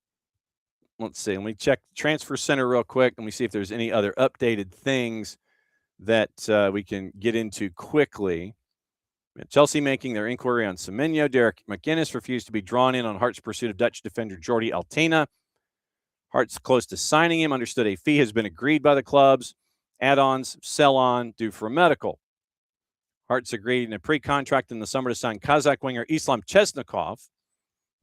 see. Let me check the transfer center real quick. Let me see if there's any other updated things that we can get into quickly. Chelsea making their inquiry on Semenyo. Derek McGuinness refused to be drawn in on Hearts' pursuit of Dutch defender Jordi Altina. Hearts close to signing him. Understood a fee has been agreed by the clubs. Add-ons, sell-on, due for a medical. Hearts agreed in a pre-contract in the summer to sign Kazakh winger Islam Chesnikov.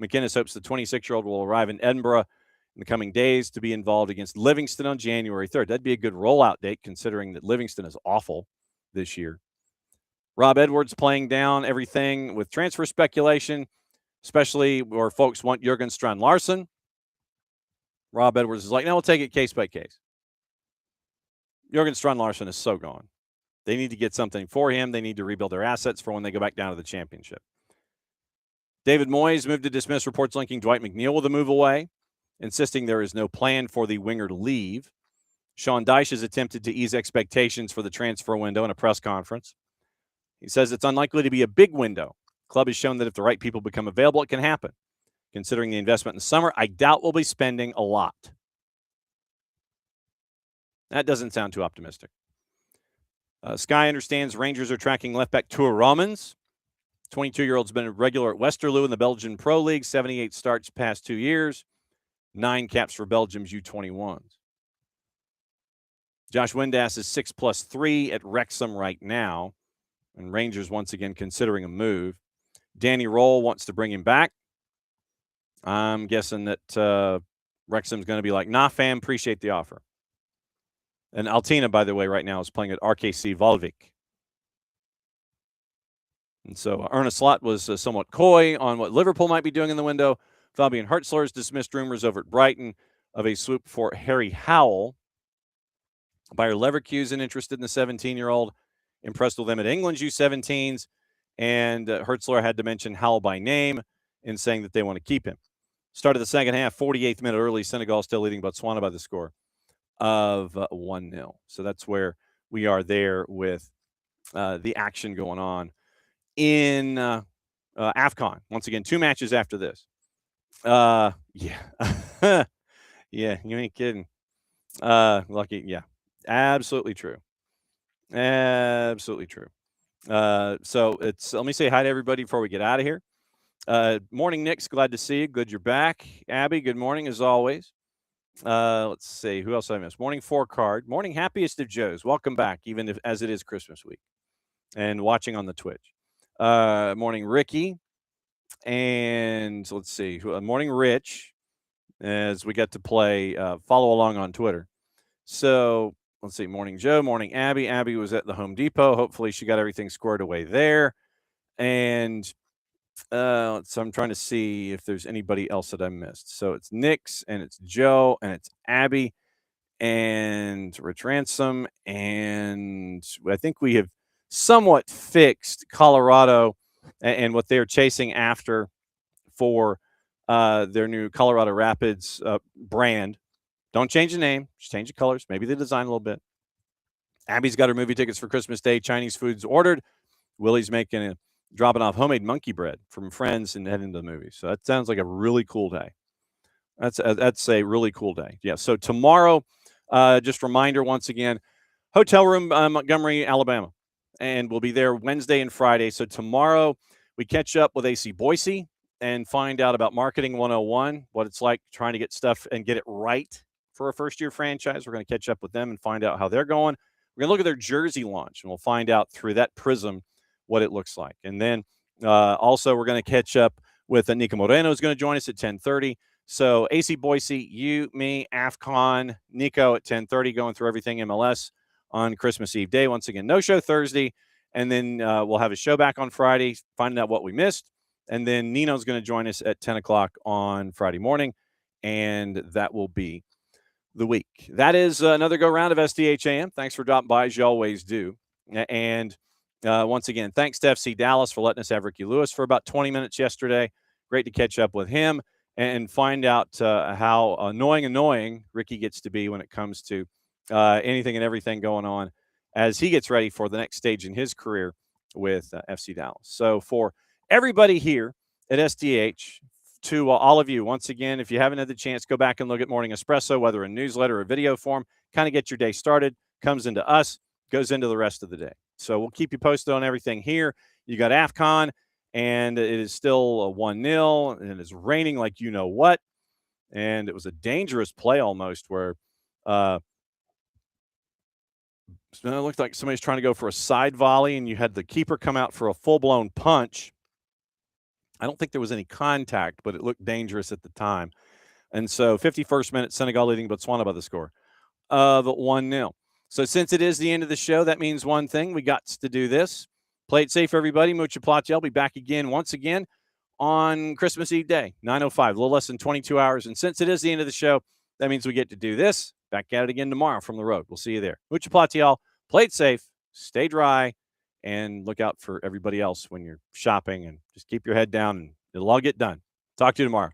McGuinness hopes the 26-year-old will arrive in Edinburgh in the coming days to be involved against Livingston on January 3rd. That'd be a good rollout date considering that Livingston is awful this year. Rob Edwards playing down everything with transfer speculation, especially where folks want Jurgen Strand-Larsen. Rob Edwards is like, no, we'll take it case by case. Jurgen Strand-Larsen is so gone. They need to get something for him. They need to rebuild their assets for when they go back down to the championship. David Moyes moved to dismiss reports linking Dwight McNeil with a move away, insisting there is no plan for the winger to leave. Sean Dyche has attempted to ease expectations for the transfer window in a press conference. He says it's unlikely to be a big window. The club has shown that if the right people become available, it can happen. Considering the investment in the summer, I doubt we'll be spending a lot. That doesn't sound too optimistic. Sky understands Rangers are tracking left-back Tour Romans. 22-year-old's been a regular at Westerlo in the Belgian Pro League, 78 starts past 2 years, 9 caps for Belgium's U21s. Josh Windass is 6+3 at Wrexham right now, and Rangers once again considering a move. Danny Roll wants to bring him back. I'm guessing that Wrexham's going to be like, nah, fam, appreciate the offer. And Altina, by the way, right now is playing at RKC Valvik. And so Ernest Slot was somewhat coy on what Liverpool might be doing in the window. Fabian Hertzler has dismissed rumors over at Brighton of a swoop for Harry Howell. Bayer Leverkusen interested in the 17-year-old, impressed with them at England's U17s, and Hertzler had to mention Howell by name in saying that they want to keep him. Started the second half, 48th minute early, Senegal still leading Botswana by the score of 1-0. So that's where we are there with the action going on in AFCON. Once again, 2 matches after this. Yeah. Yeah, you ain't kidding. Lucky, yeah. Absolutely true. Absolutely true. So let me say hi to everybody before we get out of here. Morning, Nick's glad to see you. Good you're back. Abby, good morning as always. Let's see. Who else did I miss? Morning 4 card. Morning happiest of Joes. Welcome back, even as it is Christmas week. And watching on the Twitch. Morning Ricky. And let's see. Morning Rich, as we get to play follow along on Twitter. So let's see. Morning Joe. Morning Abby. Abby was at the Home Depot. Hopefully she got everything squared away there. And so I'm trying to see if there's anybody else that I missed. So it's Nick's and it's Joe and it's Abby and Rich Ransom. And I think we have somewhat fixed Colorado and what they're chasing after for their new Colorado Rapids brand. Don't change the name, just change the colors, maybe the design a little bit. Abby's got her movie tickets for Christmas Day. Chinese food's ordered. Willie's dropping off homemade monkey bread from friends and heading to the movies. So that sounds like a really cool day. That's a really cool day. Yeah. So tomorrow, just reminder once again, hotel room Montgomery, Alabama, and we'll be there Wednesday and Friday. So tomorrow we catch up with AC Boise and find out about Marketing 101, what it's like trying to get stuff and get it right for a first-year franchise. We're going to catch up with them and find out how they're going. We're going to look at their jersey launch, and we'll find out through that prism what it looks like. And then also we're going to catch up with Nico Moreno, who's going to join us at 10:30. So AC Boise, you, me, AFCON, Nico at 10:30, going through everything MLS on Christmas Eve day. Once again, no show Thursday, and then we'll have a show back on Friday, finding out what we missed. And then Nino's going to join us at 10 o'clock on Friday morning, and that will be the week. That is another go-round of SDH AM. Thanks for dropping by, as you always do. And once again, thanks to FC Dallas for letting us have Ricky Lewis for about 20 minutes yesterday. Great to catch up with him and find out how annoying Ricky gets to be when it comes to anything and everything going on as he gets ready for the next stage in his career with FC Dallas. So for everybody here at SDH, to all of you, once again, if you haven't had the chance, go back and look at Morning Espresso, whether in newsletter or video form, kind of get your day started, comes into us, goes into the rest of the day. So we'll keep you posted on everything here. You got AFCON, and it is still 1-0, and it is raining like you know what. And it was a dangerous play almost where it looked like somebody's trying to go for a side volley, and you had the keeper come out for a full-blown punch. I don't think there was any contact, but it looked dangerous at the time. And so 51st minute, Senegal leading Botswana by the score of 1-0. So since it is the end of the show, that means one thing. We got to do this. Play it safe, everybody. Mucha Plati. I'll be back again once again on Christmas Eve day, 9:05, a little less than 22 hours. And since it is the end of the show, that means we get to do this. Back at it again tomorrow from the road. We'll see you there. Mucha Plati. Play it safe, stay dry, and look out for everybody else when you're shopping, and just keep your head down, and it'll all get done. Talk to you tomorrow.